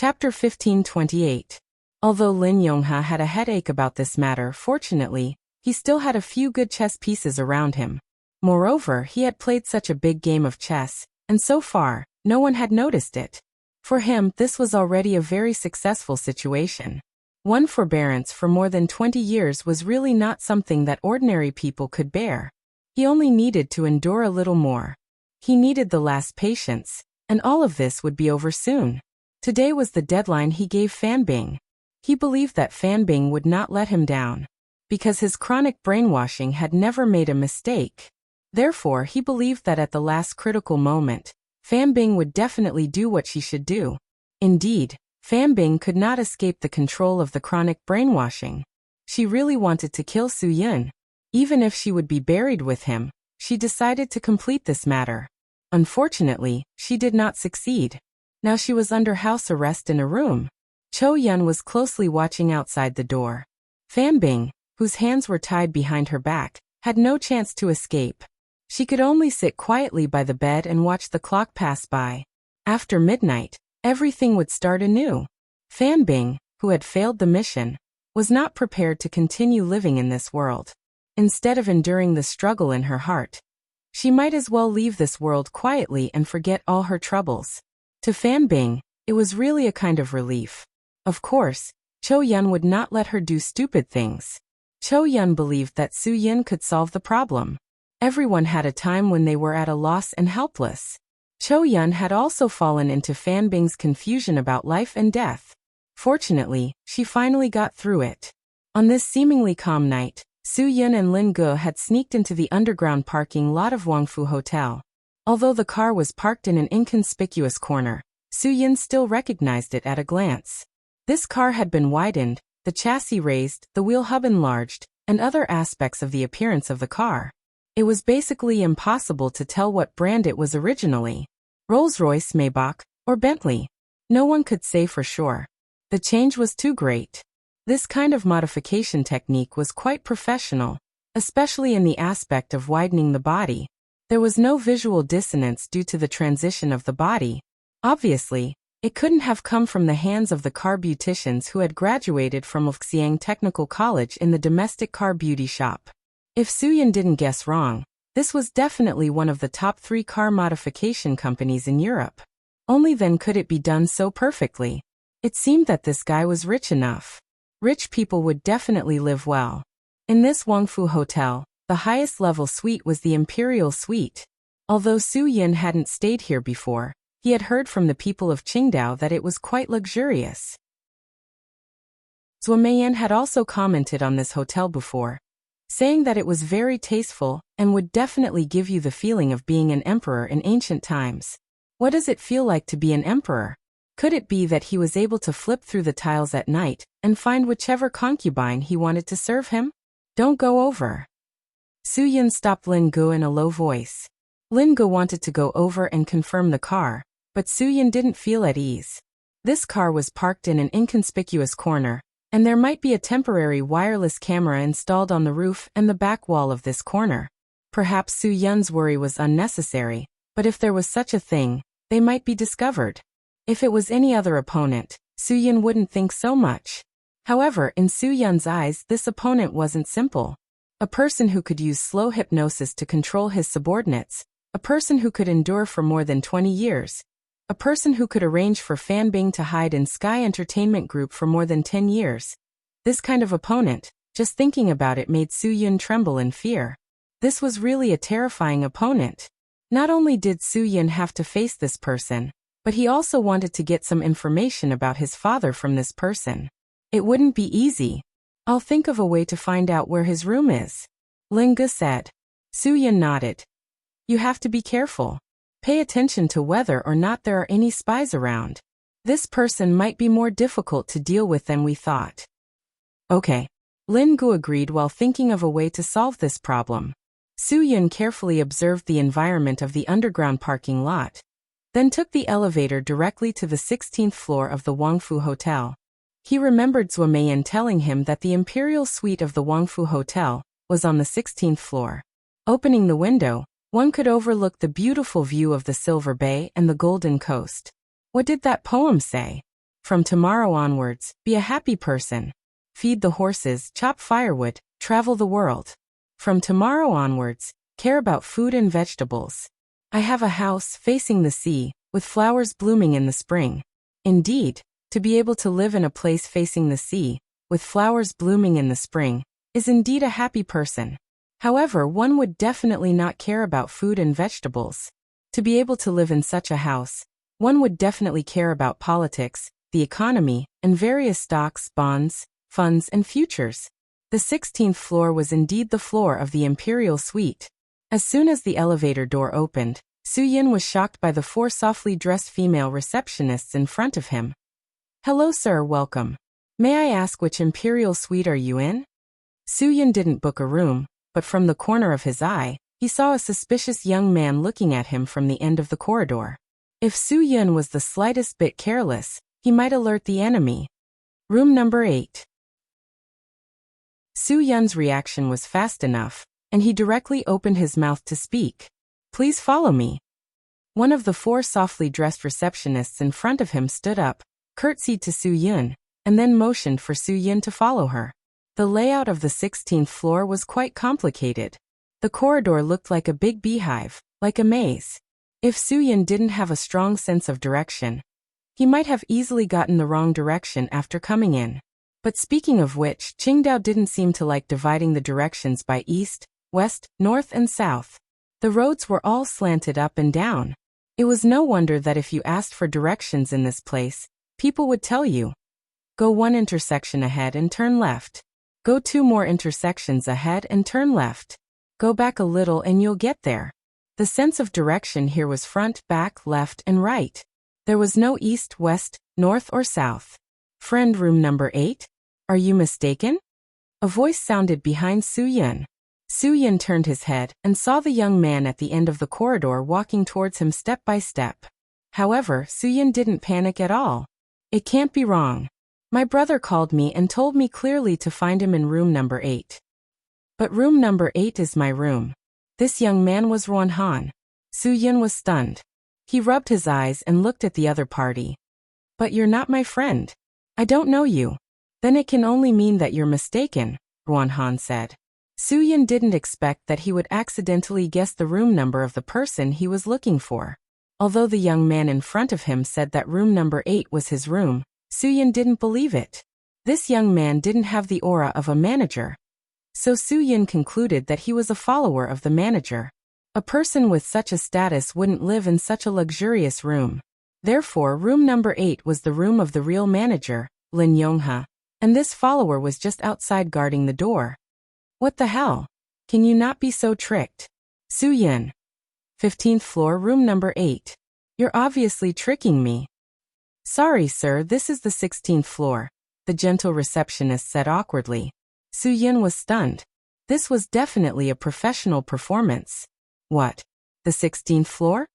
Chapter 1528. Although Lin Yongha had a headache about this matter, fortunately, he still had a few good chess pieces around him. Moreover, he had played such a big game of chess, and so far, no one had noticed it. For him, this was already a very successful situation. One forbearance for more than 20 years was really not something that ordinary people could bear. He only needed to endure a little more. He needed the last patience, and all of this would be over soon. Today was the deadline he gave Fanbing. He believed that Fanbing would not let him down, because his chronic brainwashing had never made a mistake. Therefore, he believed that at the last critical moment, Fanbing would definitely do what she should do. Indeed, Fanbing could not escape the control of the chronic brainwashing. She really wanted to kill Su Yun. Even if she would be buried with him, she decided to complete this matter. Unfortunately, she did not succeed. Now she was under house arrest in a room. Cho Yun was closely watching outside the door. Fanbing, whose hands were tied behind her back, had no chance to escape. She could only sit quietly by the bed and watch the clock pass by. After midnight, everything would start anew. Fanbing, who had failed the mission, was not prepared to continue living in this world. Instead of enduring the struggle in her heart, she might as well leave this world quietly and forget all her troubles. To Fanbing, it was really a kind of relief. Of course, Cho Yun would not let her do stupid things. Cho Yun believed that Su Yun could solve the problem. Everyone had a time when they were at a loss and helpless. Cho Yun had also fallen into Fanbing's confusion about life and death. Fortunately, she finally got through it. On this seemingly calm night, Su Yun and Lin Ge had sneaked into the underground parking lot of Wangfu Hotel. Although the car was parked in an inconspicuous corner, Su Yun still recognized it at a glance. This car had been widened, the chassis raised, the wheel hub enlarged, and other aspects of the appearance of the car. It was basically impossible to tell what brand it was originally. Rolls-Royce, Maybach, or Bentley. No one could say for sure. The change was too great. This kind of modification technique was quite professional, especially in the aspect of widening the body. There was no visual dissonance due to the transition of the body. Obviously, it couldn't have come from the hands of the car beauticians who had graduated from Xiang Technical College in the domestic car beauty shop. If Su Yun didn't guess wrong, this was definitely one of the top 3 car modification companies in Europe. Only then could it be done so perfectly. It seemed that this guy was rich enough. Rich people would definitely live well. In this Wangfu Hotel, the highest level suite was the Imperial Suite. Although Su Yun hadn't stayed here before, he had heard from the people of Qingdao that it was quite luxurious. Zhuo Meiyan had also commented on this hotel before, saying that it was very tasteful and would definitely give you the feeling of being an emperor in ancient times. What does it feel like to be an emperor? Could it be that he was able to flip through the tiles at night and find whichever concubine he wanted to serve him? Don't go over. Su Yun stopped Lin Ge in a low voice. Lin Ge wanted to go over and confirm the car, but Su Yun didn't feel at ease. This car was parked in an inconspicuous corner, and there might be a temporary wireless camera installed on the roof and the back wall of this corner. Perhaps Su Yun's worry was unnecessary, but if there was such a thing, they might be discovered. If it was any other opponent, Su Yun wouldn't think so much. However, in Su Yun's eyes, this opponent wasn't simple. A person who could use slow hypnosis to control his subordinates, a person who could endure for more than 20 years, a person who could arrange for Fanbing to hide in Sky Entertainment Group for more than 10 years. This kind of opponent, just thinking about it made Su Yun tremble in fear. This was really a terrifying opponent. Not only did Su Yun have to face this person, but he also wanted to get some information about his father from this person. It wouldn't be easy. I'll think of a way to find out where his room is, Lin Ge said. Su Yun nodded. You have to be careful. Pay attention to whether or not there are any spies around. This person might be more difficult to deal with than we thought. Okay. Lin Ge agreed while thinking of a way to solve this problem. Su Yun carefully observed the environment of the underground parking lot, then took the elevator directly to the 16th floor of the Wangfu Hotel. He remembered Zhuo Meiyan telling him that the Imperial Suite of the Wangfu Hotel was on the 16th floor. Opening the window, one could overlook the beautiful view of the Silver Bay and the Golden Coast. What did that poem say? From tomorrow onwards, be a happy person. Feed the horses, chop firewood, travel the world. From tomorrow onwards, care about food and vegetables. I have a house facing the sea, with flowers blooming in the spring. Indeed, to be able to live in a place facing the sea, with flowers blooming in the spring, is indeed a happy person. However, one would definitely not care about food and vegetables. To be able to live in such a house, one would definitely care about politics, the economy, and various stocks, bonds, funds, and futures. The 16th floor was indeed the floor of the imperial suite. As soon as the elevator door opened, Su-yin was shocked by the 4 softly dressed female receptionists in front of him. Hello sir, welcome. May I ask which imperial suite are you in? Su-yin didn't book a room, but from the corner of his eye, he saw a suspicious young man looking at him from the end of the corridor. If Su-yin was the slightest bit careless, he might alert the enemy. Room number 8. Su-yin's reaction was fast enough, and he directly opened his mouth to speak. Please follow me. One of the 4 softly dressed receptionists in front of him stood up, curtsied to Su-yin, and then motioned for Su-yin to follow her. The layout of the 16th floor was quite complicated. The corridor looked like a big beehive, like a maze. If Su-yin didn't have a strong sense of direction, he might have easily gotten the wrong direction after coming in. But speaking of which, Qingdao didn't seem to like dividing the directions by east, west, north, and south. The roads were all slanted up and down. It was no wonder that if you asked for directions in this place, people would tell you, go 1 intersection ahead and turn left. Go 2 more intersections ahead and turn left. Go back a little and you'll get there. The sense of direction here was front, back, left, and right. There was no east, west, north, or south. Friend, room number 8? Are you mistaken? A voice sounded behind Su-yin. Su-yin turned his head and saw the young man at the end of the corridor walking towards him step by step. However, Su-yin didn't panic at all. It can't be wrong. My brother called me and told me clearly to find him in room number 8. But room number 8 is my room. This young man was Ruan Han. Su-yin was stunned. He rubbed his eyes and looked at the other party. But you're not my friend. I don't know you. Then it can only mean that you're mistaken, Ruan Han said. Su-yin didn't expect that he would accidentally guess the room number of the person he was looking for. Although the young man in front of him said that room number 8 was his room, Su-yin didn't believe it. This young man didn't have the aura of a manager. So Su-yin concluded that he was a follower of the manager. A person with such a status wouldn't live in such a luxurious room. Therefore, room number 8 was the room of the real manager, Lin Yongha, and this follower was just outside guarding the door. What the hell? Can you not be so tricked? Su-yin. 15th floor, room number 8. You're obviously tricking me. Sorry, sir, this is the 16th floor, the gentle receptionist said awkwardly. Su-yin was stunned. This was definitely a professional performance. What? The 16th floor?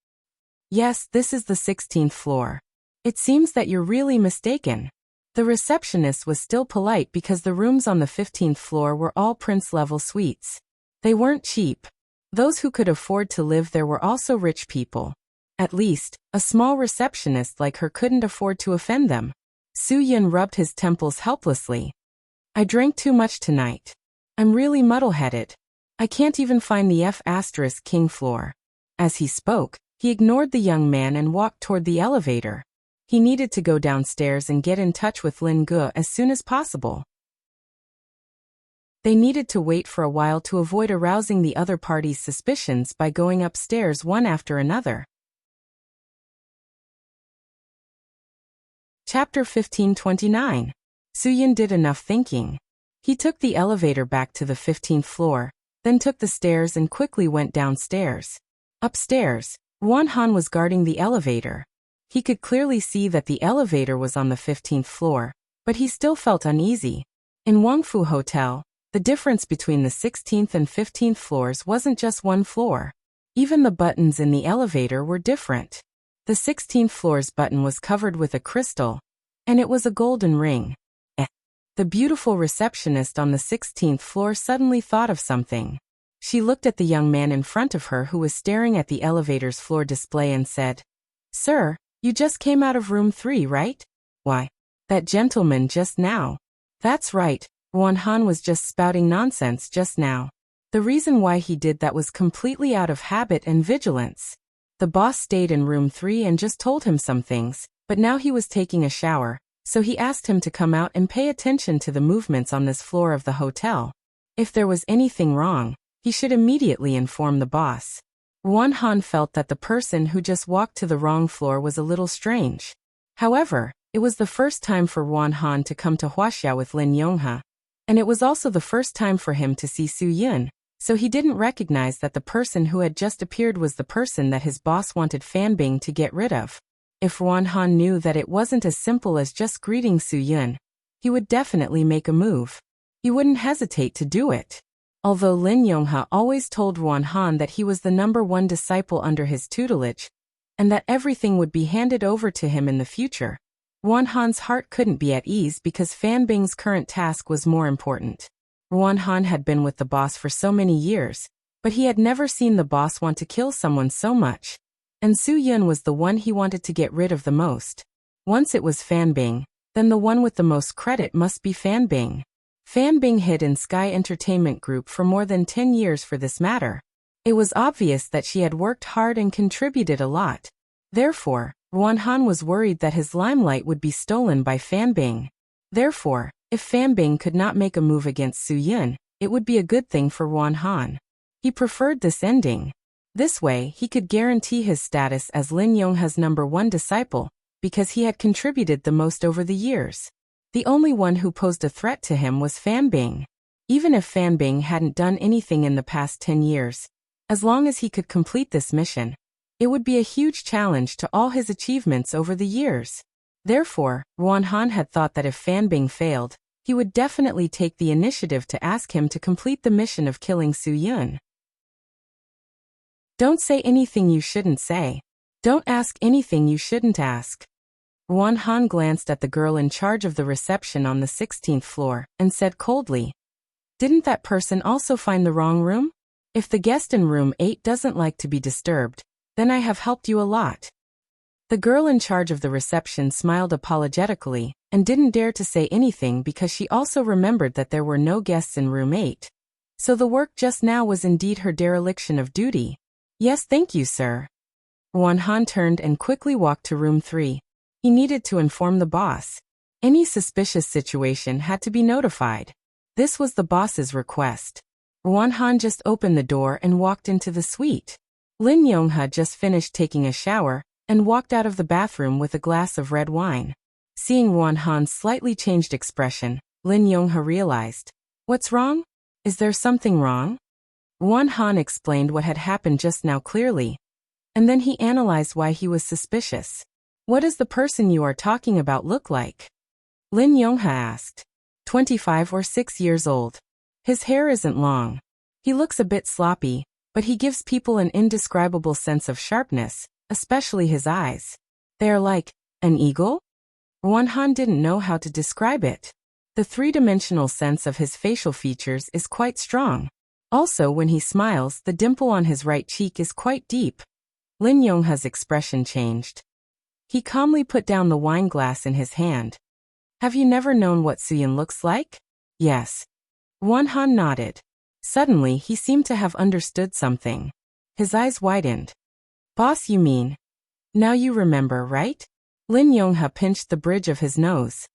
Yes, this is the 16th floor. It seems that you're really mistaken. The receptionist was still polite because the rooms on the 15th floor were all prince-level suites. They weren't cheap. Those who could afford to live there were also rich people. At least, a small receptionist like her couldn't afford to offend them. Su-yin rubbed his temples helplessly. I drank too much tonight. I'm really muddle-headed. I can't even find the F***king floor. As he spoke, he ignored the young man and walked toward the elevator. He needed to go downstairs and get in touch with Lin Ge as soon as possible. They needed to wait for a while to avoid arousing the other party's suspicions by going upstairs one after another. Chapter 1529. Su-yin did enough thinking. He took the elevator back to the 15th floor, then took the stairs and quickly went downstairs. Upstairs, Ruan Han was guarding the elevator. He could clearly see that the elevator was on the 15th floor, but he still felt uneasy. In Wangfu Hotel, the difference between the 16th and 15th floors wasn't just one floor. Even the buttons in the elevator were different. The 16th floor's button was covered with a crystal, and it was a golden ring. The beautiful receptionist on the 16th floor suddenly thought of something. She looked at the young man in front of her who was staring at the elevator's floor display and said, "Sir, you just came out of room 3, right? Why, That gentleman just now. That's right, Ruan Han was just spouting nonsense just now. The reason why he did that was completely out of habit and vigilance. The boss stayed in room 3 and just told him some things, but now he was taking a shower, so he asked him to come out and pay attention to the movements on this floor of the hotel. If there was anything wrong, he should immediately inform the boss. Ruan Han felt that the person who just walked to the wrong floor was a little strange. However, it was the first time for Ruan Han to come to Huaxia with Lin Yonghe, and it was also the first time for him to see Su Yun, so he didn't recognize that the person who had just appeared was the person that his boss wanted Fan Bing to get rid of. If Ruan Han knew that it wasn't as simple as just greeting Su Yun, he would definitely make a move. He wouldn't hesitate to do it. Although Lin Yonghe always told Ruan Han that he was the #1 disciple under his tutelage, and that everything would be handed over to him in the future, Ruan Han's heart couldn't be at ease because Fan Bing's current task was more important. Ruan Han had been with the boss for so many years, but he had never seen the boss want to kill someone so much. And Su Yun was the one he wanted to get rid of the most. Once it was Fan Bing, then the one with the most credit must be Fan Bing. Fan Bing hid in Sky Entertainment Group for more than 10 years for this matter. It was obvious that she had worked hard and contributed a lot. Therefore, Ruan Han was worried that his limelight would be stolen by Fan Bing. Therefore, if Fan Bing could not make a move against Su Yun, it would be a good thing for Ruan Han. He preferred this ending. This way, he could guarantee his status as Lin Yonghe's #1 disciple, because he had contributed the most over the years. The only one who posed a threat to him was Fan Bing. Even if Fan Bing hadn't done anything in the past 10 years, as long as he could complete this mission, it would be a huge challenge to all his achievements over the years. Therefore, Ruan Han had thought that if Fan Bing failed, he would definitely take the initiative to ask him to complete the mission of killing Su Yun. Don't say anything you shouldn't say. Don't ask anything you shouldn't ask. Ruan Han glanced at the girl in charge of the reception on the 16th floor and said coldly, "Didn't that person also find the wrong room? If the guest in room 8 doesn't like to be disturbed, then I have helped you a lot." The girl in charge of the reception smiled apologetically and didn't dare to say anything because she also remembered that there were no guests in room 8. So the work just now was indeed her dereliction of duty. "Yes, thank you, sir." Ruan Han turned and quickly walked to room 3. He needed to inform the boss. Any suspicious situation had to be notified. This was the boss's request. Ruan Han just opened the door and walked into the suite. Lin Yonghe just finished taking a shower and walked out of the bathroom with a glass of red wine. Seeing Ruan Han's slightly changed expression, Lin Yonghe realized, "What's wrong? Is there something wrong?" Ruan Han explained what had happened just now clearly, and then he analyzed why he was suspicious. "What does the person you are talking about look like?" Lin Yonghe asked. 25 or 6 years old. His hair isn't long. He looks a bit sloppy, but he gives people an indescribable sense of sharpness, especially his eyes. They are like an eagle? Ruan Han didn't know how to describe it. The three-dimensional sense of his facial features is quite strong. Also, when he smiles, the dimple on his right cheek is quite deep. Lin Yonghe's expression changed. He calmly put down the wine glass in his hand. "Have you never known what Su Yun looks like?" "Yes." Ruan Han nodded. Suddenly, he seemed to have understood something. His eyes widened. "Boss, you mean? Now you remember, right?" Lin Yonghe pinched the bridge of his nose.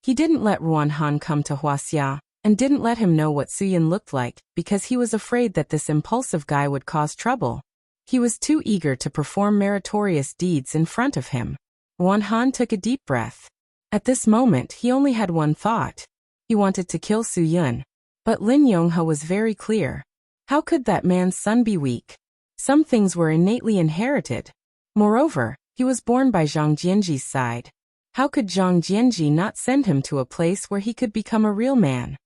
He didn't let Ruan Han come to Huaxia, and didn't let him know what Su Yun looked like because he was afraid that this impulsive guy would cause trouble. He was too eager to perform meritorious deeds in front of him. Ruan Han took a deep breath. At this moment, he only had one thought. He wanted to kill Su Yun. But Lin Yonghe was very clear. How could that man's son be weak? Some things were innately inherited. Moreover, he was born by Zhang Jianji's side. How could Zhang Jianji not send him to a place where he could become a real man?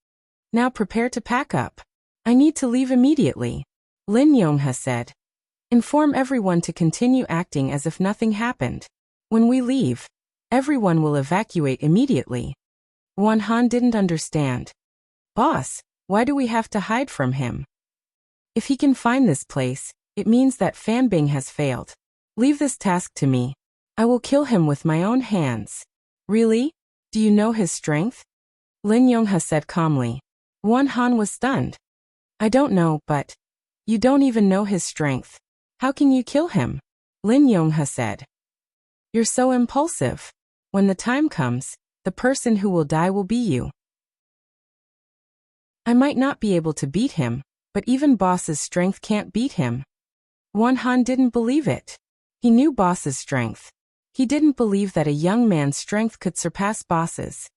"Now prepare to pack up. I need to leave immediately," Lin Yonghe said. "Inform everyone to continue acting as if nothing happened. When we leave, everyone will evacuate immediately." Ruan Han didn't understand. "Boss, why do we have to hide from him? If he can find this place, it means that Fan Bing has failed. Leave this task to me. I will kill him with my own hands." "Really?" Do you know his strength? Lin Yongha said calmly. Won Han was stunned. I don't know, but you don't even know his strength. How can you kill him? Lin Yongha said. You're so impulsive. When the time comes, the person who will die will be you. I might not be able to beat him, but even Boss's strength can't beat him. Won Han didn't believe it. He knew Boss's strength. He didn't believe that a young man's strength could surpass Boss's.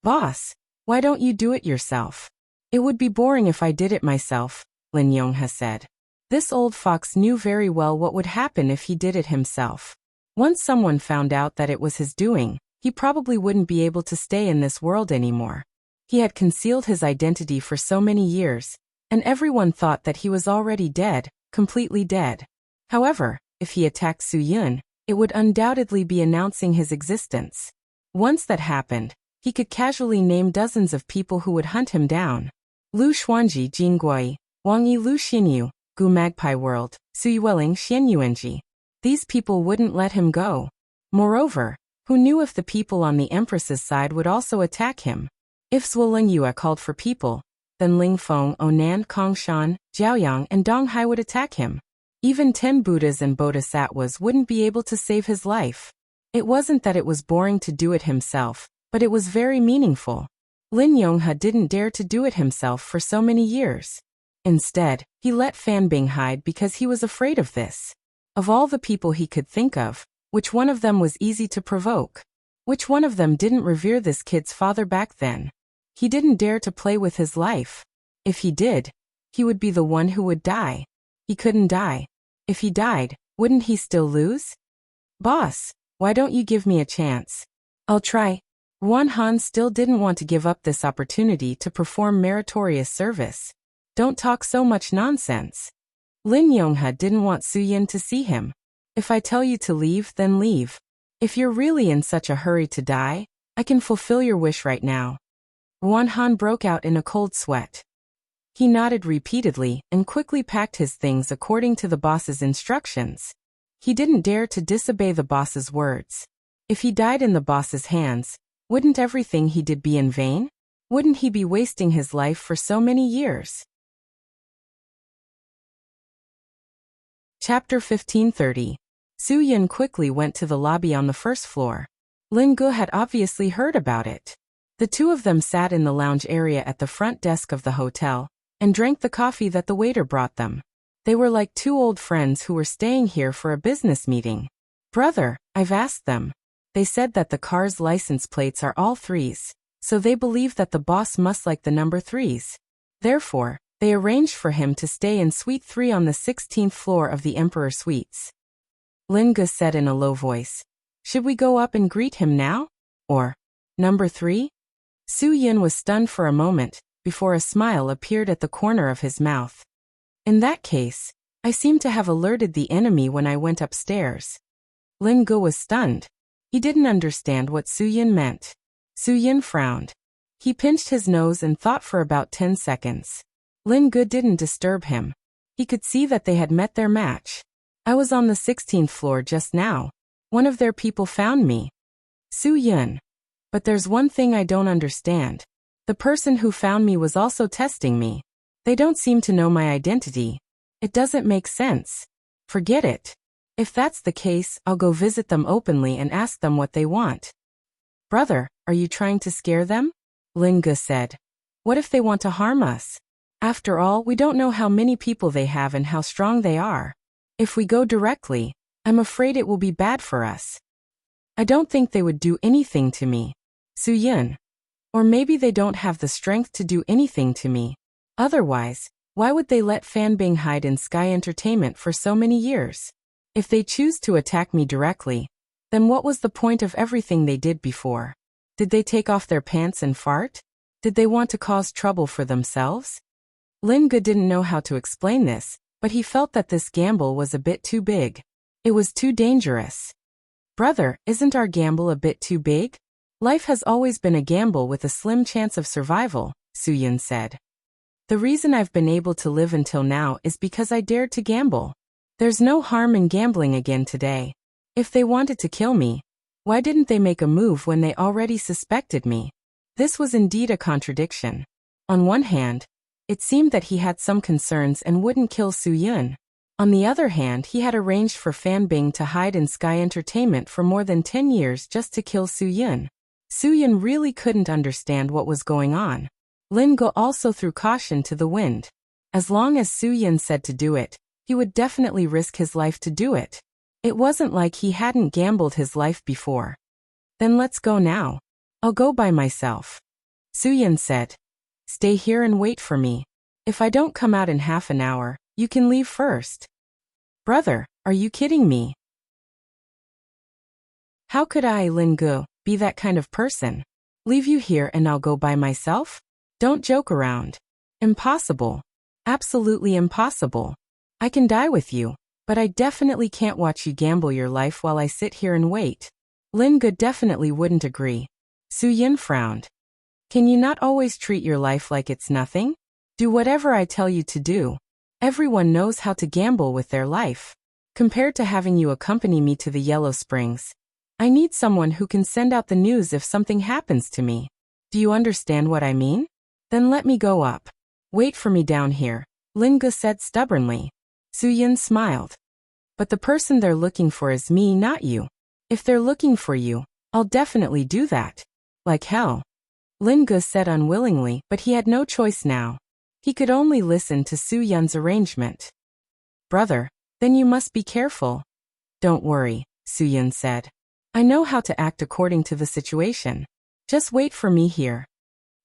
Boss, why don't you do it yourself? It would be boring if I did it myself, Lin Yongha said. This old fox knew very well what would happen if he did it himself. Once someone found out that it was his doing, he probably wouldn't be able to stay in this world anymore. He had concealed his identity for so many years, and everyone thought that he was already dead, completely dead. However, if he attacked Su Yun, it would undoubtedly be announcing his existence. Once that happened, he could casually name dozens of people who would hunt him down. Lu Xuanji Jingguai, Wang Yi Lu Xinyu, Gu Magpie World, Su Yueling Xianyuanji. These people wouldn't let him go. Moreover, who knew if the people on the Empress's side would also attack him? If Zuoling Yue called for people, then Ling Feng, Onan, Kongshan, Jiaoyang, and Dong Hai would attack him. Even 10 Buddhas and Bodhisattvas wouldn't be able to save his life. It wasn't that it was boring to do it himself, but it was very meaningful. Lin Yongha didn't dare to do it himself for so many years. Instead, he let Fan Bing hide because he was afraid of this. Of all the people he could think of, which one of them was easy to provoke? Which one of them didn't revere this kid's father back then? He didn't dare to play with his life. If he did, he would be the one who would die. He couldn't die. If he died, wouldn't he still lose? Boss, why don't you give me a chance? I'll try. Won Han still didn't want to give up this opportunity to perform meritorious service. Don't talk so much nonsense. Lin Yongha didn't want Su Yin to see him. If I tell you to leave, then leave. If you're really in such a hurry to die, I can fulfill your wish right now. Won Han broke out in a cold sweat. He nodded repeatedly and quickly packed his things according to the boss's instructions. He didn't dare to disobey the boss's words. If he died in the boss's hands, wouldn't everything he did be in vain? Wouldn't he be wasting his life for so many years? Chapter 1530. Su Yin quickly went to the lobby on the first floor. Lin Gu had obviously heard about it. The two of them sat in the lounge area at the front desk of the hotel and drank the coffee that the waiter brought them. They were like two old friends who were staying here for a business meeting. Brother, I've asked them. They said that the car's license plates are all 3s, so they believe that the boss must like the number 3s. Therefore, they arranged for him to stay in Suite 3 on the 16th floor of the Emperor Suites. Lin Gu said in a low voice. Should we go up and greet him now? Or, number 3? Su Yin was stunned for a moment, before a smile appeared at the corner of his mouth. In that case, I seem to have alerted the enemy when I went upstairs. Lin Gu was stunned. He didn't understand what Su Yin meant. Su Yin frowned. He pinched his nose and thought for about 10 seconds. Lin Gu didn't disturb him. He could see that they had met their match. I was on the 16th floor just now. One of their people found me. Su Yin. But there's one thing I don't understand. The person who found me was also testing me. They don't seem to know my identity. It doesn't make sense. Forget it. If that's the case, I'll go visit them openly and ask them what they want. Brother, are you trying to scare them? Lin Gu said. What if they want to harm us? After all, we don't know how many people they have and how strong they are. If we go directly, I'm afraid it will be bad for us. I don't think they would do anything to me. Su Yin. Or maybe they don't have the strength to do anything to me. Otherwise, why would they let Fan Bing hide in Sky Entertainment for so many years? If they choose to attack me directly, then what was the point of everything they did before? Did they take off their pants and fart? Did they want to cause trouble for themselves? Lin Gu didn't know how to explain this, but he felt that this gamble was a bit too big. It was too dangerous. Brother, isn't our gamble a bit too big? Life has always been a gamble with a slim chance of survival, Su Yin said. The reason I've been able to live until now is because I dared to gamble. There's no harm in gambling again today. If they wanted to kill me, Why didn't they make a move when they already suspected me? This was indeed a contradiction. On one hand, it seemed that he had some concerns and wouldn't kill Su-yun. On the other hand, he had arranged for Fan Bing to hide in Sky Entertainment for more than 10 years just to kill Su-yun. Su-yun really couldn't understand what was going on. Lin Go also threw caution to the wind. As long as Su-yun said to do it, he would definitely risk his life to do it. It wasn't like he hadn't gambled his life before. Then let's go now. I'll go by myself. Su-yun said. Stay here and wait for me. If I don't come out in half an hour, you can leave first. Brother, are you kidding me? How could I, Lin Go, be that kind of person? Leave you here and I'll go by myself? Don't joke around. Impossible. Absolutely impossible. I can die with you, but I definitely can't watch you gamble your life while I sit here and wait. Lin Go definitely wouldn't agree. Su-yun frowned. Can you not always treat your life like it's nothing? Do whatever I tell you to do. Everyone knows how to gamble with their life. Compared to having you accompany me to the Yellow Springs, I need someone who can send out the news if something happens to me. Do you understand what I mean? Then let me go up. Wait for me down here, Lin Go said stubbornly. Su-yun smiled. But the person they're looking for is me, not you. If they're looking for you, I'll definitely do that. Like hell. Lin Go said unwillingly, but he had no choice now. He could only listen to Su-yun's arrangement. Brother, then you must be careful. Don't worry, Su-yun said. I know how to act according to the situation. Just wait for me here.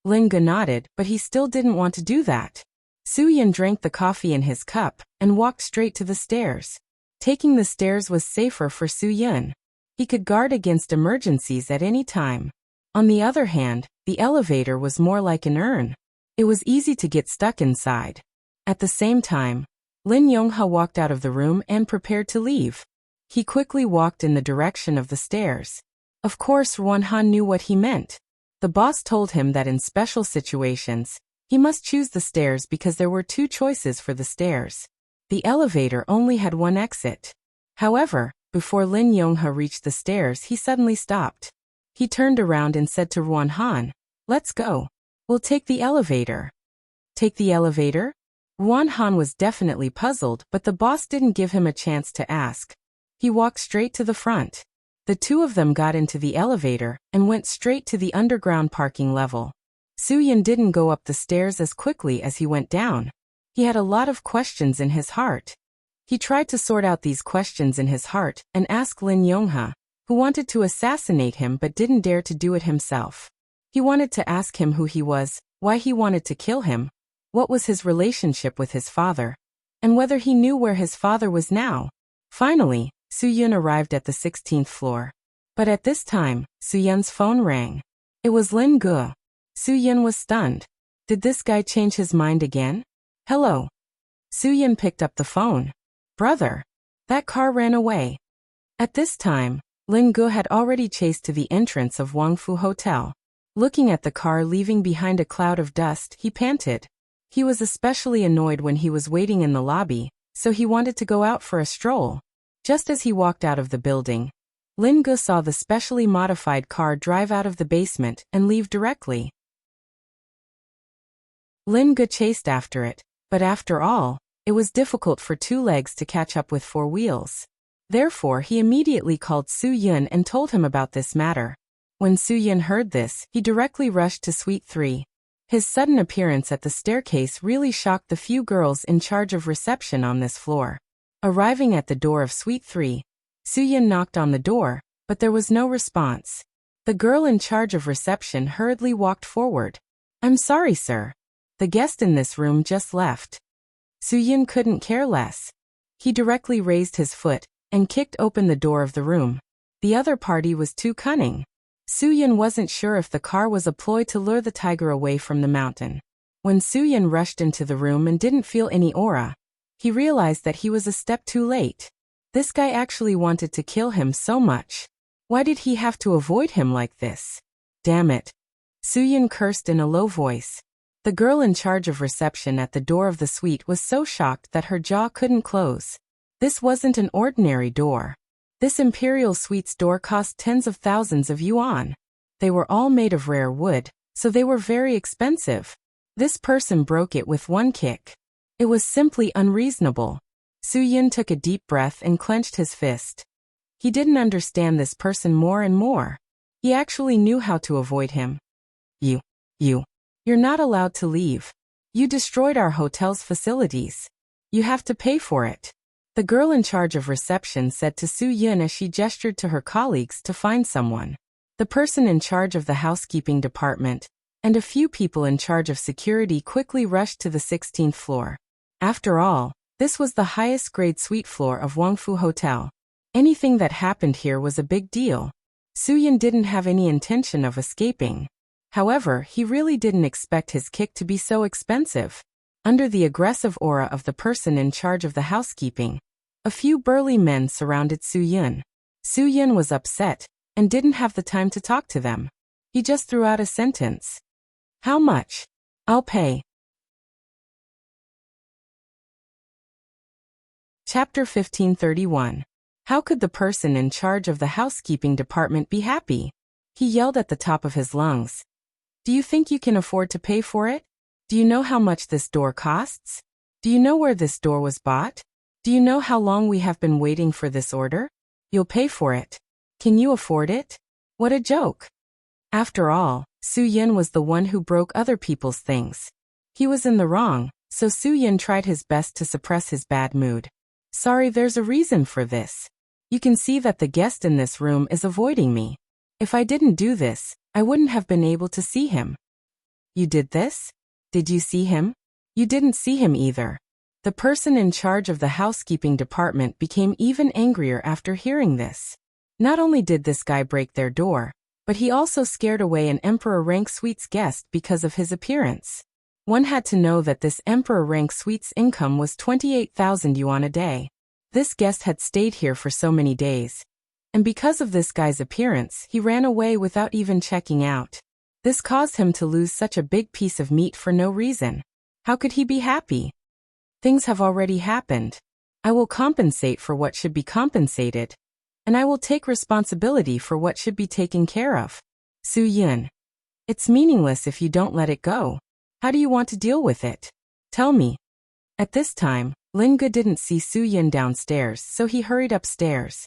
Lin Go nodded, but he still didn't want to do that. Su-yun drank the coffee in his cup and walked straight to the stairs. Taking the stairs was safer for Su-yun. He could guard against emergencies at any time. On the other hand, the elevator was more like an urn. It was easy to get stuck inside. At the same time, Lin Yongha walked out of the room and prepared to leave. He quickly walked in the direction of the stairs. Of course, Ruan Han knew what he meant. The boss told him that in special situations, he must choose the stairs because there were two choices for the stairs. The elevator only had one exit. However, before Lin Yongha reached the stairs, he suddenly stopped. He turned around and said to Ruan Han, "Let's go. We'll take the elevator." Take the elevator? Ruan Han was definitely puzzled, but the boss didn't give him a chance to ask. He walked straight to the front. The two of them got into the elevator and went straight to the underground parking level. Su-yun didn't go up the stairs as quickly as he went down. He had a lot of questions in his heart. He tried to sort out these questions in his heart and ask Lin Yongha, who wanted to assassinate him but didn't dare to do it himself. He wanted to ask him who he was, why he wanted to kill him, what was his relationship with his father, and whether he knew where his father was now. Finally, Su-yun arrived at the 16th floor. But at this time, Su-yun's phone rang. It was Lin Go. Su-yun was stunned. Did this guy change his mind again? Hello. Su-yun picked up the phone. Brother. That car ran away. At this time, Lin Go had already chased to the entrance of Wangfu Hotel. Looking at the car leaving behind a cloud of dust, he panted. He was especially annoyed when he was waiting in the lobby, so he wanted to go out for a stroll. Just as he walked out of the building, Lin Go saw the specially modified car drive out of the basement and leave directly. Lin Go chased after it, but after all, it was difficult for two legs to catch up with four wheels. Therefore, he immediately called Su-yun and told him about this matter. When Su-yun heard this, he directly rushed to Suite 3. His sudden appearance at the staircase really shocked the few girls in charge of reception on this floor. Arriving at the door of Suite 3, Su-yun knocked on the door, but there was no response. The girl in charge of reception hurriedly walked forward. "I'm sorry, sir. The guest in this room just left." Su-yun couldn't care less. He directly raised his foot and kicked open the door of the room. The other party was too cunning. Su-yun wasn't sure if the car was a ploy to lure the tiger away from the mountain. When Su-yun rushed into the room and didn't feel any aura, he realized that he was a step too late. This guy actually wanted to kill him so much. Why did he have to avoid him like this? Damn it. Su-yun cursed in a low voice. The girl in charge of reception at the door of the suite was so shocked that her jaw couldn't close. This wasn't an ordinary door. This imperial suite's door cost tens of thousands of yuan. They were all made of rare wood, so they were very expensive. This person broke it with one kick. It was simply unreasonable. Su Yun took a deep breath and clenched his fist. He didn't understand this person more and more. He actually knew how to avoid him. You're not allowed to leave. You destroyed our hotel's facilities. You have to pay for it. The girl in charge of reception said to Su Yun as she gestured to her colleagues to find someone. The person in charge of the housekeeping department and a few people in charge of security quickly rushed to the 16th floor. After all, this was the highest grade suite floor of Wangfu Hotel. Anything that happened here was a big deal. Su Yun didn't have any intention of escaping. However, he really didn't expect his kick to be so expensive. Under the aggressive aura of the person in charge of the housekeeping, a few burly men surrounded Su Yun. Su Yun was upset and didn't have the time to talk to them. He just threw out a sentence. How much? I'll pay. Chapter 1531. How could the person in charge of the housekeeping department be happy? He yelled at the top of his lungs. Do you think you can afford to pay for it? Do you know how much this door costs? Do you know where this door was bought? Do you know how long we have been waiting for this order? You'll pay for it. Can you afford it? What a joke. After all, Su Yun was the one who broke other people's things. He was in the wrong, so Su Yun tried his best to suppress his bad mood. Sorry, there's a reason for this. You can see that the guest in this room is avoiding me. If I didn't do this, I wouldn't have been able to see him. You did this? Did you see him? You didn't see him either. The person in charge of the housekeeping department became even angrier after hearing this. Not only did this guy break their door, but he also scared away an Emperor Rank Suite's guest because of his appearance. One had to know that this Emperor Rank Suite's income was 28,000 yuan a day. This guest had stayed here for so many days. And because of this guy's appearance, he ran away without even checking out. This caused him to lose such a big piece of meat for no reason. How could he be happy? Things have already happened. I will compensate for what should be compensated. And I will take responsibility for what should be taken care of. Su Yun. It's meaningless if you don't let it go. How do you want to deal with it? Tell me. At this time, Lin Ge didn't see Su Yun downstairs, so he hurried upstairs.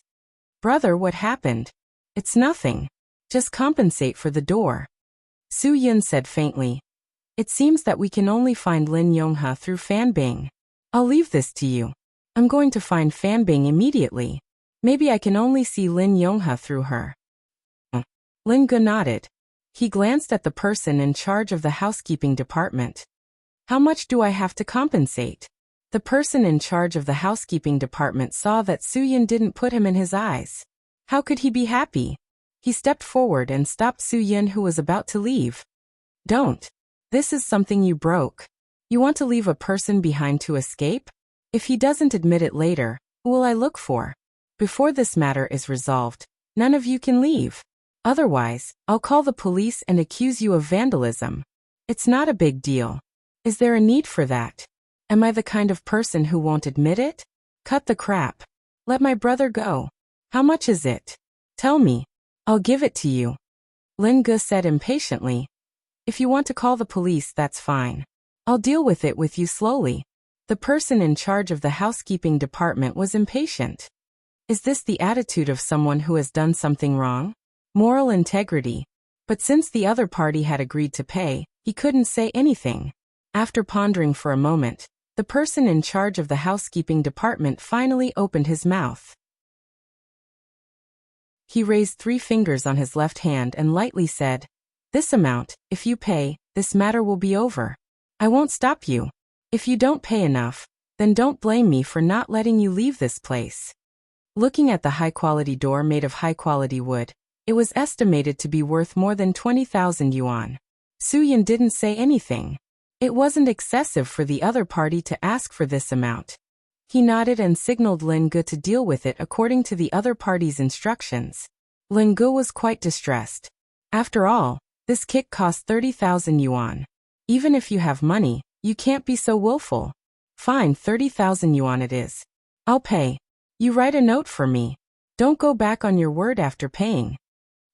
Brother, what happened? It's nothing. Just compensate for the door. Su Yun said faintly. It seems that we can only find Lin Yonghe through Fanbing. I'll leave this to you. I'm going to find Fanbing immediately. Maybe I can only see Lin Yonghe through her. Lin Ge nodded. He glanced at the person in charge of the housekeeping department. How much do I have to compensate? The person in charge of the housekeeping department saw that Su Yun didn't put him in his eyes. How could he be happy? He stepped forward and stopped Su Yun, who was about to leave. Don't. This is something you broke. You want to leave a person behind to escape? If he doesn't admit it later, who will I look for? Before this matter is resolved, none of you can leave. Otherwise, I'll call the police and accuse you of vandalism. It's not a big deal. Is there a need for that? Am I the kind of person who won't admit it? Cut the crap. Let my brother go. How much is it? Tell me. I'll give it to you. Lin Ge said impatiently. If you want to call the police, that's fine. I'll deal with it with you slowly. The person in charge of the housekeeping department was impatient. Is this the attitude of someone who has done something wrong? Moral integrity. But since the other party had agreed to pay, he couldn't say anything. After pondering for a moment, the person in charge of the housekeeping department finally opened his mouth. He raised 3 fingers on his left hand and lightly said, This amount, if you pay, this matter will be over. I won't stop you. If you don't pay enough, then don't blame me for not letting you leave this place. Looking at the high-quality door made of high-quality wood, it was estimated to be worth more than 20,000 yuan. Su Yun didn't say anything. It wasn't excessive for the other party to ask for this amount. He nodded and signaled Lin Ge to deal with it according to the other party's instructions. Lin Ge was quite distressed. After all, this kick cost 30,000 yuan. Even if you have money, you can't be so willful. Fine, 30,000 yuan it is. I'll pay. You write a note for me. Don't go back on your word after paying.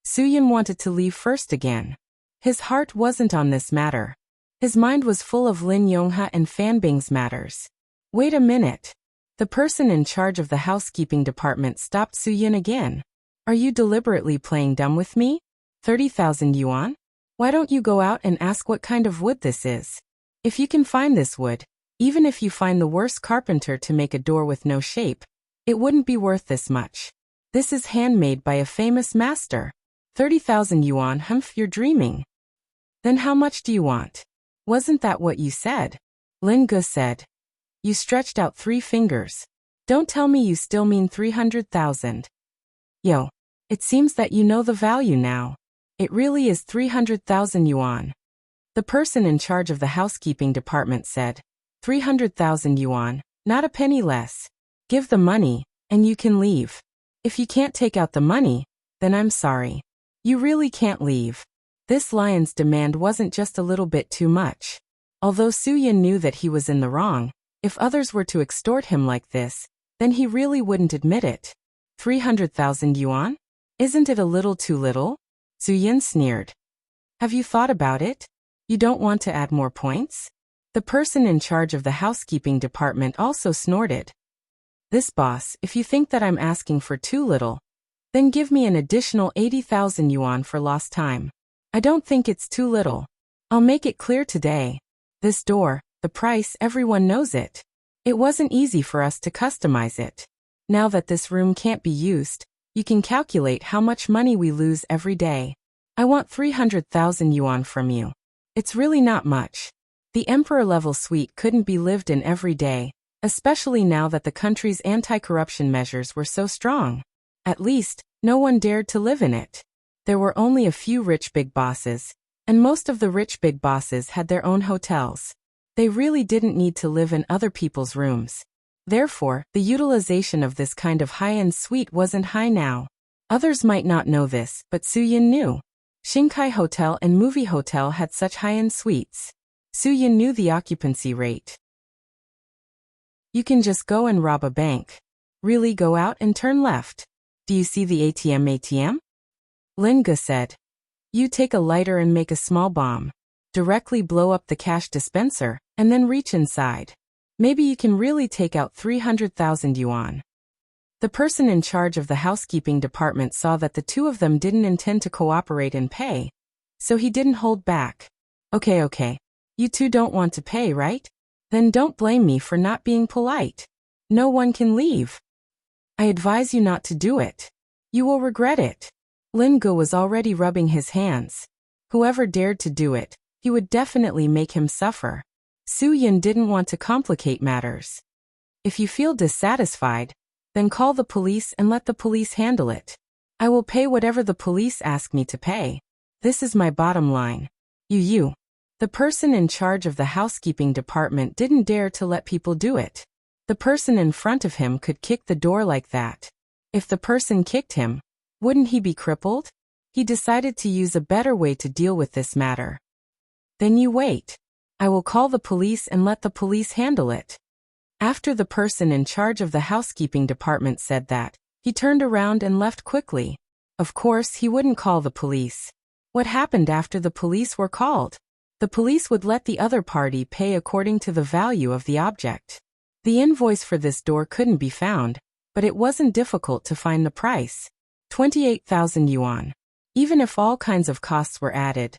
Soo-Yun wanted to leave first again. His heart wasn't on this matter. His mind was full of Lin Yongha and Fan Bing's matters. Wait a minute. The person in charge of the housekeeping department stopped Soo-Yun again. Are you deliberately playing dumb with me? 30,000 yuan? Why don't you go out and ask what kind of wood this is? If you can find this wood, even if you find the worst carpenter to make a door with no shape, it wouldn't be worth this much. This is handmade by a famous master. 30,000 yuan, humph, you're dreaming. Then how much do you want? Wasn't that what you said? Lin Ge said. You stretched out 3 fingers. Don't tell me you still mean 300,000. Yo, it seems that you know the value now. It really is 300,000 yuan. The person in charge of the housekeeping department said. 300,000 yuan, not a penny less. Give the money, and you can leave. If you can't take out the money, then I'm sorry. You really can't leave. This lion's demand wasn't just a little bit too much. Although Soo-Yun knew that he was in the wrong, if others were to extort him like this, then he really wouldn't admit it. 300,000 yuan? Isn't it a little too little? Soo-Yun sneered. Have you thought about it? You don't want to add more points? The person in charge of the housekeeping department also snorted. This boss, if you think that I'm asking for too little, then give me an additional 80,000 yuan for lost time. I don't think it's too little. I'll make it clear today. This door, the price, everyone knows it. It wasn't easy for us to customize it. Now that this room can't be used, you can calculate how much money we lose every day. I want 300,000 yuan from you. It's really not much. The emperor-level suite couldn't be lived in every day, especially now that the country's anti-corruption measures were so strong. At least, no one dared to live in it. There were only a few rich big bosses, and most of the rich big bosses had their own hotels. They really didn't need to live in other people's rooms. Therefore, the utilization of this kind of high-end suite wasn't high now. Others might not know this, but Soo-Yun knew. Shinkai Hotel and Movie Hotel had such high-end suites. Soo-Yun knew the occupancy rate. You can just go and rob a bank. Really go out and turn left. Do you see the ATM? Lin Ge said. You take a lighter and make a small bomb. Directly blow up the cash dispenser, and then reach inside. Maybe you can really take out 300,000 yuan. The person in charge of the housekeeping department saw that the two of them didn't intend to cooperate and pay, so he didn't hold back. Okay. You two don't want to pay, right? Then don't blame me for not being polite. No one can leave. I advise you not to do it. You will regret it. Lin Ge was already rubbing his hands. Whoever dared to do it, he would definitely make him suffer. Soo-Yun didn't want to complicate matters. If you feel dissatisfied, then call the police and let the police handle it. I will pay whatever the police ask me to pay. This is my bottom line. You. The person in charge of the housekeeping department didn't dare to let people do it. The person in front of him could kick the door like that. If the person kicked him, wouldn't he be crippled? He decided to use a better way to deal with this matter. Then you wait. I will call the police and let the police handle it. After the person in charge of the housekeeping department said that, he turned around and left quickly. Of course, he wouldn't call the police. What happened after the police were called? The police would let the other party pay according to the value of the object. The invoice for this door couldn't be found, but it wasn't difficult to find the price. 28,000 yuan. Even if all kinds of costs were added,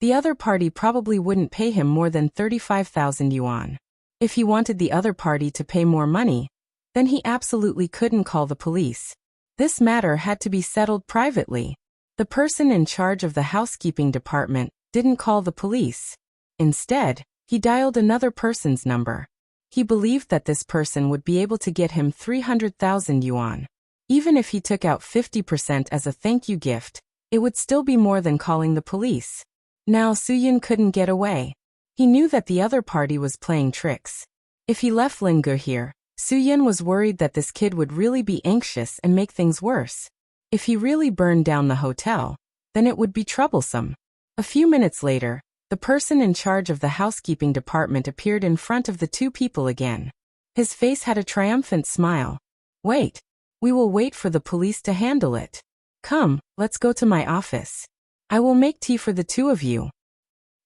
the other party probably wouldn't pay him more than 35,000 yuan. If he wanted the other party to pay more money, then he absolutely couldn't call the police. This matter had to be settled privately. The person in charge of the housekeeping department didn't call the police. Instead, he dialed another person's number. He believed that this person would be able to get him 300,000 yuan. Even if he took out 50% as a thank you gift, it would still be more than calling the police. Now Soo-Yun couldn't get away. He knew that the other party was playing tricks. If he left Lin Ge here, Soo-Yun was worried that this kid would really be anxious and make things worse. If he really burned down the hotel, then it would be troublesome. A few minutes later, the person in charge of the housekeeping department appeared in front of the two people again. His face had a triumphant smile. Wait, We will wait for the police to handle it. Come, let's go to my office. I will make tea for the two of you.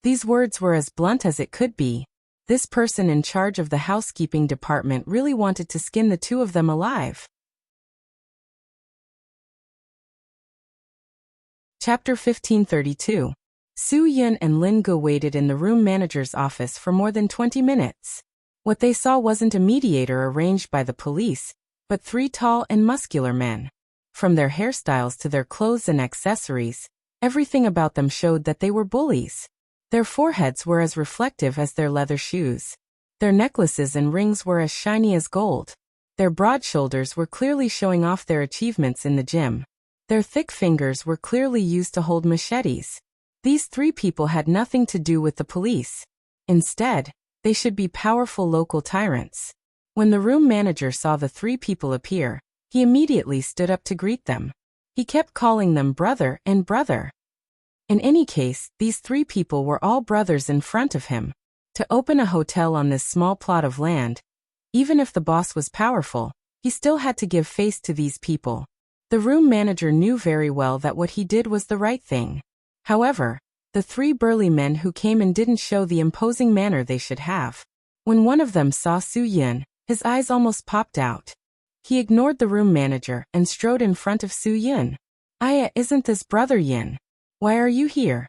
These words were as blunt as it could be. This person in charge of the housekeeping department really wanted to skin the two of them alive. Chapter 1532. Su Yun and Lin Ge waited in the room manager's office for more than 20 minutes. What they saw wasn't a mediator arranged by the police, but three tall and muscular men. From their hairstyles to their clothes and accessories, everything about them showed that they were bullies. Their foreheads were as reflective as their leather shoes. Their necklaces and rings were as shiny as gold. Their broad shoulders were clearly showing off their achievements in the gym. Their thick fingers were clearly used to hold machetes. These three people had nothing to do with the police. Instead, they should be powerful local tyrants. When the room manager saw the three people appear, he immediately stood up to greet them. He kept calling them brother and brother. In any case, these three people were all brothers in front of him. To open a hotel on this small plot of land, even if the boss was powerful, he still had to give face to these people. The room manager knew very well that what he did was the right thing. However, the three burly men who came in didn't show the imposing manner they should have. When one of them saw Su Yun, his eyes almost popped out. He ignored the room manager and strode in front of Su Yun. Isn't this Brother Yin? Why are you here?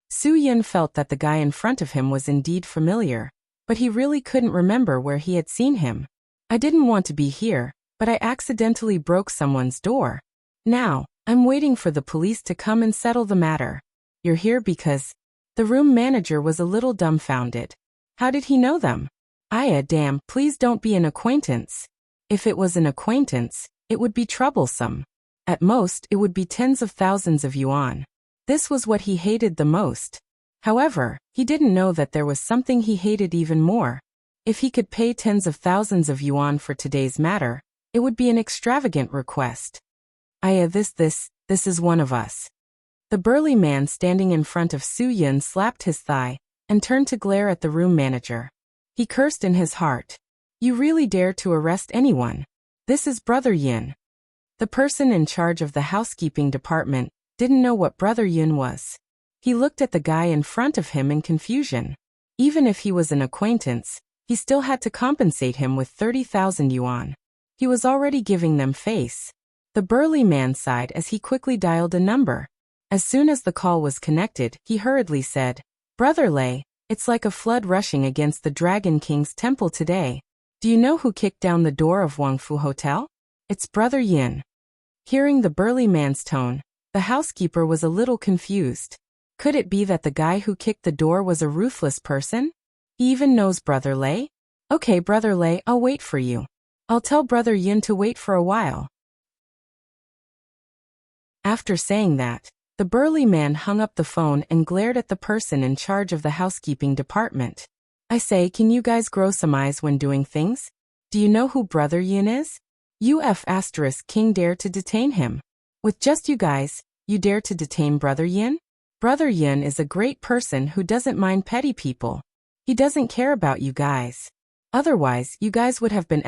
Su Yun felt that the guy in front of him was indeed familiar, but he really couldn't remember where he had seen him. I didn't want to be here, but I accidentally broke someone's door. Now, I'm waiting for the police to come and settle the matter. You're here because... The room manager was a little dumbfounded. How did he know them? Damn, please don't be an acquaintance. If it was an acquaintance, it would be troublesome. At most, it would be tens of thousands of yuan. This was what he hated the most. However, he didn't know that there was something he hated even more. If he could pay tens of thousands of yuan for today's matter, it would be an extravagant request. This is one of us. The burly man standing in front of Su Yun slapped his thigh and turned to glare at the room manager. He cursed in his heart. You really dare to arrest anyone? This is Brother Yin. The person in charge of the housekeeping department didn't know what Brother Yin was. He looked at the guy in front of him in confusion. Even if he was an acquaintance, he still had to compensate him with 30,000 yuan. He was already giving them face. The burly man sighed as he quickly dialed a number. As soon as the call was connected, he hurriedly said, Brother Lei, it's like a flood rushing against the Dragon King's temple today. Do you know who kicked down the door of Wangfu Hotel? It's Brother Yin. Hearing the burly man's tone, the housekeeper was a little confused. Could it be that the guy who kicked the door was a ruthless person? He even knows Brother Lei? Okay, Brother Lei, I'll wait for you. I'll tell Brother Yin to wait for a while. After saying that, the burly man hung up the phone and glared at the person in charge of the housekeeping department. I say, can you guys grow some eyes when doing things? Do you know who Brother Yin is? King dare to detain him. With just you guys, you dare to detain Brother Yin? Brother Yin is a great person who doesn't mind petty people. He doesn't care about you guys. Otherwise, you guys would have been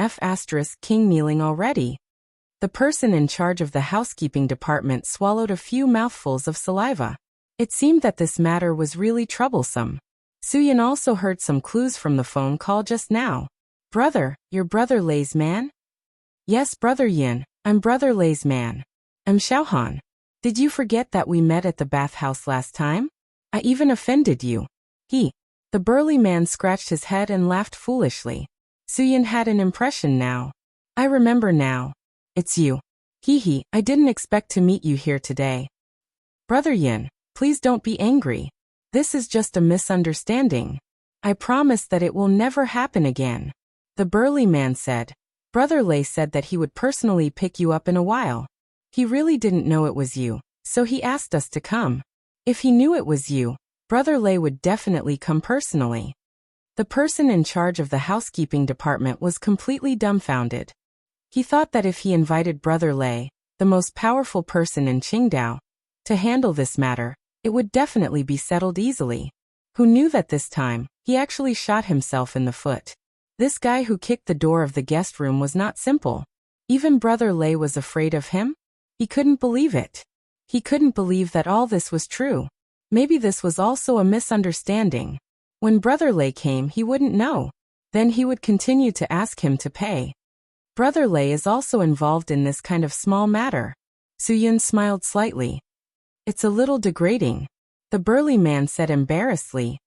King kneeling already. The person in charge of the housekeeping department swallowed a few mouthfuls of saliva. It seemed that this matter was really troublesome. Su Yun also heard some clues from the phone call just now. Brother, you're Brother Lei's man? Yes, Brother Yin, I'm Brother Lei's man. I'm Xiaohan. Did you forget that we met at the bathhouse last time? I even offended you. The burly man scratched his head and laughed foolishly. Su Yun had an impression now. I remember now. It's you. I didn't expect to meet you here today. Brother Yin, please don't be angry. This is just a misunderstanding. I promise that it will never happen again. The burly man said. Brother Lei said that he would personally pick you up in a while. He really didn't know it was you, so he asked us to come. If he knew it was you, Brother Lei would definitely come personally. The person in charge of the housekeeping department was completely dumbfounded. He thought that if he invited Brother Lei, the most powerful person in Qingdao, to handle this matter, it would definitely be settled easily. Who knew that this time, he actually shot himself in the foot. This guy who kicked the door of the guest room was not simple. Even Brother Lei was afraid of him? He couldn't believe it. He couldn't believe that all this was true. Maybe this was also a misunderstanding. When Brother Lei came, he wouldn't know. Then he would continue to ask him to pay. Brother Lei is also involved in this kind of small matter. Soo-yun smiled slightly. It's a little degrading. The burly man said embarrassedly.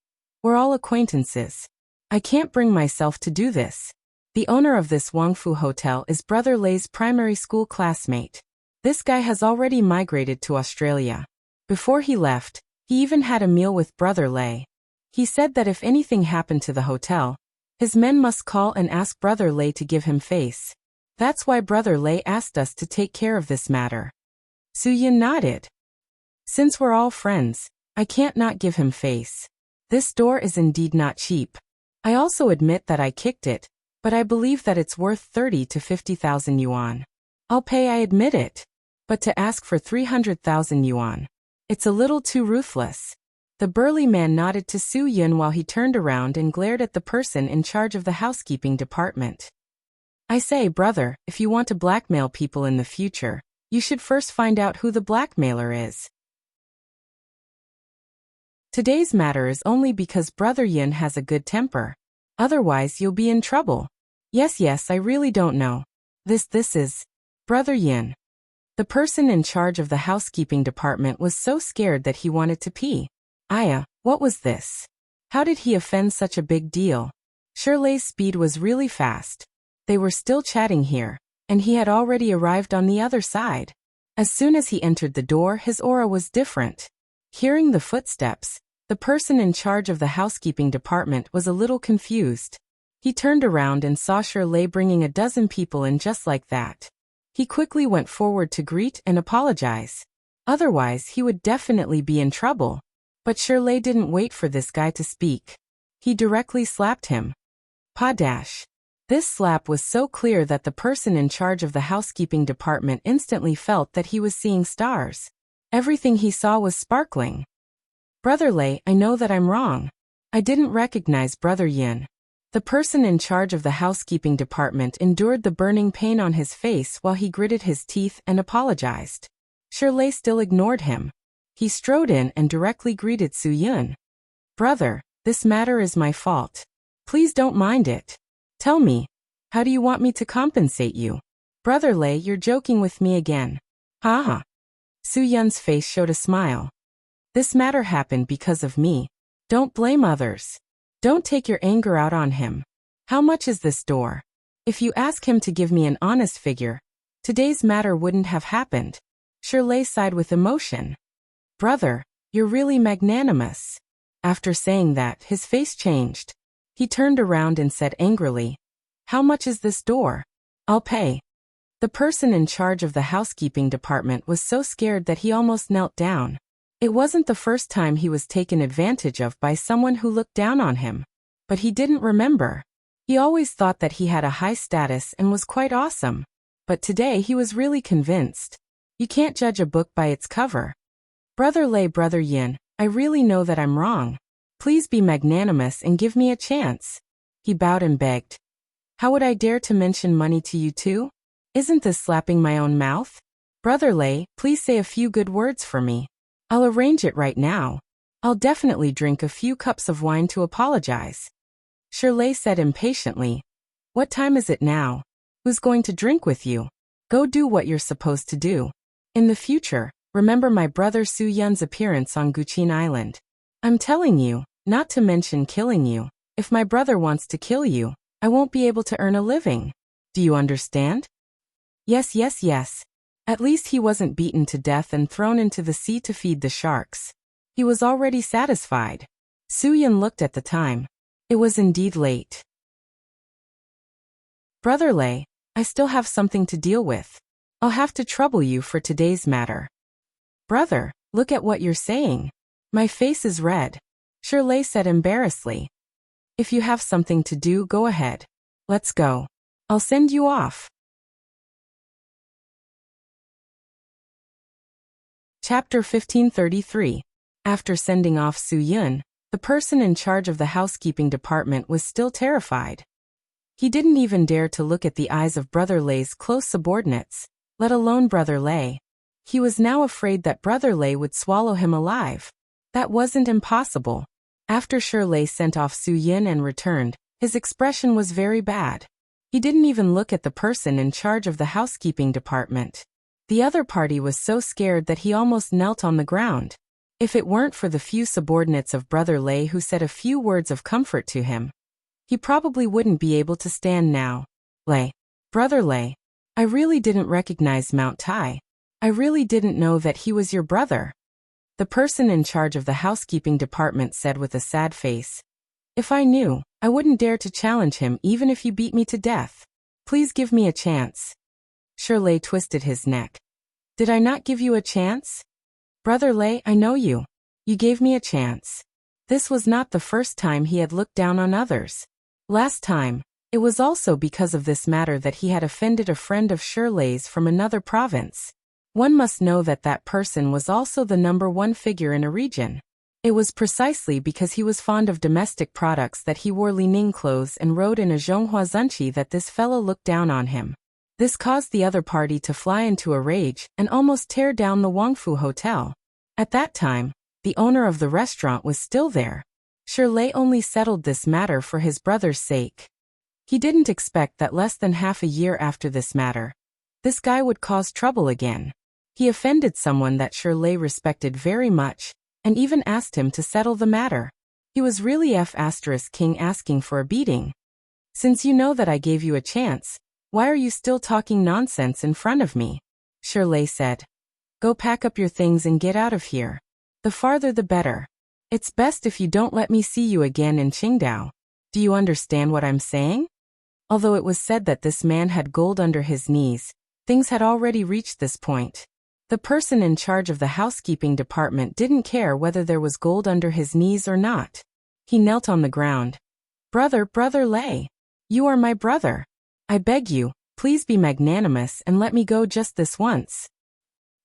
We're all acquaintances. I can't bring myself to do this. The owner of this Wangfu hotel is Brother Lei's primary school classmate. This guy has already migrated to Australia. Before he left, he even had a meal with Brother Lei. He said that if anything happened to the hotel, his men must call and ask Brother Lei to give him face. That's why Brother Lei asked us to take care of this matter. Soo-yun nodded. Since we're all friends, I can't not give him face. This door is indeed not cheap. I also admit that I kicked it, but I believe that it's worth 30 to 50,000 yuan. I'll pay, I admit it. But to ask for 300,000 yuan, it's a little too ruthless. The burly man nodded to Soo-yun while he turned around and glared at the person in charge of the housekeeping department. I say, brother, if you want to blackmail people in the future, you should first find out who the blackmailer is. Today's matter is only because Brother Yin has a good temper. Otherwise you'll be in trouble. Yes, I really don't know. This is Brother Yin. The person in charge of the housekeeping department was so scared that he wanted to pee. Aya, what was this? How did he offend such a big deal? Shirley's speed was really fast. They were still chatting here, and he had already arrived on the other side. As soon as he entered the door, his aura was different. Hearing the footsteps, the person in charge of the housekeeping department was a little confused. He turned around and saw Shirley bringing a dozen people in just like that. He quickly went forward to greet and apologize. Otherwise, he would definitely be in trouble. But Shirley didn't wait for this guy to speak. He directly slapped him. Padash. This slap was so clear that the person in charge of the housekeeping department instantly felt that he was seeing stars. Everything he saw was sparkling. Brother Lei, I know that I'm wrong. I didn't recognize Brother Yin. The person in charge of the housekeeping department endured the burning pain on his face while he gritted his teeth and apologized. Shirley still ignored him. He strode in and directly greeted Soo-yun. Brother, this matter is my fault. Please don't mind it. Tell me, how do you want me to compensate you? Brother Lei, you're joking with me again. Haha. Soo-yun's face showed a smile. This matter happened because of me. Don't blame others. Don't take your anger out on him. How much is this door? If you ask him to give me an honest figure, today's matter wouldn't have happened. Shirley sighed with emotion. Brother, you're really magnanimous. After saying that, his face changed. He turned around and said angrily, How much is this door? I'll pay. The person in charge of the housekeeping department was so scared that he almost knelt down. It wasn't the first time he was taken advantage of by someone who looked down on him. But he didn't remember. He always thought that he had a high status and was quite awesome. But today he was really convinced. You can't judge a book by its cover. Brother Lei, Brother Yin, I really know that I'm wrong. Please be magnanimous and give me a chance. He bowed and begged. How would I dare to mention money to you too? Isn't this slapping my own mouth? Brother Lei, please say a few good words for me. I'll arrange it right now. I'll definitely drink a few cups of wine to apologize. Shirley said impatiently. What time is it now? Who's going to drink with you? Go do what you're supposed to do. In the future, remember my brother Soo-yun's appearance on Guqin Island. I'm telling you, not to mention killing you. If my brother wants to kill you, I won't be able to earn a living. Do you understand? Yes. At least he wasn't beaten to death and thrown into the sea to feed the sharks. He was already satisfied. Soo-yun looked at the time. It was indeed late. Brother Lei, I still have something to deal with. I'll have to trouble you for today's matter. Brother, look at what you're saying. My face is red. Shirley said embarrassedly. If you have something to do, go ahead. Let's go. I'll send you off. Chapter 1533. After sending off Soo-yun, the person in charge of the housekeeping department was still terrified. He didn't even dare to look at the eyes of Brother Lay's close subordinates, let alone Brother Lay. He was now afraid that Brother Lay would swallow him alive. That wasn't impossible. After Shirley sent off Su Yin and returned, his expression was very bad. He didn't even look at the person in charge of the housekeeping department. The other party was so scared that he almost knelt on the ground. If it weren't for the few subordinates of Brother Lay who said a few words of comfort to him, he probably wouldn't be able to stand now. Lay. Brother Lay. I really didn't recognize Mount Tai. I really didn't know that he was your brother. The person in charge of the housekeeping department said with a sad face. If I knew, I wouldn't dare to challenge him even if you beat me to death. Please give me a chance. Shirley twisted his neck. Did I not give you a chance? Brother Lay, I know you. You gave me a chance. This was not the first time he had looked down on others. Last time, it was also because of this matter that he had offended a friend of Shirley's from another province. One must know that that person was also the #1 figure in a region. It was precisely because he was fond of domestic products that he wore Li Ning clothes and rode in a Zhonghua Zunqi that this fellow looked down on him. This caused the other party to fly into a rage and almost tear down the Wangfu Hotel. At that time, the owner of the restaurant was still there. Shirley only settled this matter for his brother's sake. He didn't expect that less than half a year after this matter, this guy would cause trouble again. He offended someone that Shirley respected very much, and even asked him to settle the matter. He was really F***king asking for a beating. Since you know that I gave you a chance, why are you still talking nonsense in front of me? Shirley said. Go pack up your things and get out of here. The farther the better. It's best if you don't let me see you again in Qingdao. Do you understand what I'm saying? Although it was said that this man had gold under his knees, things had already reached this point. The person in charge of the housekeeping department didn't care whether there was gold under his knees or not. He knelt on the ground. Brother Lay. You are my brother. I beg you, please be magnanimous and let me go just this once.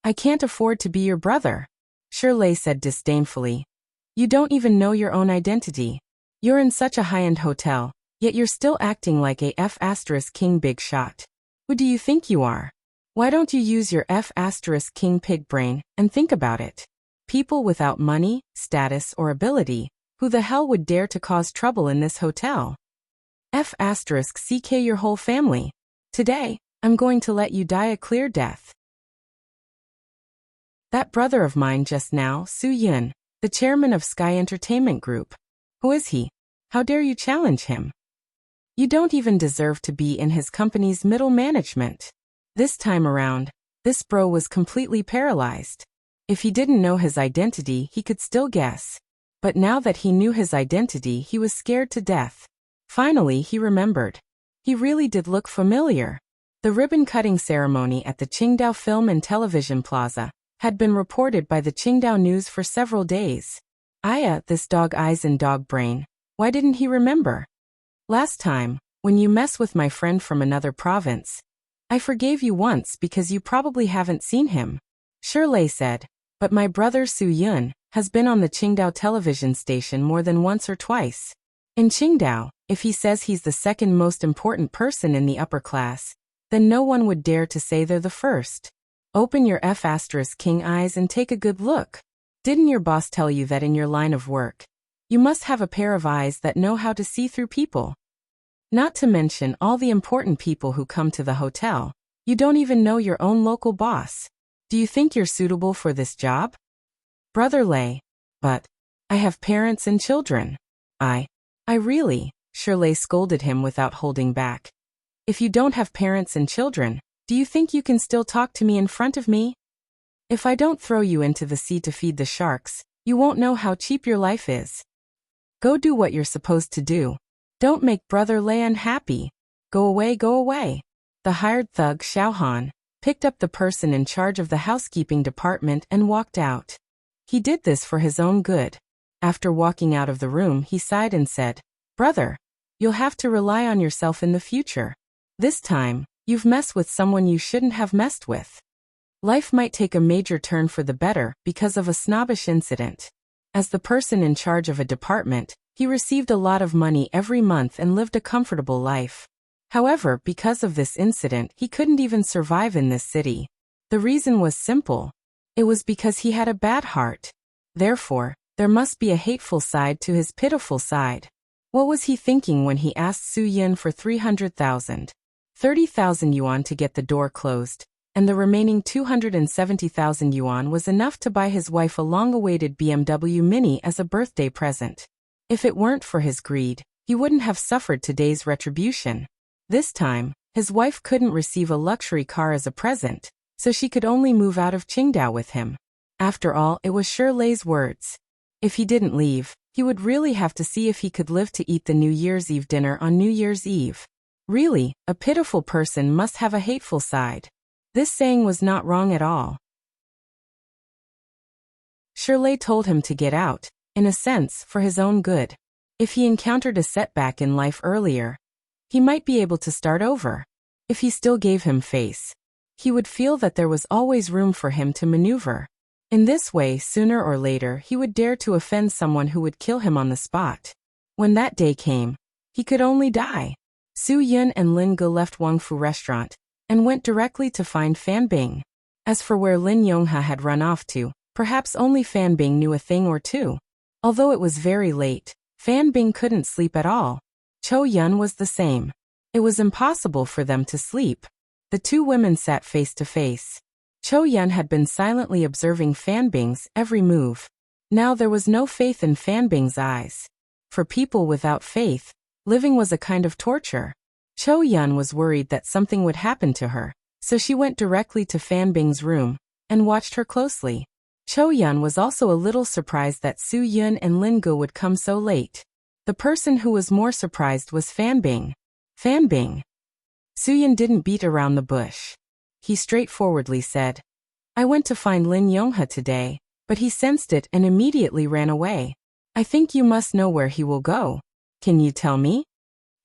I can't afford to be your brother, Shirley said disdainfully. You don't even know your own identity. You're in such a high-end hotel, yet you're still acting like a F***king big shot. Who do you think you are? Why don't you use your F***king pig brain and think about it? People without money, status, or ability, who the hell would dare to cause trouble in this hotel? F***ck your whole family. Today, I'm going to let you die a clear death. That brother of mine just now, Su Yin, the chairman of Sky Entertainment Group. Who is he? How dare you challenge him? You don't even deserve to be in his company's middle management. This time around, this bro was completely paralyzed. If he didn't know his identity, he could still guess. But now that he knew his identity, he was scared to death. Finally, he remembered. He really did look familiar. The ribbon-cutting ceremony at the Qingdao Film and Television Plaza had been reported by the Qingdao News for several days. Aya, this dog eyes and dog brain. Why didn't he remember? Last time, when you mess with my friend from another province, I forgave you once because you probably haven't seen him. Shirley said, but my brother Su Yun has been on the Qingdao television station more than once or twice. In Qingdao, if he says he's the second most important person in the upper class, then no one would dare to say they're the first. Open your F***king eyes and take a good look. Didn't your boss tell you that in your line of work, you must have a pair of eyes that know how to see through people? Not to mention all the important people who come to the hotel. You don't even know your own local boss. Do you think you're suitable for this job? Brother Lay. But I have parents and children. I really, Shirley scolded him without holding back. If you don't have parents and children, do you think you can still talk to me in front of me? If I don't throw you into the sea to feed the sharks, you won't know how cheap your life is. Go do what you're supposed to do. Don't make Brother Lay unhappy. Go away, go away. The hired thug Xiaohan picked up the person in charge of the housekeeping department and walked out. He did this for his own good. After walking out of the room, he sighed and said, Brother, you'll have to rely on yourself in the future. This time, you've messed with someone you shouldn't have messed with. Life might take a major turn for the better because of a snobbish incident. As the person in charge of a department, he received a lot of money every month and lived a comfortable life. However, because of this incident, he couldn't even survive in this city. The reason was simple. It was because he had a bad heart. Therefore, there must be a hateful side to his pitiful side. What was he thinking when he asked Su Yin for 300,000, 30,000 yuan to get the door closed, and the remaining 270,000 yuan was enough to buy his wife a long-awaited BMW Mini as a birthday present? If it weren't for his greed, he wouldn't have suffered today's retribution. This time, his wife couldn't receive a luxury car as a present, so she could only move out of Qingdao with him. After all, it was Shirley's words. If he didn't leave, he would really have to see if he could live to eat the New Year's Eve dinner on New Year's Eve. Really, a pitiful person must have a hateful side. This saying was not wrong at all. Shirley told him to get out, in a sense, for his own good. If he encountered a setback in life earlier, he might be able to start over. If he still gave him face, he would feel that there was always room for him to maneuver. In this way, sooner or later, he would dare to offend someone who would kill him on the spot. When that day came, he could only die. Su Yun and Lin Ge left Wangfu restaurant and went directly to find Fan Bing. As for where Lin Yonghe had run off to, perhaps only Fan Bing knew a thing or two. Although it was very late, Fan Bing couldn't sleep at all. Cho Yun was the same. It was impossible for them to sleep. The two women sat face to face. Cho Yun had been silently observing Fan Bing's every move. Now there was no faith in Fan Bing's eyes. For people without faith, living was a kind of torture. Cho Yun was worried that something would happen to her, so she went directly to Fan Bing's room and watched her closely. Cho Yun was also a little surprised that Su Yun and Lin Ge would come so late. The person who was more surprised was Fan Bing. Fan Bing. Su Yun didn't beat around the bush. He straightforwardly said, "I went to find Lin Yonghe today, but he sensed it and immediately ran away. I think you must know where he will go. Can you tell me?"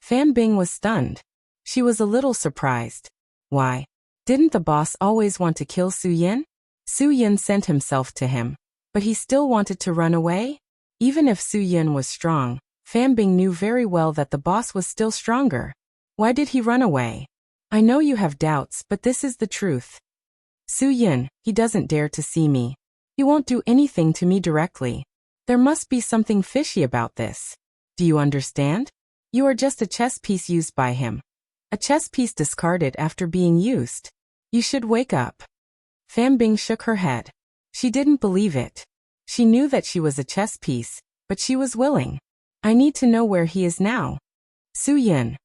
Fan Bing was stunned. She was a little surprised. Why? Didn't the boss always want to kill Su Yin? Su Yin sent himself to him, but he still wanted to run away? Even if Su Yin was strong, Fan Bing knew very well that the boss was still stronger. Why did he run away? I know you have doubts, but this is the truth. Su Yin, he doesn't dare to see me. He won't do anything to me directly. There must be something fishy about this. Do you understand? You are just a chess piece used by him. A chess piece discarded after being used. You should wake up. Fan Bing shook her head. She didn't believe it. She knew that she was a chess piece, but she was willing. I need to know where he is now. Su Yin.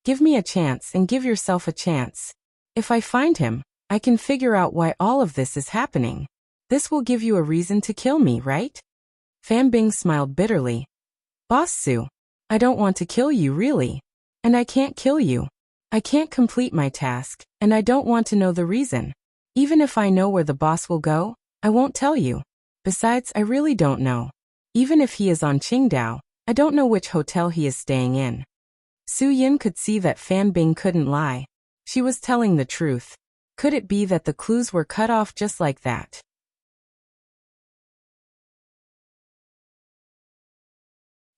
Give me a chance and give yourself a chance. If I find him, I can figure out why all of this is happening. This will give you a reason to kill me, right? Fan Bing smiled bitterly. Boss Su, I don't want to kill you really. And I can't kill you. I can't complete my task, and I don't want to know the reason. Even if I know where the boss will go, I won't tell you. Besides, I really don't know. Even if he is on Qingdao, I don't know which hotel he is staying in. Su Yin could see that Fan Bing couldn't lie. She was telling the truth. Could it be that the clues were cut off just like that?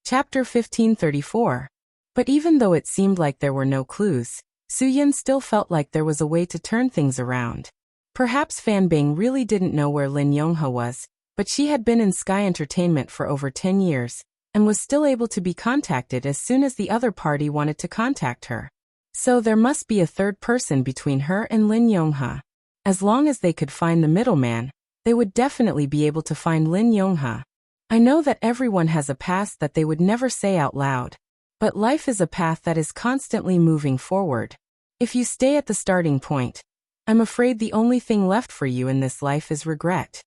Chapter 1534. But even though it seemed like there were no clues, Su Yin still felt like there was a way to turn things around. Perhaps Fan Bing really didn't know where Lin Yonghe was, but she had been in Sky Entertainment for over 10 years, and was still able to be contacted as soon as the other party wanted to contact her. So there must be a third person between her and Lin Yonghe. As long as they could find the middleman, they would definitely be able to find Lin Yonghe. I know that everyone has a past that they would never say out loud. But life is a path that is constantly moving forward. If you stay at the starting point, I'm afraid the only thing left for you in this life is regret.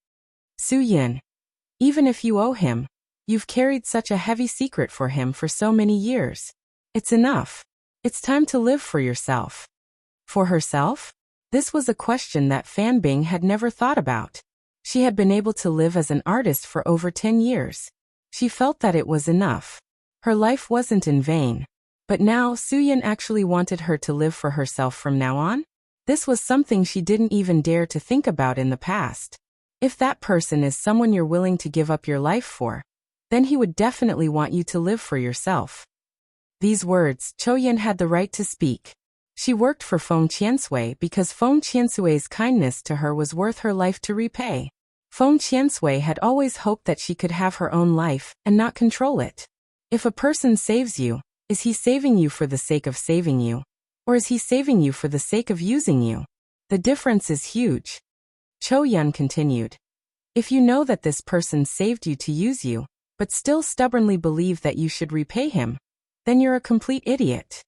Su Yin. Even if you owe him, you've carried such a heavy secret for him for so many years. It's enough. It's time to live for yourself. For herself? This was a question that Fan Bing had never thought about. She had been able to live as an artist for over 10 years. She felt that it was enough. Her life wasn't in vain. But now Su Yin actually wanted her to live for herself from now on? This was something she didn't even dare to think about in the past. If that person is someone you're willing to give up your life for, then he would definitely want you to live for yourself. These words, Cho Yun had the right to speak. She worked for Feng Qiansui because Feng Qiansui's kindness to her was worth her life to repay. Feng Qiansui had always hoped that she could have her own life and not control it. If a person saves you, is he saving you for the sake of saving you? Or is he saving you for the sake of using you? The difference is huge. Cho Yun continued. If you know that this person saved you to use you, but still stubbornly believe that you should repay him, then you're a complete idiot.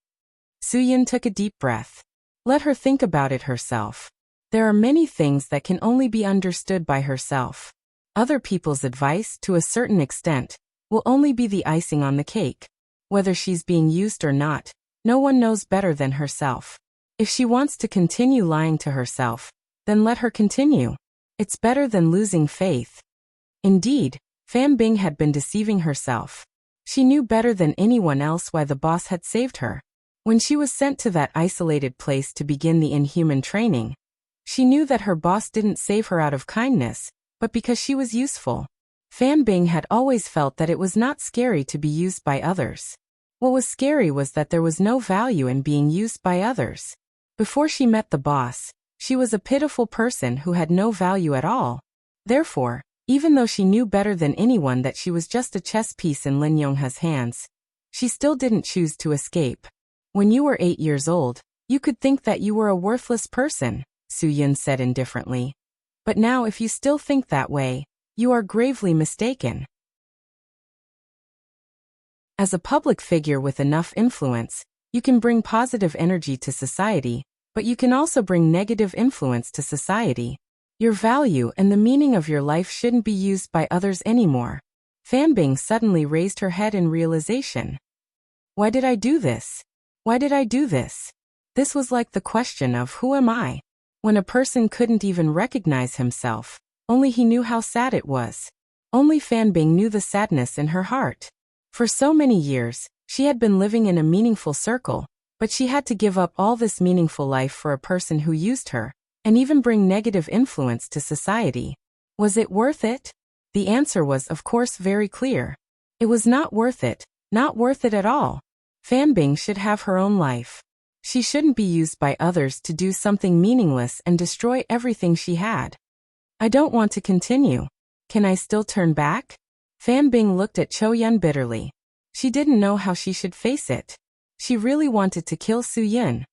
Su-Yin took a deep breath. Let her think about it herself. There are many things that can only be understood by herself. Other people's advice, to a certain extent, will only be the icing on the cake. Whether she's being used or not, no one knows better than herself. If she wants to continue lying to herself, then let her continue. It's better than losing faith. Indeed, Fan Bing had been deceiving herself. She knew better than anyone else why the boss had saved her. When she was sent to that isolated place to begin the inhuman training, she knew that her boss didn't save her out of kindness, but because she was useful. Fan Bing had always felt that it was not scary to be used by others. What was scary was that there was no value in being used by others. Before she met the boss, she was a pitiful person who had no value at all. Therefore, even though she knew better than anyone that she was just a chess piece in Lin Yongha's hands, she still didn't choose to escape. When you were 8 years old, you could think that you were a worthless person, Su-Yin said indifferently. But now if you still think that way, you are gravely mistaken. As a public figure with enough influence, you can bring positive energy to society, but you can also bring negative influence to society. Your value and the meaning of your life shouldn't be used by others anymore. Fan Bing suddenly raised her head in realization. Why did I do this? Why did I do this? This was like the question of who am I? When a person couldn't even recognize himself, only he knew how sad it was. Only Fan Bing knew the sadness in her heart. For so many years, she had been living in a meaningful circle, but she had to give up all this meaningful life for a person who used her, and even bring negative influence to society. Was it worth it? The answer was, of course, very clear. It was not worth it at all. Fan Bing should have her own life. She shouldn't be used by others to do something meaningless and destroy everything she had. I don't want to continue. Can I still turn back? Fan Bing looked at Cho Yun bitterly. She didn't know how she should face it. She really wanted to kill Su-Yin.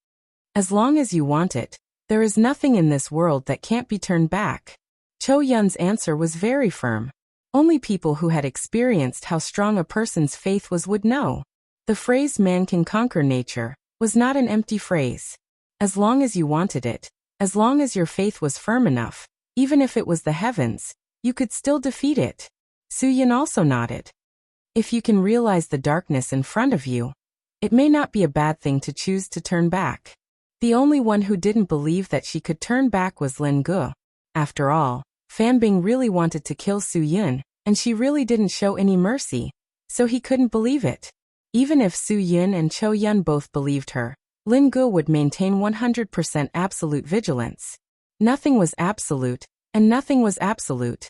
As long as you want it, there is nothing in this world that can't be turned back. Cho Yun's answer was very firm. Only people who had experienced how strong a person's faith was would know. The phrase man can conquer nature was not an empty phrase. As long as you wanted it, as long as your faith was firm enough, even if it was the heavens, you could still defeat it. Su-Yin also nodded. If you can realize the darkness in front of you, it may not be a bad thing to choose to turn back. The only one who didn't believe that she could turn back was Lin Gu. After all, Fan Bing really wanted to kill Su-Yin, and she really didn't show any mercy, so he couldn't believe it. Even if Su-Yin and Cho Yun both believed her, Lin Gu would maintain 100% absolute vigilance. Nothing was absolute, and nothing was absolute.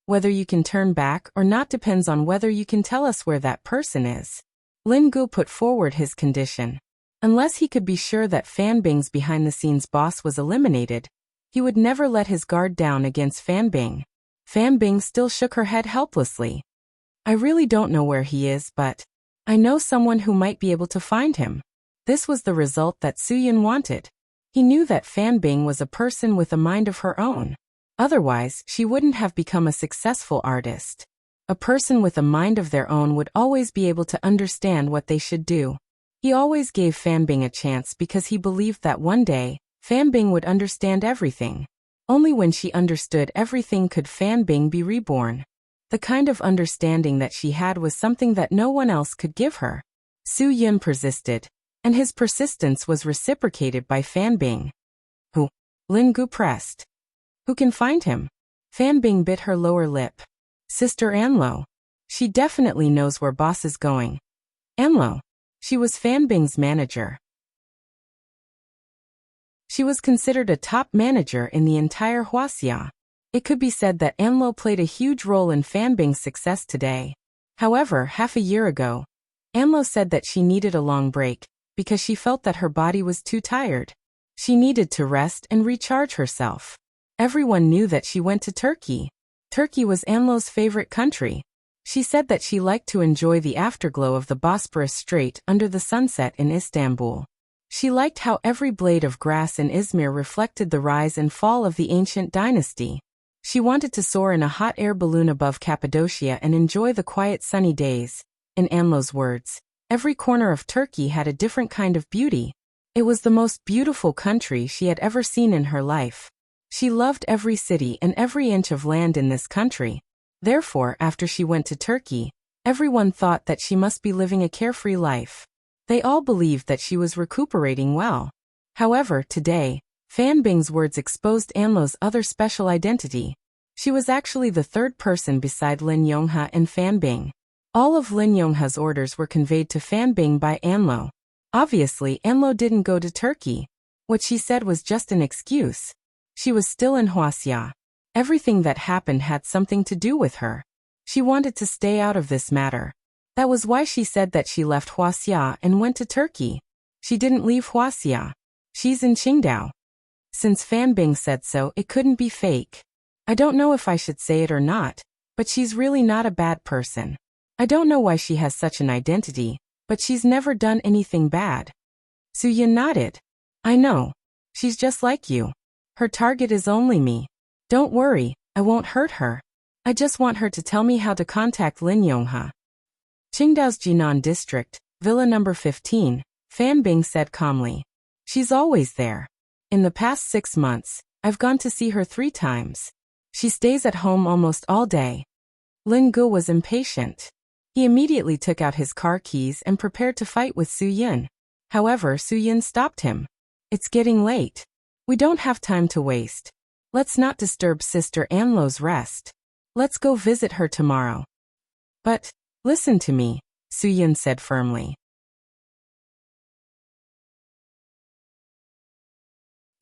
Whether you can turn back or not depends on whether you can tell us where that person is. Lin Gu put forward his condition. Unless he could be sure that Fan Bing's behind-the-scenes boss was eliminated, he would never let his guard down against Fan Bing. Fan Bing still shook her head helplessly. I really don't know where he is, but I know someone who might be able to find him. This was the result that Su-Yin wanted. He knew that Fan Bing was a person with a mind of her own. Otherwise, she wouldn't have become a successful artist. A person with a mind of their own would always be able to understand what they should do. He always gave Fan Bing a chance because he believed that one day, Fan Bing would understand everything. Only when she understood everything could Fan Bing be reborn. The kind of understanding that she had was something that no one else could give her. Su-Yin persisted, and his persistence was reciprocated by Fan Bing. Who? Lin Gu pressed. Who can find him? Fan Bing bit her lower lip. Sister Anlo. She definitely knows where boss is going. Anlo. She was Fan Bing's manager. She was considered a top manager in the entire Huaxia. It could be said that Anlo played a huge role in Fan Bing's success today. However, half a year ago, Anlo said that she needed a long break, because she felt that her body was too tired. She needed to rest and recharge herself. Everyone knew that she went to Turkey. Turkey was Anlo's favorite country. She said that she liked to enjoy the afterglow of the Bosporus Strait under the sunset in Istanbul. She liked how every blade of grass in Izmir reflected the rise and fall of the ancient dynasty. She wanted to soar in a hot air balloon above Cappadocia and enjoy the quiet sunny days. In Anlo's words, every corner of Turkey had a different kind of beauty. It was the most beautiful country she had ever seen in her life. She loved every city and every inch of land in this country. Therefore, after she went to Turkey, everyone thought that she must be living a carefree life. They all believed that she was recuperating well. However, today, Fan Bing's words exposed Anlo's other special identity. She was actually the third person beside Lin Yongha and Fan Bing. All of Lin Yongha's orders were conveyed to Fan Bing by Anlo. Obviously, Anlo didn't go to Turkey. What she said was just an excuse. She was still in Hwasia. Everything that happened had something to do with her. She wanted to stay out of this matter. That was why she said that she left Hwasia and went to Turkey. She didn't leave Hwasia. She's in Qingdao. Since Fan Bing said so, it couldn't be fake. I don't know if I should say it or not, but she's really not a bad person. I don't know why she has such an identity, but she's never done anything bad. Suyin nodded. I know. She's just like you. Her target is only me. Don't worry, I won't hurt her. I just want her to tell me how to contact Lin Yongha. Qingdao's Jinan district, Villa number 15, Fan Bing said calmly. She's always there. In the past 6 months, I've gone to see her 3 times. She stays at home almost all day. Lin Gu was impatient. He immediately took out his car keys and prepared to fight with Su Yin. However, Su Yin stopped him. It's getting late. We don't have time to waste. Let's not disturb Sister Anlo's rest. Let's go visit her tomorrow. But, listen to me, Su Yin said firmly.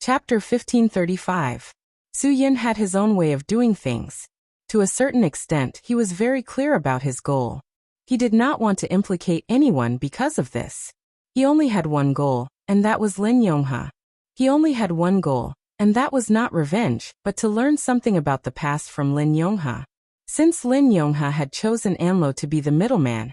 Chapter 1535. Su Yin had his own way of doing things. To a certain extent, he was very clear about his goal. He did not want to implicate anyone because of this. He only had one goal, and that was Lin Yongha. He only had one goal, and that was not revenge, but to learn something about the past from Lin Yongha. Since Lin Yongha had chosen Anlo to be the middleman,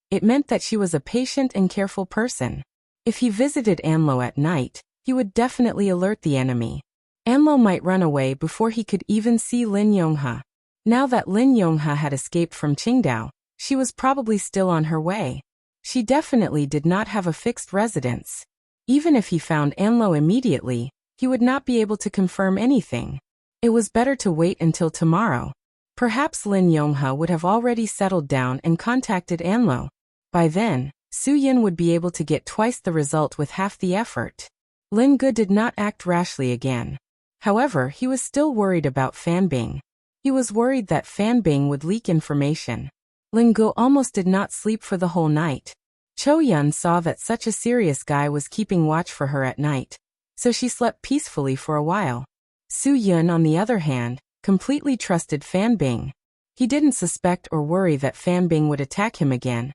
it meant that she was a patient and careful person. If he visited Anlo at night, he would definitely alert the enemy. Anlo might run away before he could even see Lin Yongha. Now that Lin Yongha had escaped from Qingdao, she was probably still on her way. She definitely did not have a fixed residence. Even if he found Anlo immediately, he would not be able to confirm anything. It was better to wait until tomorrow. Perhaps Lin Yongha would have already settled down and contacted Anlo. By then, Su Yin would be able to get twice the result with half the effort. Lin Gu did not act rashly again. However, he was still worried about Fan Bing. He was worried that Fan Bing would leak information. Lin Gu almost did not sleep for the whole night. Cho Yun saw that such a serious guy was keeping watch for her at night, so she slept peacefully for a while. Su Yun, on the other hand, completely trusted Fan Bing. He didn't suspect or worry that Fan Bing would attack him again,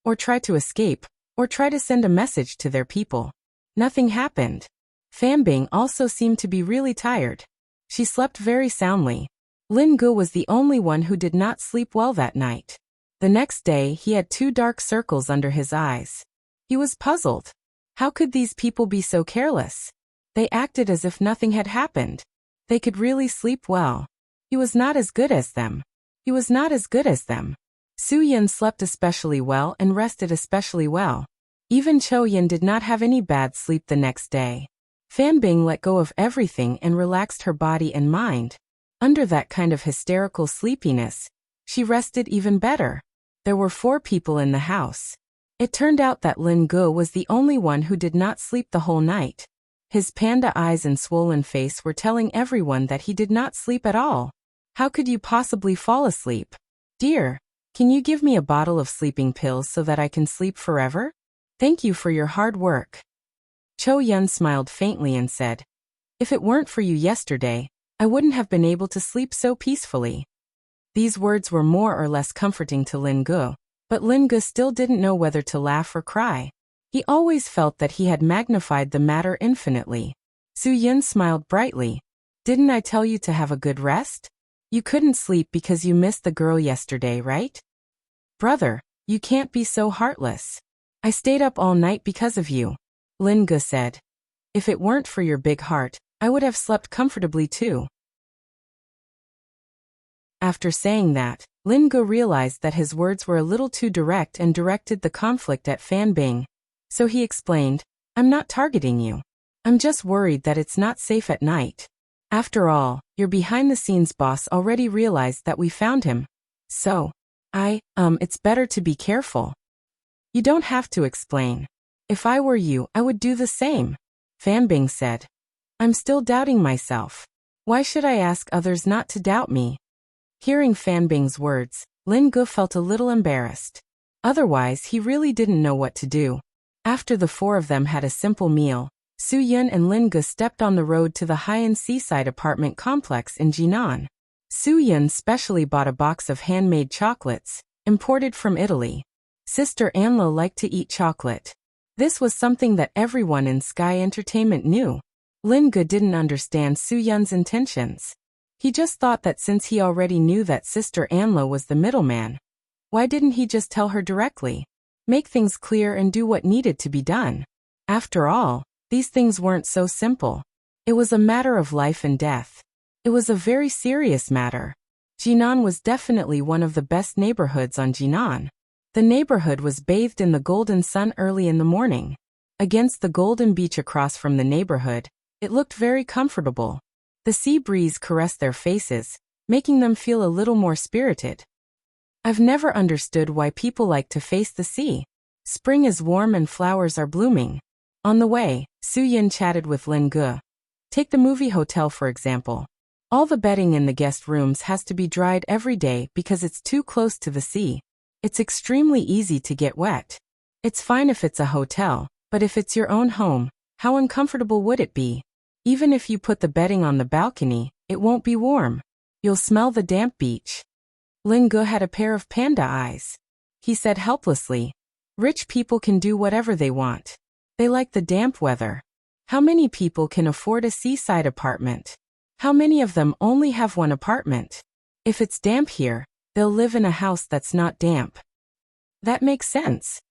or try to escape, or try to send a message to their people. Nothing happened. Fan Bing also seemed to be really tired. She slept very soundly. Lin Gu was the only one who did not sleep well that night. The next day, he had 2 dark circles under his eyes. He was puzzled. How could these people be so careless? They acted as if nothing had happened. They could really sleep well. He was not as good as them. He was not as good as them. Su Yin slept especially well and rested especially well. Even Cho Yin did not have any bad sleep the next day. Fan Bing let go of everything and relaxed her body and mind. Under that kind of hysterical sleepiness, she rested even better. There were 4 people in the house. It turned out that Lin Gu was the only one who did not sleep the whole night. His panda eyes and swollen face were telling everyone that he did not sleep at all. How could you possibly fall asleep? Dear, can you give me a bottle of sleeping pills so that I can sleep forever? Thank you for your hard work. Cho Yun smiled faintly and said, If it weren't for you yesterday, I wouldn't have been able to sleep so peacefully. These words were more or less comforting to Lin Gu, But Linge still didn't know whether to laugh or cry. He always felt that he had magnified the matter infinitely. Su-yin smiled brightly. Didn't I tell you to have a good rest? You couldn't sleep because you missed the girl yesterday, right? Brother, you can't be so heartless. I stayed up all night because of you, Linge said. If it weren't for your big heart, I would have slept comfortably too. After saying that, Linge realized that his words were a little too direct and directed the conflict at Fan Bing. So he explained, I'm not targeting you. I'm just worried that it's not safe at night. After all, your behind-the-scenes boss already realized that we found him. So, it's better to be careful. You don't have to explain. If I were you, I would do the same, Fan Bing said. I'm still doubting myself. Why should I ask others not to doubt me? Hearing Fan Bing's words, Linge felt a little embarrassed. Otherwise, he really didn't know what to do. After the four of them had a simple meal, Su-yin and Linge stepped on the road to the high-end seaside apartment complex in Jinan. Su-yin specially bought a box of handmade chocolates, imported from Italy. Sister Anlo liked to eat chocolate. This was something that everyone in Sky Entertainment knew. Linge didn't understand Su-yin's intentions. He just thought that since he already knew that Sister Anlo was the middleman, why didn't he just tell her directly? Make things clear and do what needed to be done. After all, these things weren't so simple. It was a matter of life and death. It was a very serious matter. Jinan was definitely one of the best neighborhoods on Jinan. The neighborhood was bathed in the golden sun early in the morning. Against the golden beach across from the neighborhood, it looked very comfortable. The sea breeze caressed their faces, making them feel a little more spirited. I've never understood why people like to face the sea. Spring is warm and flowers are blooming. On the way, Su-yin chatted with Linge. Take the movie hotel for example. All the bedding in the guest rooms has to be dried every day because it's too close to the sea. It's extremely easy to get wet. It's fine if it's a hotel, but if it's your own home, how uncomfortable would it be? Even if you put the bedding on the balcony, it won't be warm. You'll smell the damp beach. Linge had a pair of panda eyes. He said helplessly, rich people can do whatever they want. They like the damp weather. How many people can afford a seaside apartment? How many of them only have one apartment? If it's damp here, they'll live in a house that's not damp. That makes sense.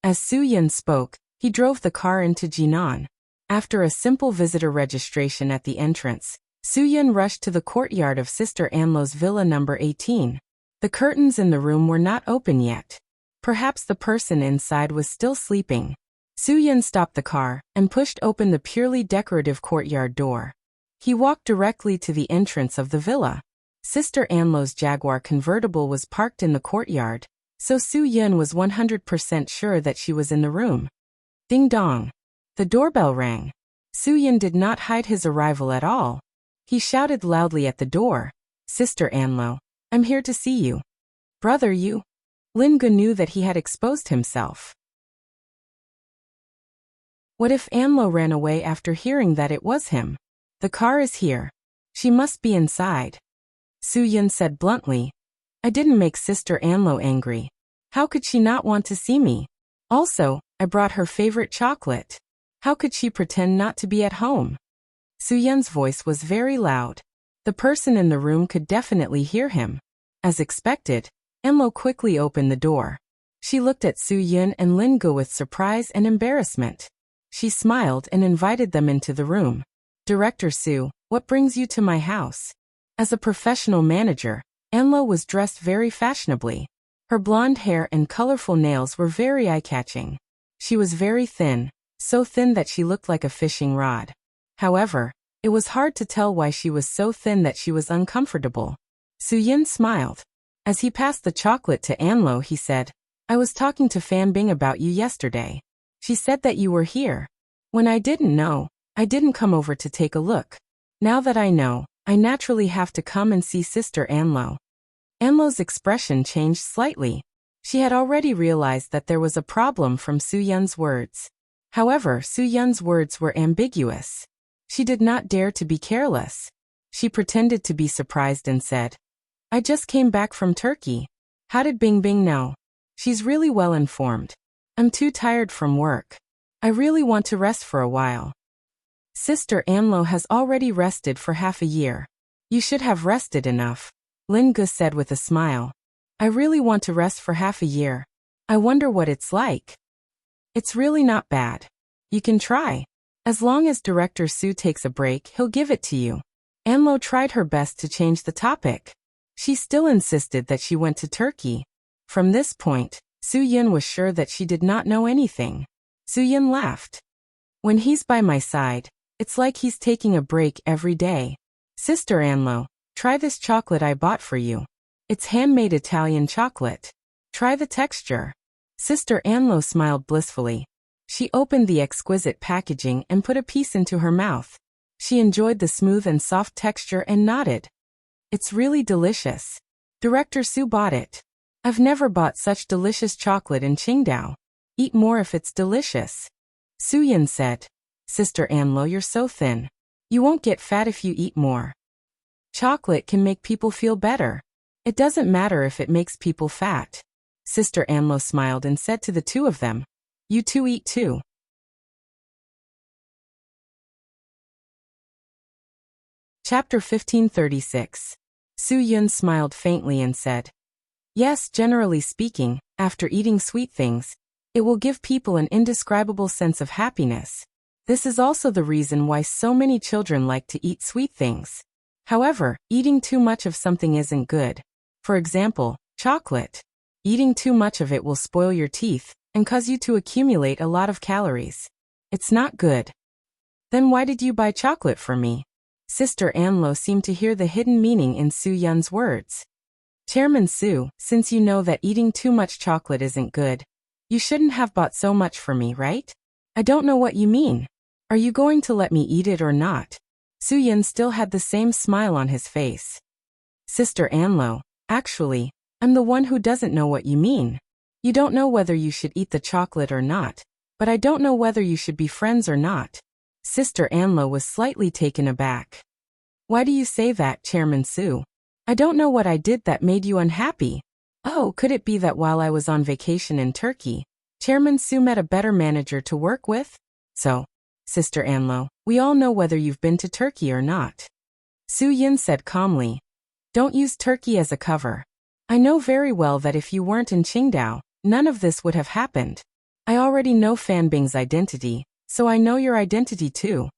As Su-yin spoke, he drove the car into Jinan. After a simple visitor registration at the entrance, Su-yin rushed to the courtyard of Sister Anlo's villa number 18. The curtains in the room were not open yet. Perhaps the person inside was still sleeping. Su-yin stopped the car and pushed open the purely decorative courtyard door. He walked directly to the entrance of the villa. Sister Anlo's Jaguar convertible was parked in the courtyard, so Su-yin was 100% sure that she was in the room. Ding dong. The doorbell rang. Su-yin did not hide his arrival at all. He shouted loudly at the door, Sister Anlo, I'm here to see you. Brother, you. Linge knew that he had exposed himself. What if Anlo ran away after hearing that it was him? The car is here. She must be inside. Su-yin said bluntly. I didn't make Sister Anlo angry. How could she not want to see me? Also, I brought her favorite chocolate. How could she pretend not to be at home? Su-yin's voice was very loud. The person in the room could definitely hear him. As expected, Anlo quickly opened the door. She looked at Su-yin and Linge with surprise and embarrassment. She smiled and invited them into the room. Director Su, what brings you to my house? As a professional manager, Anlo was dressed very fashionably. Her blonde hair and colorful nails were very eye-catching. She was very thin, so thin that she looked like a fishing rod. However, it was hard to tell why she was so thin that she was uncomfortable. Su-yin smiled. As he passed the chocolate to Anlo, he said, I was talking to Fan Bing about you yesterday. She said that you were here. When I didn't know, I didn't come over to take a look. Now that I know, I naturally have to come and see Sister Anlo. Anlo's expression changed slightly. She had already realized that there was a problem from Su-yin's words. However, Su-yin's words were ambiguous. She did not dare to be careless. She pretended to be surprised and said, I just came back from Turkey. How did Bing Bing know? She's really well informed. I'm too tired from work. I really want to rest for a while. Sister Anlo has already rested for half a year. You should have rested enough, Lin Gu said with a smile. I really want to rest for half a year. I wonder what it's like. It's really not bad. You can try. As long as Director Su takes a break, he'll give it to you. Anlo tried her best to change the topic. She still insisted that she went to Turkey. From this point, Su Yun was sure that she did not know anything. Su Yun laughed. When he's by my side, it's like he's taking a break every day. Sister Anlo, try this chocolate I bought for you. It's handmade Italian chocolate. Try the texture. Sister Anlo smiled blissfully. She opened the exquisite packaging and put a piece into her mouth. She enjoyed the smooth and soft texture and nodded. It's really delicious. Director Su bought it. I've never bought such delicious chocolate in Qingdao. Eat more if it's delicious. Su Yun said. Sister Anlo, you're so thin. You won't get fat if you eat more. Chocolate can make people feel better. It doesn't matter if it makes people fat. Sister Anlo smiled and said to the two of them, you two eat too. Chapter 1536. Su Yun smiled faintly and said, yes, generally speaking, after eating sweet things, it will give people an indescribable sense of happiness. This is also the reason why so many children like to eat sweet things. However, eating too much of something isn't good. For example, chocolate. Eating too much of it will spoil your teeth and cause you to accumulate a lot of calories. It's not good. Then why did you buy chocolate for me? Sister Anlo seemed to hear the hidden meaning in Su Yun's words. Chairman Su, since you know that eating too much chocolate isn't good, you shouldn't have bought so much for me, right? I don't know what you mean. Are you going to let me eat it or not? Su Yun still had the same smile on his face. Sister Anlo, actually, I'm the one who doesn't know what you mean. You don't know whether you should eat the chocolate or not, but I don't know whether you should be friends or not. Sister Anlo was slightly taken aback. Why do you say that, Chairman Su? I don't know what I did that made you unhappy. Oh, could it be that while I was on vacation in Turkey, Chairman Su met a better manager to work with? So, Sister Anlo, we all know whether you've been to Turkey or not. Su Yun said calmly. Don't use Turkey as a cover. I know very well that if you weren't in Qingdao, none of this would have happened. I already know Fan Bing's identity, so I know your identity too.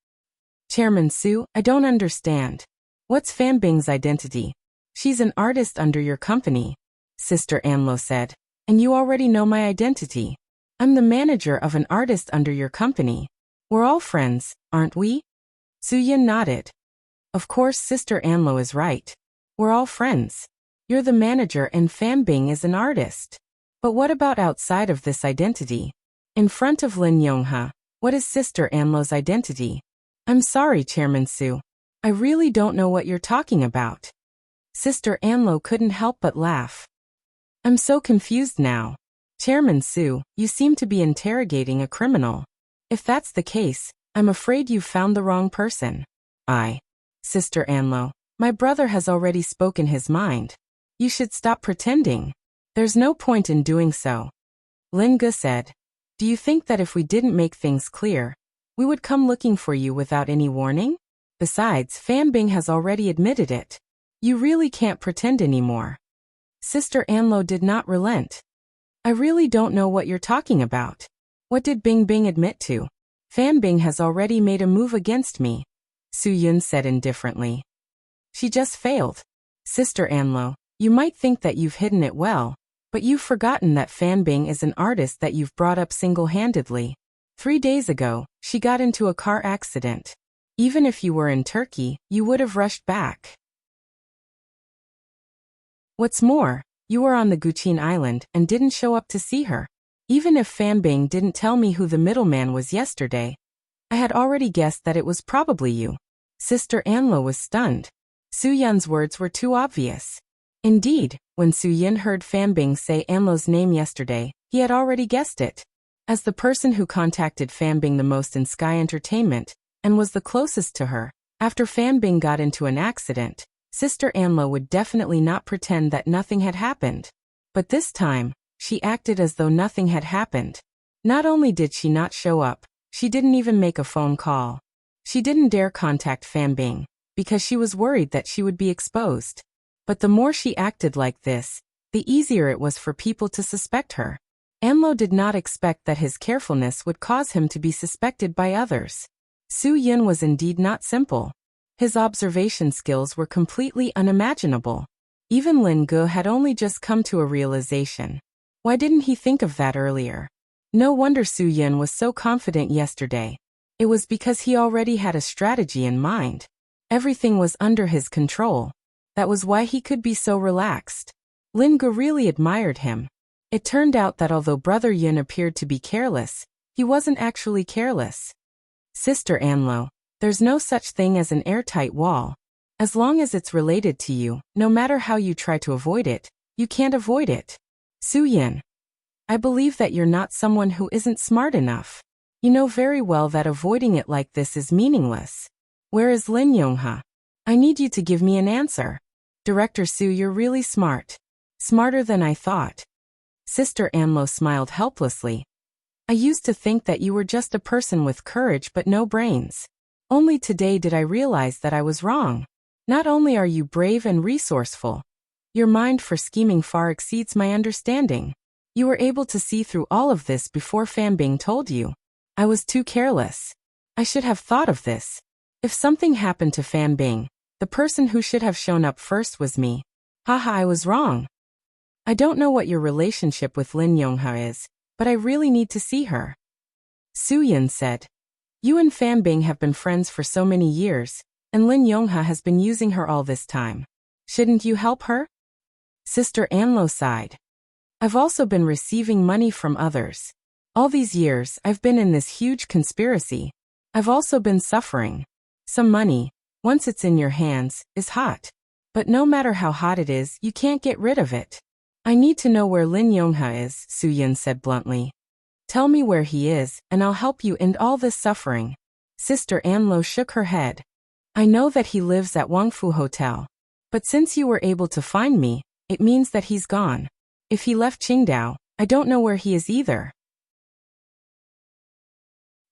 Chairman Su, I don't understand. What's Fan Bing's identity? She's an artist under your company, Sister Anlo said, and you already know my identity. I'm the manager of an artist under your company. We're all friends, aren't we? Su Yun nodded. Of course, Sister Anlo is right. We're all friends. You're the manager and Fan Bing is an artist. But what about outside of this identity? In front of Lin Yonghe, what is Sister Anlo's identity? I'm sorry, Chairman Su. I really don't know what you're talking about. Sister Anlo couldn't help but laugh. I'm so confused now. Chairman Su, you seem to be interrogating a criminal. If that's the case, I'm afraid you've found the wrong person. Sister Anlo, my brother has already spoken his mind. You should stop pretending. There's no point in doing so. Lin Gu said. Do you think that if we didn't make things clear, we would come looking for you without any warning? Besides, Fan Bing has already admitted it. You really can't pretend anymore. Sister Anlo did not relent. I really don't know what you're talking about. What did Bing Bing admit to? Fan Bing has already made a move against me, Su Yun said indifferently. She just failed. Sister Anlo, you might think that you've hidden it well, but you've forgotten that Fan Bing is an artist that you've brought up single-handedly. 3 days ago, she got into a car accident. Even if you were in Turkey, you would have rushed back. What's more, you were on the Guqin Island and didn't show up to see her. Even if Fan Bing didn't tell me who the middleman was yesterday, I had already guessed that it was probably you. Sister Anlo was stunned. Su Yun's words were too obvious. Indeed, when Su Yun heard Fan Bing say Anlo's name yesterday, he had already guessed it. As the person who contacted Fan Bing the most in Sky Entertainment, and was the closest to her, after Fan Bing got into an accident, Sister Anlo would definitely not pretend that nothing had happened. But this time, she acted as though nothing had happened. Not only did she not show up, she didn't even make a phone call. She didn't dare contact Fan Bing, because she was worried that she would be exposed. But the more she acted like this, the easier it was for people to suspect her. Anlo did not expect that his carefulness would cause him to be suspected by others. Su Yun was indeed not simple. His observation skills were completely unimaginable. Even Lin Ge had only just come to a realization. Why didn't he think of that earlier? No wonder Su Yun was so confident yesterday. It was because he already had a strategy in mind. Everything was under his control. That was why he could be so relaxed. Lin Ge really admired him. It turned out that although Brother Yun appeared to be careless, he wasn't actually careless. Sister Anlo, there's no such thing as an airtight wall. As long as it's related to you, no matter how you try to avoid it, you can't avoid it. Su Yun, I believe that you're not someone who isn't smart enough. You know very well that avoiding it like this is meaningless. Where is Lin Yongha? I need you to give me an answer. Director Su, you're really smart. Smarter than I thought. Sister Anlo smiled helplessly. I used to think that you were just a person with courage but no brains. Only today did I realize that I was wrong. Not only are you brave and resourceful, your mind for scheming far exceeds my understanding. You were able to see through all of this before Fan Bing told you. I was too careless. I should have thought of this. If something happened to Fan Bing, the person who should have shown up first was me. Haha, I was wrong. I don't know what your relationship with Lin Yongha is, but I really need to see her. Su Yun said. You and Fan Bing have been friends for so many years, and Lin Yongha has been using her all this time. Shouldn't you help her? Sister Anlo sighed. I've also been receiving money from others. All these years, I've been in this huge conspiracy. I've also been suffering. Some money, once it's in your hands, is hot. But no matter how hot it is, you can't get rid of it. I need to know where Lin Yongha is, Su Yun said bluntly. Tell me where he is, and I'll help you end all this suffering. Sister Anlo shook her head. I know that he lives at Wangfu Hotel. But since you were able to find me, it means that he's gone. If he left Qingdao, I don't know where he is either.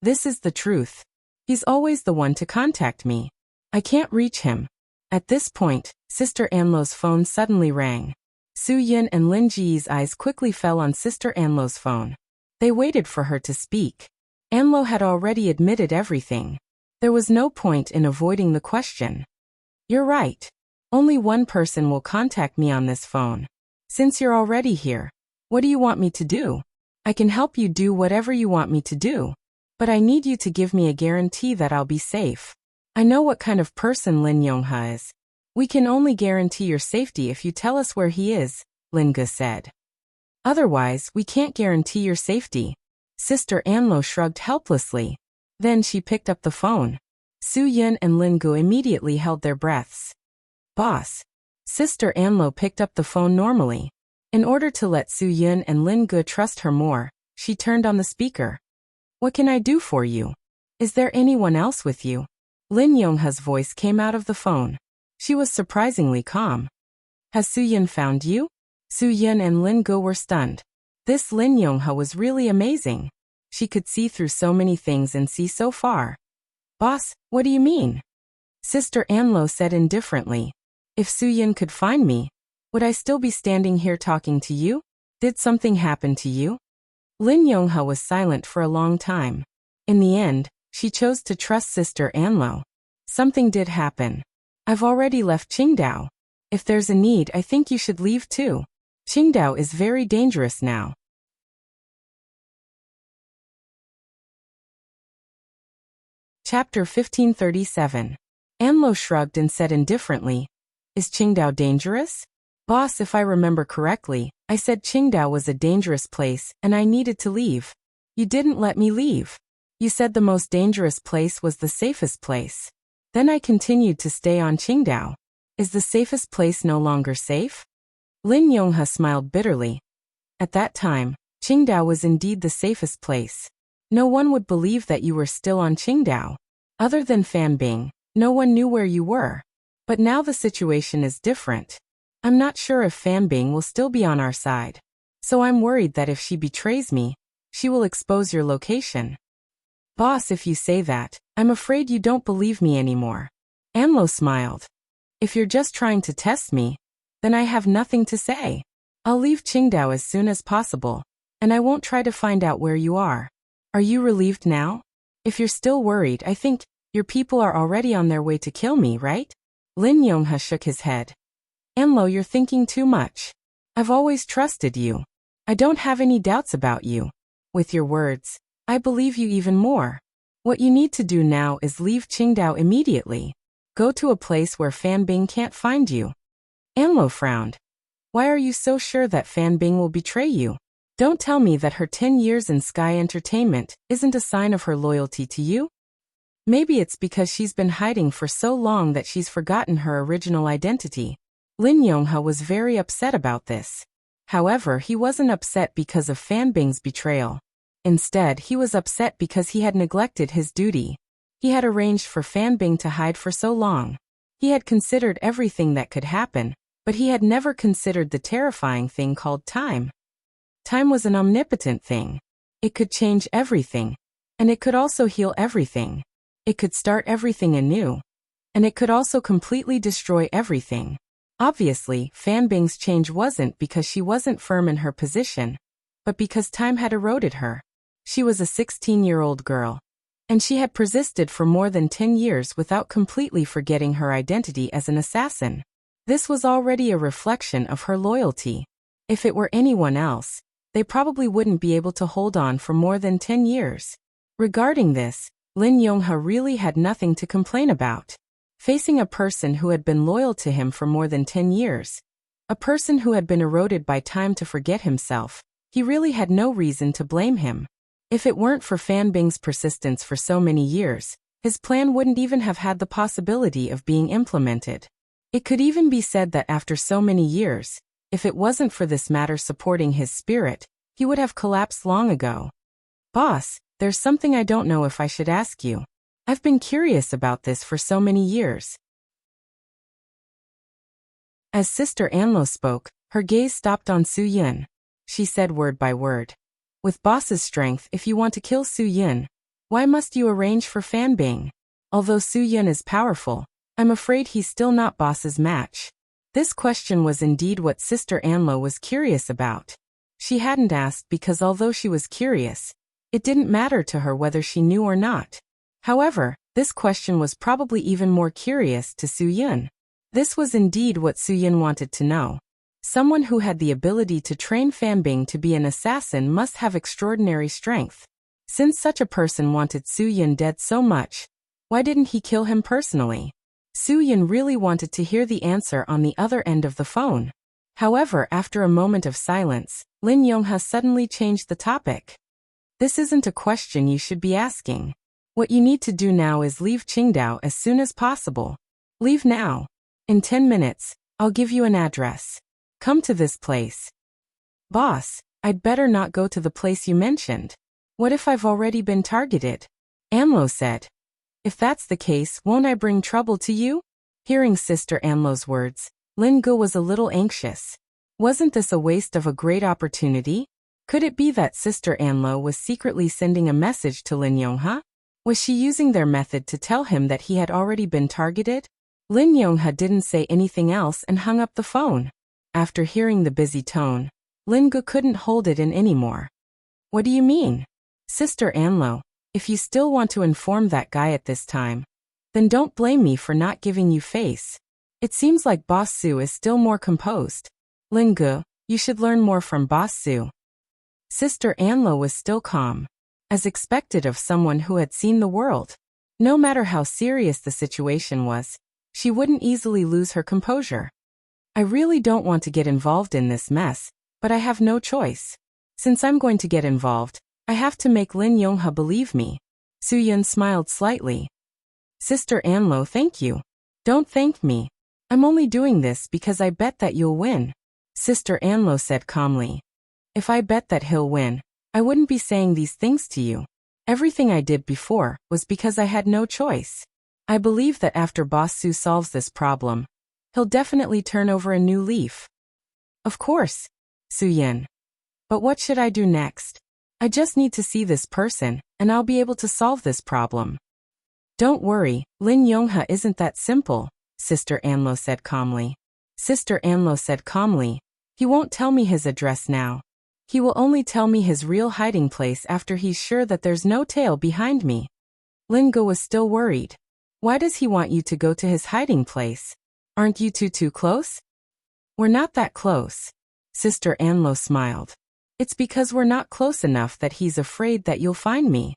This is the truth. He's always the one to contact me. I can't reach him. At this point, Sister Anlo's phone suddenly rang. Su Yun and Lin Ji's eyes quickly fell on Sister Anlo's phone. They waited for her to speak. Anlo had already admitted everything. There was no point in avoiding the question. You're right. Only one person will contact me on this phone. Since you're already here, what do you want me to do? I can help you do whatever you want me to do. But I need you to give me a guarantee that I'll be safe. I know what kind of person Lin Yongha is. We can only guarantee your safety if you tell us where he is, Lin Ge said. Otherwise, we can't guarantee your safety. Sister Anlo shrugged helplessly. Then she picked up the phone. Su Yun and Lin Ge immediately held their breaths. Boss. Sister Anlo picked up the phone normally. In order to let Su Yun and Lin Ge trust her more, she turned on the speaker. What can I do for you? Is there anyone else with you? Lin Yongha's voice came out of the phone. She was surprisingly calm. Has Su Yun found you? Su Yun and Lin Ge were stunned. This Lin Yongha was really amazing. She could see through so many things and see so far. Boss, what do you mean? Sister Anlo said indifferently. If Su Yun could find me, would I still be standing here talking to you? Did something happen to you? Lin Yongha was silent for a long time. In the end, she chose to trust Sister Anlo. Something did happen. I've already left Qingdao. If there's a need, I think you should leave too. Qingdao is very dangerous now. Chapter 1537. Anlo shrugged and said indifferently, Is Qingdao dangerous? Boss, if I remember correctly, I said Qingdao was a dangerous place and I needed to leave. You didn't let me leave. You said the most dangerous place was the safest place. Then I continued to stay on Qingdao. Is the safest place no longer safe? Lin Yongha smiled bitterly. At that time, Qingdao was indeed the safest place. No one would believe that you were still on Qingdao. Other than Fan Bing, no one knew where you were. But now the situation is different. I'm not sure if Fan Bing will still be on our side. So I'm worried that if she betrays me, she will expose your location. Boss, if you say that, I'm afraid you don't believe me anymore. Anlo smiled. If you're just trying to test me, then I have nothing to say. I'll leave Qingdao as soon as possible, and I won't try to find out where you are. Are you relieved now? If you're still worried, I think your people are already on their way to kill me, right? Lin Yonghe shook his head. Anlo, you're thinking too much. I've always trusted you. I don't have any doubts about you. With your words, I believe you even more. What you need to do now is leave Qingdao immediately. Go to a place where Fan Bing can't find you. Anlo frowned. Why are you so sure that Fan Bing will betray you? Don't tell me that her 10 years in Sky Entertainment isn't a sign of her loyalty to you? Maybe it's because she's been hiding for so long that she's forgotten her original identity. Lin Yonghe was very upset about this. However, he wasn't upset because of Fan Bing's betrayal. Instead, he was upset because he had neglected his duty. He had arranged for Fan Bing to hide for so long. He had considered everything that could happen, but he had never considered the terrifying thing called time. Time was an omnipotent thing. It could change everything, and it could also heal everything. It could start everything anew, and it could also completely destroy everything. Obviously, Fan Bing's change wasn't because she wasn't firm in her position, but because time had eroded her. She was a 16-year-old girl, and she had persisted for more than 10 years without completely forgetting her identity as an assassin. This was already a reflection of her loyalty. If it were anyone else, they probably wouldn't be able to hold on for more than 10 years. Regarding this, Lin Yonghe really had nothing to complain about. Facing a person who had been loyal to him for more than 10 years, a person who had been eroded by time to forget himself, he really had no reason to blame him. If it weren't for Fan Bing's persistence for so many years, his plan wouldn't even have had the possibility of being implemented. It could even be said that after so many years, if it wasn't for this matter supporting his spirit, he would have collapsed long ago. Boss, there's something I don't know if I should ask you. I've been curious about this for so many years. As Sister Anlo spoke, her gaze stopped on Su Yin. She said word by word. With Boss's strength, if you want to kill Su Yin, why must you arrange for Fan Bing? Although Su Yin is powerful, I'm afraid he's still not Boss's match. This question was indeed what Sister Anlo was curious about. She hadn't asked because although she was curious, it didn't matter to her whether she knew or not. However, this question was probably even more curious to Su Yin. This was indeed what Su Yin wanted to know. Someone who had the ability to train Fan Bing to be an assassin must have extraordinary strength. Since such a person wanted Su Yin dead so much, why didn't he kill him personally? Su Yin really wanted to hear the answer on the other end of the phone. However, after a moment of silence, Lin Yonghe suddenly changed the topic. This isn't a question you should be asking. What you need to do now is leave Qingdao as soon as possible. Leave now. In 10 minutes, I'll give you an address. Come to this place. Boss, I'd better not go to the place you mentioned. What if I've already been targeted? Anlo said. If that's the case, won't I bring trouble to you? Hearing Sister Anlo's words, Lin Ge was a little anxious. Wasn't this a waste of a great opportunity? Could it be that Sister Anlo was secretly sending a message to Lin Yonghe? Was she using their method to tell him that he had already been targeted? Lin Yonghe didn't say anything else and hung up the phone. After hearing the busy tone, Lin Ge couldn't hold it in anymore. What do you mean? Sister Anlo, if you still want to inform that guy at this time, then don't blame me for not giving you face. It seems like Boss Su is still more composed. Lin Ge, you should learn more from Boss Su. Sister Anlo was still calm, as expected of someone who had seen the world. No matter how serious the situation was, she wouldn't easily lose her composure. I really don't want to get involved in this mess, but I have no choice. Since I'm going to get involved, I have to make Lin Yonghe believe me. Su Yin smiled slightly. Sister Anlo, thank you. Don't thank me. I'm only doing this because I bet that you'll win. Sister Anlo said calmly. If I bet that he'll win, I wouldn't be saying these things to you. Everything I did before was because I had no choice. I believe that after Boss Su solves this problem, he'll definitely turn over a new leaf. Of course, Su Yin. But what should I do next? I just need to see this person, and I'll be able to solve this problem. Don't worry, Lin Yongha isn't that simple, Sister Anlo said calmly. Sister Anlo said calmly, he won't tell me his address now. He will only tell me his real hiding place after he's sure that there's no tail behind me. Lin Ge was still worried. Why does he want you to go to his hiding place? Aren't you too close? We're not that close. Sister Anlo smiled. It's because we're not close enough that he's afraid that you'll find me.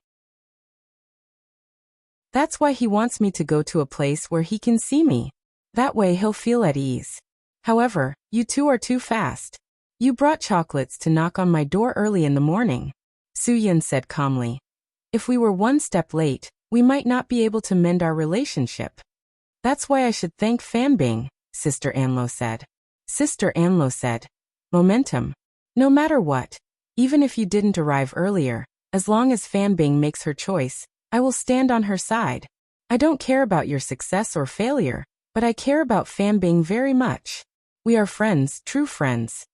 That's why he wants me to go to a place where he can see me. That way he'll feel at ease. However, you two are too fast. You brought chocolates to knock on my door early in the morning, Su Yin said calmly. If we were one step late, we might not be able to mend our relationship. That's why I should thank Fanbing, Sister Anlo said. Sister Anlo said, momentum. No matter what, even if you didn't arrive earlier, as long as Fanbing makes her choice, I will stand on her side. I don't care about your success or failure, but I care about Fanbing very much. We are friends, true friends.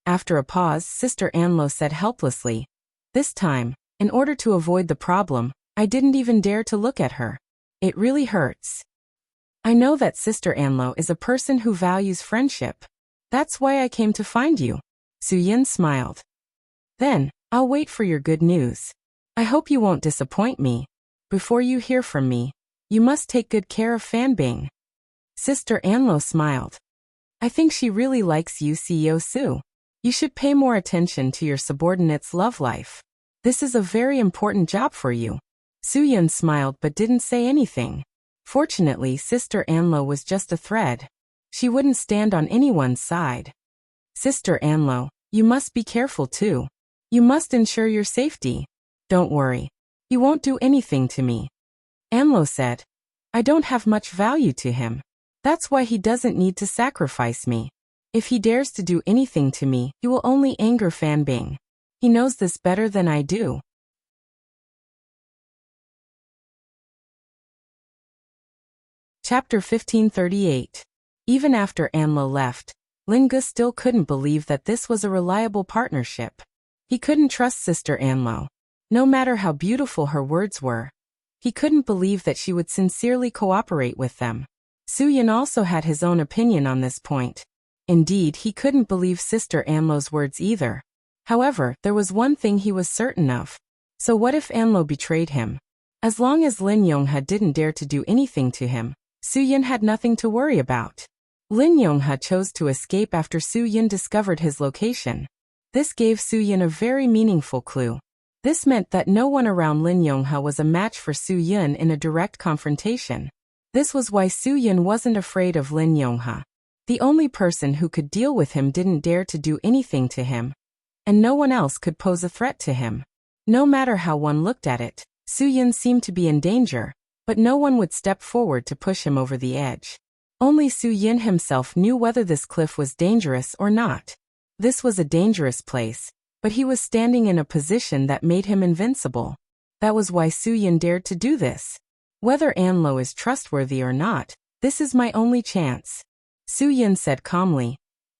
After a pause, Sister Anlo said helplessly, this time, in order to avoid the problem, I didn't even dare to look at her. It really hurts. I know that Sister Anlo is a person who values friendship. That's why I came to find you. Su Yin smiled. Then, I'll wait for your good news. I hope you won't disappoint me. Before you hear from me, you must take good care of Fanbing. Sister Anlo smiled. I think she really likes you, CEO Su. You should pay more attention to your subordinate's love life. This is a very important job for you. Su Yin smiled but didn't say anything. Fortunately, Sister Anlo was just a thread. She wouldn't stand on anyone's side. Sister Anlo, you must be careful too. You must ensure your safety. Don't worry. He won't do anything to me. Anlo said, I don't have much value to him. That's why he doesn't need to sacrifice me. If he dares to do anything to me, he will only anger Fanbing. He knows this better than I do. Chapter 1538. Even after Anlo left, Lin Ge still couldn't believe that this was a reliable partnership. He couldn't trust Sister Anlo. No matter how beautiful her words were, he couldn't believe that she would sincerely cooperate with them. Su Yin also had his own opinion on this point. Indeed, he couldn't believe Sister Anlo's words either. However, there was one thing he was certain of. So what if Anlo betrayed him? As long as Lin Yongha didn't dare to do anything to him, Su Yin had nothing to worry about. Lin Yongha chose to escape after Su Yin discovered his location. This gave Su Yin a very meaningful clue. This meant that no one around Lin Yongha was a match for Su Yin in a direct confrontation. This was why Su Yin wasn't afraid of Lin Yongha. The only person who could deal with him didn't dare to do anything to him, and no one else could pose a threat to him. No matter how one looked at it, Su Yin seemed to be in danger, but no one would step forward to push him over the edge. Only Su Yin himself knew whether this cliff was dangerous or not. This was a dangerous place, but he was standing in a position that made him invincible. That was why Su Yin dared to do this. Whether Anlo is trustworthy or not, this is my only chance. Su Yin said calmly.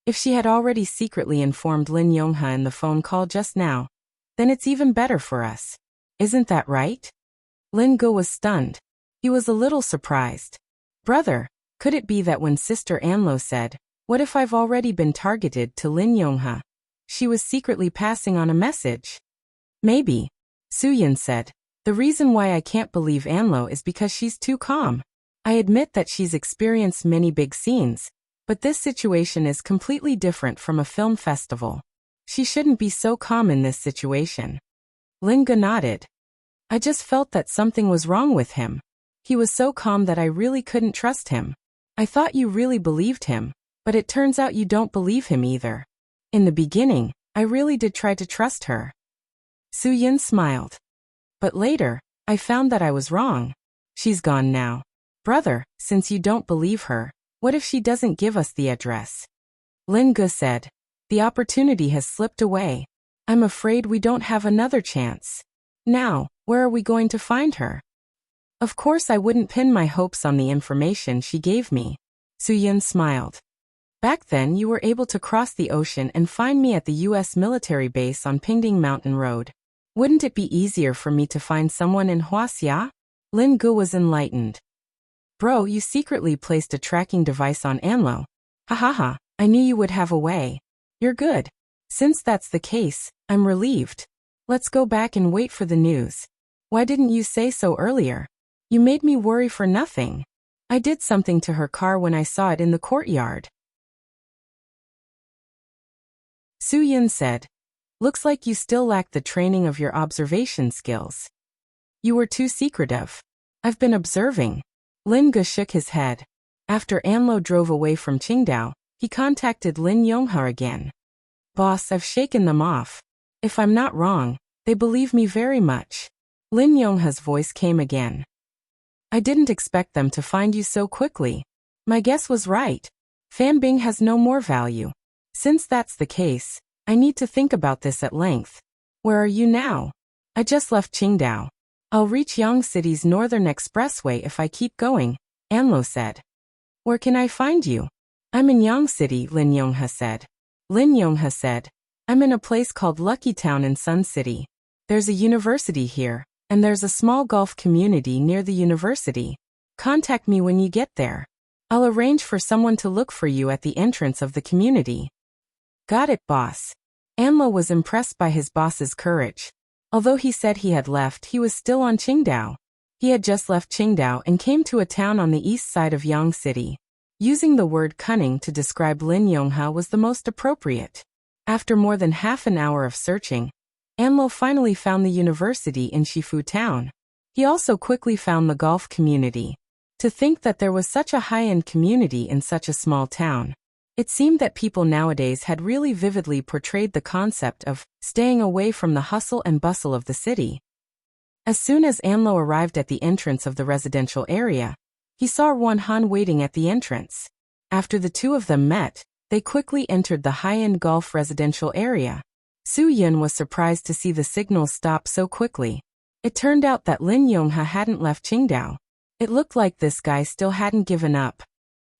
If she had already secretly informed Lin Yongha in the phone call just now, then it's even better for us. Isn't that right? Lin Ge was stunned. He was a little surprised. Brother, could it be that when Sister Anlo said, what if I've already been targeted to Lin Yongha, she was secretly passing on a message? Maybe. Su Yin said. The reason why I can't believe Anlo is because she's too calm. I admit that she's experienced many big scenes, but this situation is completely different from a film festival. She shouldn't be so calm in this situation. Lin Ge nodded. I just felt that something was wrong with him. He was so calm that I really couldn't trust him. I thought you really believed him, but it turns out you don't believe him either. In the beginning, I really did try to trust her. Su Yin smiled. But later, I found that I was wrong. She's gone now. Brother, since you don't believe her, what if she doesn't give us the address? Lin Ge said. The opportunity has slipped away. I'm afraid we don't have another chance. Now, where are we going to find her? Of course I wouldn't pin my hopes on the information she gave me. Su Yin smiled. Back then you were able to cross the ocean and find me at the U.S. military base on Pingding Mountain Road. Wouldn't it be easier for me to find someone in Huaxia? Lin Ge was enlightened. Bro, you secretly placed a tracking device on Anlo. Ha ha ha, I knew you would have a way. You're good. Since that's the case, I'm relieved. Let's go back and wait for the news. Why didn't you say so earlier? You made me worry for nothing. I did something to her car when I saw it in the courtyard. Su Yun said. Looks like you still lack the training of your observation skills. You were too secretive. I've been observing. Lin Ge shook his head. After Anlo drove away from Qingdao, he contacted Lin Yonghe again. Boss, I've shaken them off. If I'm not wrong, they believe me very much. Lin Yonghe's voice came again. I didn't expect them to find you so quickly. My guess was right. Fanbing has no more value. Since that's the case, I need to think about this at length. Where are you now? I just left Qingdao. I'll reach Yang City's northern expressway if I keep going, Anlo said. Where can I find you? I'm in Yang City, Lin Yonghe said. Lin Yonghe said, I'm in a place called Lucky Town in Sun City. There's a university here, and there's a small golf community near the university. Contact me when you get there. I'll arrange for someone to look for you at the entrance of the community. Got it, boss. Anlo was impressed by his boss's courage. Although he said he had left, he was still on Qingdao. He had just left Qingdao and came to a town on the east side of Yang City. Using the word cunning to describe Lin Yonghe was the most appropriate. After more than half an hour of searching, Anlo finally found the university in Shifu Town. He also quickly found the golf community. To think that there was such a high-end community in such a small town. It seemed that people nowadays had really vividly portrayed the concept of staying away from the hustle and bustle of the city. As soon as Anlo arrived at the entrance of the residential area, he saw Wan Han waiting at the entrance. After the two of them met, they quickly entered the high-end golf residential area. Su Yun was surprised to see the signals stop so quickly. It turned out that Lin Yonghe hadn't left Qingdao. It looked like this guy still hadn't given up.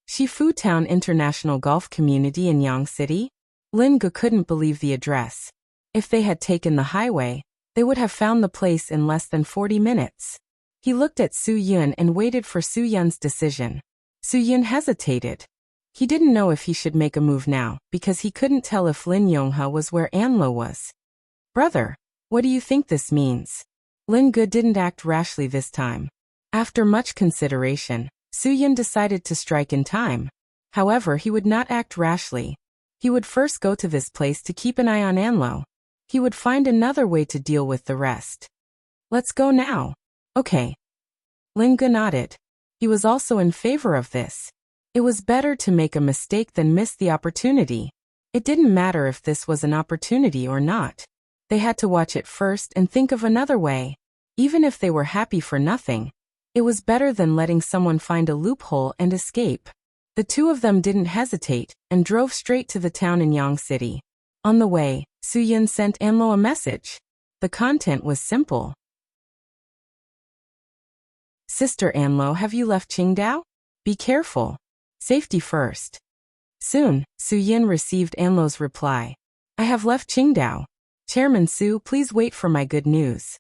Shifu Town International Golf Community in Yang City? Lin Ge couldn't believe the address. If they had taken the highway, they would have found the place in less than 40 minutes. He looked at Su Yun and waited for Su Yun's decision. Su Yun hesitated. He didn't know if he should make a move now, because he couldn't tell if Lin Yonghe was where Anlo was. Brother, what do you think this means? Lin Ge didn't act rashly this time. After much consideration, Su Yun decided to strike in time. However, he would not act rashly. He would first go to this place to keep an eye on Anlo. He would find another way to deal with the rest. Let's go now. Okay. Lin Ge nodded. He was also in favor of this. It was better to make a mistake than miss the opportunity. It didn't matter if this was an opportunity or not. They had to watch it first and think of another way. Even if they were happy for nothing, it was better than letting someone find a loophole and escape. The two of them didn't hesitate and drove straight to the town in Yang City. On the way, Su Yun sent Anlo a message. The content was simple. Sister Anlo, have you left Qingdao? Be careful. Safety first. Soon, Su Yun received Anlo's reply. I have left Qingdao. Chairman Su, please wait for my good news.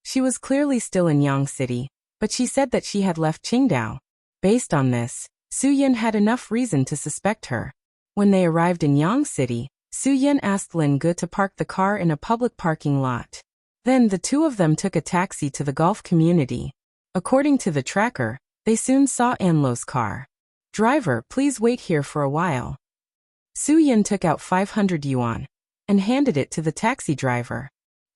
She was clearly still in Yang City, but she said that she had left Qingdao. Based on this, Su Yun had enough reason to suspect her. When they arrived in Yang City, Su Yun asked Lin Ge to park the car in a public parking lot. Then the two of them took a taxi to the golf community. According to the tracker, they soon saw Anlo's car. Driver, please wait here for a while. Su Yun took out 500 yuan and handed it to the taxi driver.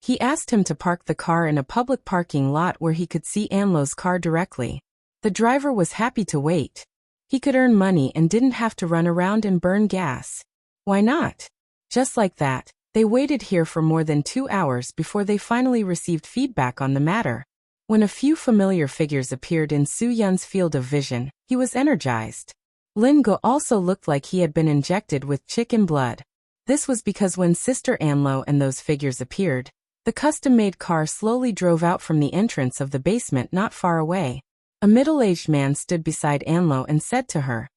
He asked him to park the car in a public parking lot where he could see Anlo's car directly. The driver was happy to wait. He could earn money and didn't have to run around and burn gas. Why not? Just like that, they waited here for more than 2 hours before they finally received feedback on the matter. When a few familiar figures appeared in Su Yun's field of vision, he was energized. Lin Ge also looked like he had been injected with chicken blood. This was because when Sister Anlo and those figures appeared, the custom-made car slowly drove out from the entrance of the basement not far away. A middle-aged man stood beside Anlo and said to her,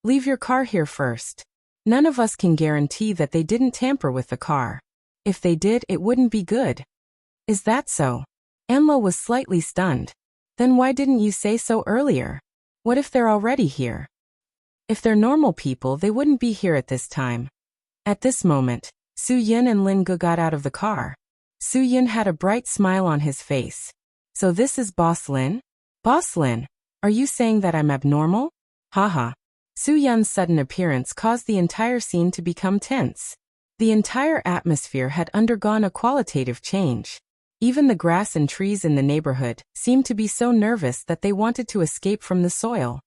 "Leave your car here first." None of us can guarantee that they didn't tamper with the car. If they did, it wouldn't be good. Is that so? Anlo was slightly stunned. Then why didn't you say so earlier? What if they're already here? If they're normal people, they wouldn't be here at this time. At this moment, Su Yin and Lin Ge got out of the car. Su Yin had a bright smile on his face. So this is Boss Lin? Boss Lin, are you saying that I'm abnormal? Haha. Su Yin's sudden appearance caused the entire scene to become tense. The entire atmosphere had undergone a qualitative change. Even the grass and trees in the neighborhood seemed to be so nervous that they wanted to escape from the soil.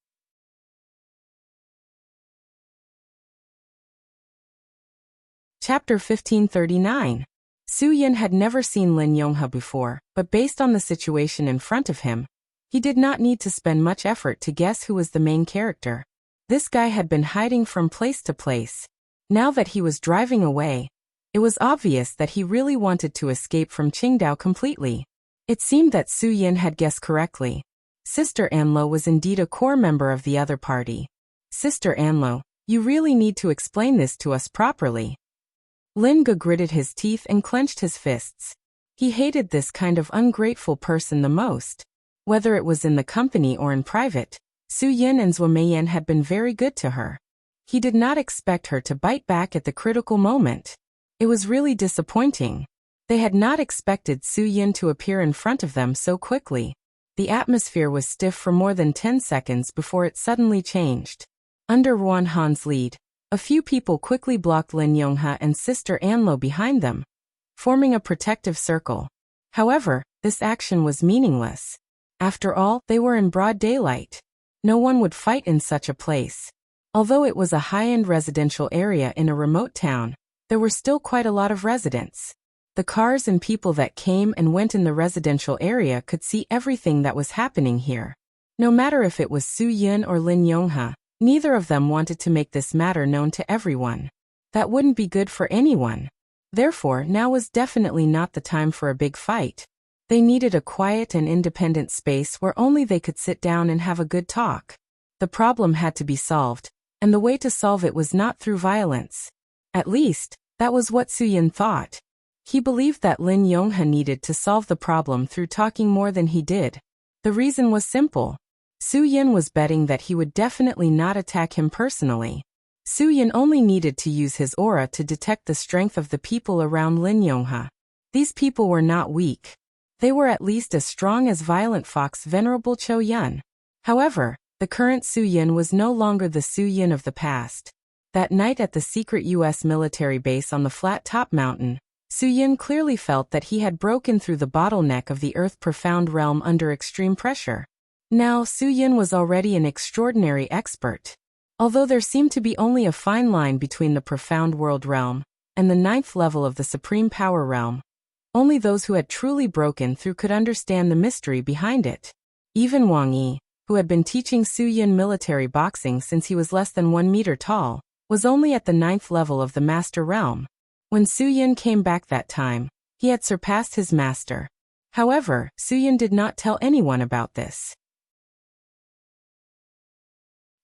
Chapter 1539. Su Yin had never seen Lin Yonghe before, but based on the situation in front of him, he did not need to spend much effort to guess who was the main character. This guy had been hiding from place to place. Now that he was driving away, it was obvious that he really wanted to escape from Qingdao completely. It seemed that Su Yin had guessed correctly. Sister Anlo was indeed a core member of the other party. Sister Anlo, you really need to explain this to us properly. Lin Ge gritted his teeth and clenched his fists. He hated this kind of ungrateful person the most. Whether it was in the company or in private, Su Yin and Zhuo Meiyan had been very good to her. He did not expect her to bite back at the critical moment. It was really disappointing. They had not expected Su Yin to appear in front of them so quickly. The atmosphere was stiff for more than 10 seconds before it suddenly changed. Under Ruan Han's lead, a few people quickly blocked Lin Yonghe and Sister Anlo behind them, forming a protective circle. However, this action was meaningless. After all, they were in broad daylight. No one would fight in such a place. Although it was a high-end residential area in a remote town, there were still quite a lot of residents. The cars and people that came and went in the residential area could see everything that was happening here. No matter if it was Su Yin or Lin Yonghe, neither of them wanted to make this matter known to everyone. That wouldn't be good for anyone. Therefore, now was definitely not the time for a big fight. They needed a quiet and independent space where only they could sit down and have a good talk. The problem had to be solved, and the way to solve it was not through violence. At least, that was what Su Yin thought. He believed that Lin Yonghe needed to solve the problem through talking more than he did. The reason was simple. Su Yin was betting that he would definitely not attack him personally. Su Yin only needed to use his aura to detect the strength of the people around Lin Yonghe. These people were not weak. They were at least as strong as Violent Fox Venerable Cho Yun. However, the current Su Yin was no longer the Su Yin of the past. That night at the secret U.S. military base on the flat-top mountain, Su Yin clearly felt that he had broken through the bottleneck of the Earth-profound realm under extreme pressure. Now, Su Yin was already an extraordinary expert. Although there seemed to be only a fine line between the profound world realm and the 9th level of the supreme power realm, only those who had truly broken through could understand the mystery behind it. Even Wang Yi, who had been teaching Su Yin military boxing since he was less than 1 meter tall, was only at the 9th level of the master realm. When Su Yin came back that time, he had surpassed his master. However, Su Yin did not tell anyone about this.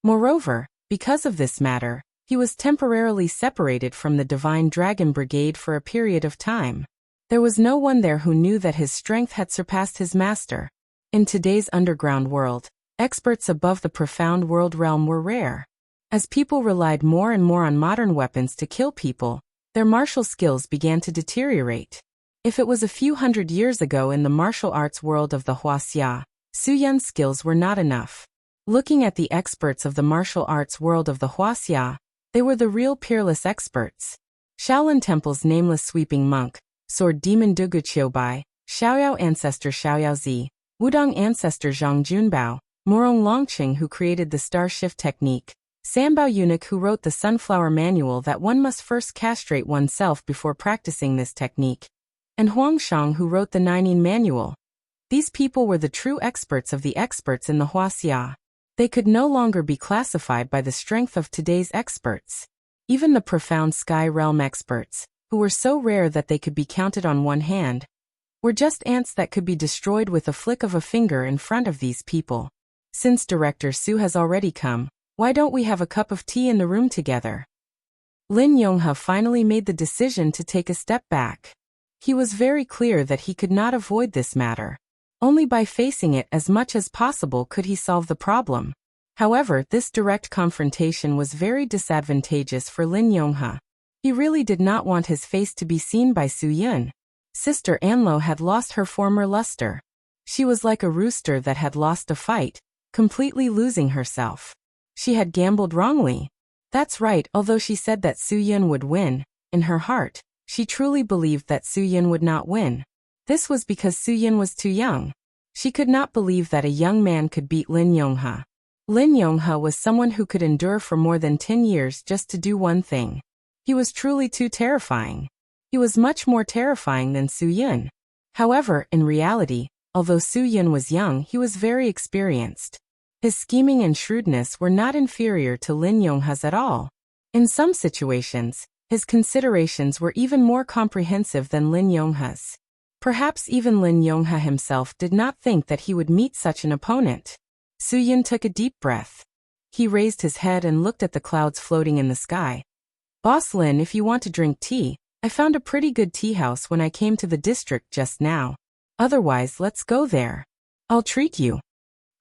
Moreover, because of this matter, he was temporarily separated from the Divine Dragon Brigade for a period of time. There was no one there who knew that his strength had surpassed his master. In today's underground world, experts above the profound world realm were rare. As people relied more and more on modern weapons to kill people, their martial skills began to deteriorate. If it was a few hundred years ago in the martial arts world of the Huaxia, Su Yun's skills were not enough. Looking at the experts of the martial arts world of the Huaxia, they were the real peerless experts. Shaolin Temple's nameless sweeping monk, Sword Demon Dugu Qiubai, Xiaoyao ancestor Xiaoyao Zi, Wudong ancestor Zhang Junbao, Morong Longqing who created the star shift technique, Sanbao eunuch who wrote the sunflower manual that one must first castrate oneself before practicing this technique, and Huangshang who wrote the Nining manual. These people were the true experts of the experts in the Huaxia. They could no longer be classified by the strength of today's experts. Even the profound sky realm experts, who were so rare that they could be counted on one hand, were just ants that could be destroyed with a flick of a finger in front of these people. Since Director Su has already come, why don't we have a cup of tea in the room together? Lin Yongha finally made the decision to take a step back. He was very clear that he could not avoid this matter. Only by facing it as much as possible could he solve the problem. However, this direct confrontation was very disadvantageous for Lin Yongha. He really did not want his face to be seen by Su Yun. Sister Anlo had lost her former luster. She was like a rooster that had lost a fight, completely losing herself. She had gambled wrongly. That's right, although she said that Su Yun would win, in her heart, she truly believed that Su Yun would not win. This was because Su Yun was too young. She could not believe that a young man could beat Lin Yongha. Lin Yongha was someone who could endure for more than 10 years just to do one thing. He was truly too terrifying. He was much more terrifying than Su Yun. However, in reality, although Su Yun was young, he was very experienced. His scheming and shrewdness were not inferior to Lin Yongha's at all. In some situations, his considerations were even more comprehensive than Lin Yongha's. Perhaps even Lin Yongha himself did not think that he would meet such an opponent. Su Yun took a deep breath. He raised his head and looked at the clouds floating in the sky. Boss Lin, if you want to drink tea, I found a pretty good tea house when I came to the district just now. Otherwise, let's go there. I'll treat you.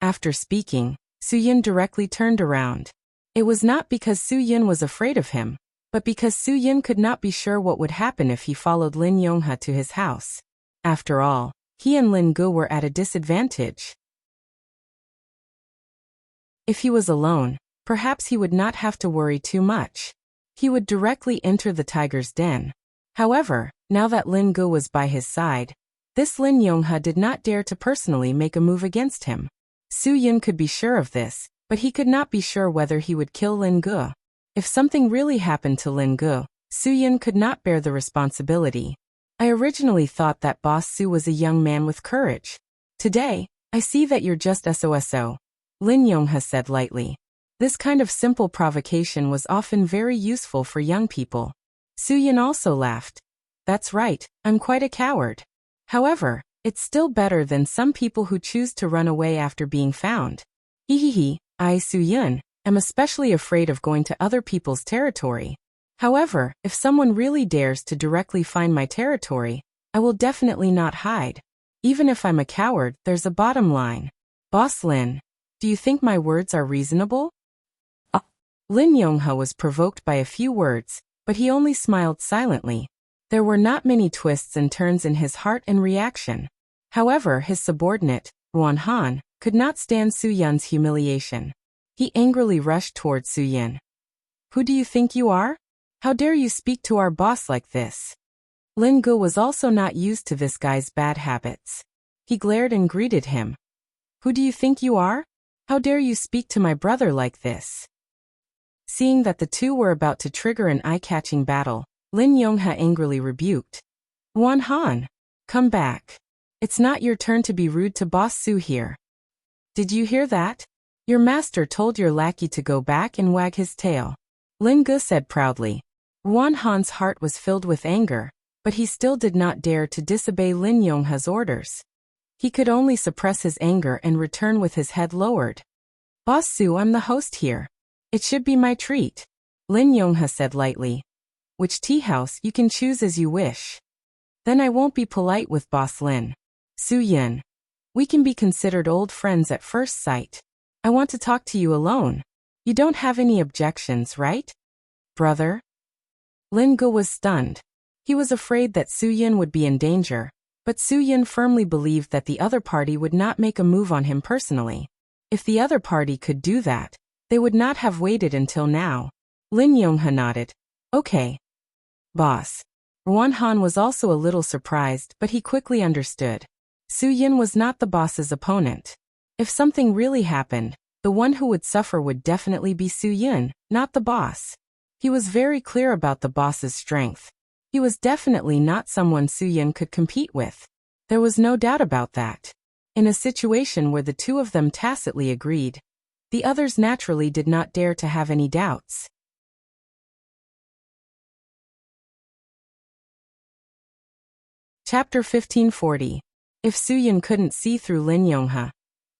After speaking, Su Yun directly turned around. It was not because Su Yun was afraid of him, but because Su Yun could not be sure what would happen if he followed Lin Yongha to his house. After all, he and Lin Gu were at a disadvantage. If he was alone, perhaps he would not have to worry too much. He would directly enter the tiger's den. However, now that Lin Gu was by his side, this Lin Yongha did not dare to personally make a move against him. Su Yun could be sure of this, but he could not be sure whether he would kill Lin Gu. If something really happened to Lin Gu, Su Yun could not bear the responsibility. I originally thought that Boss Su was a young man with courage. Today, I see that you're just SOSO. Lin Yongha said lightly. This kind of simple provocation was often very useful for young people. Su Yun also laughed. That's right, I'm quite a coward. However, it's still better than some people who choose to run away after being found. I, Su Yun, am especially afraid of going to other people's territory. However, if someone really dares to directly find my territory, I will definitely not hide. Even if I'm a coward, there's a bottom line. Boss Lin, do you think my words are reasonable? Lin Yongha was provoked by a few words, but he only smiled silently. There were not many twists and turns in his heart and reaction. However, his subordinate, Ruan Han, could not stand Su Yun's humiliation. He angrily rushed towards Su Yun. Who do you think you are? How dare you speak to our boss like this? Lin Gu was also not used to this guy's bad habits. He glared and greeted him. Who do you think you are? How dare you speak to my brother like this? Seeing that the two were about to trigger an eye-catching battle, Lin Yongha angrily rebuked. Ruan Han, come back. It's not your turn to be rude to Boss Su here. Did you hear that? Your master told your lackey to go back and wag his tail. Lin Gu said proudly. Ruan Han's heart was filled with anger, but he still did not dare to disobey Lin Yongha's orders. He could only suppress his anger and return with his head lowered. Boss Su, I'm the host here. It should be my treat. Lin Yongha said lightly. Which tea house you can choose as you wish. Then I won't be polite with Boss Lin. Su Yun. We can be considered old friends at first sight. I want to talk to you alone. You don't have any objections, right? Brother? Lin Gu was stunned. He was afraid that Su Yun would be in danger, but Su Yun firmly believed that the other party would not make a move on him personally. If the other party could do that, they would not have waited until now. Lin Yongha nodded. Okay. Boss. Ruan Han was also a little surprised, but he quickly understood. Su Yun was not the boss's opponent. If something really happened, the one who would suffer would definitely be Su Yun, not the boss. He was very clear about the boss's strength. He was definitely not someone Su Yun could compete with. There was no doubt about that. In a situation where the two of them tacitly agreed, the others naturally did not dare to have any doubts. Chapter 1540. If Su Yun couldn't see through Lin Yongha,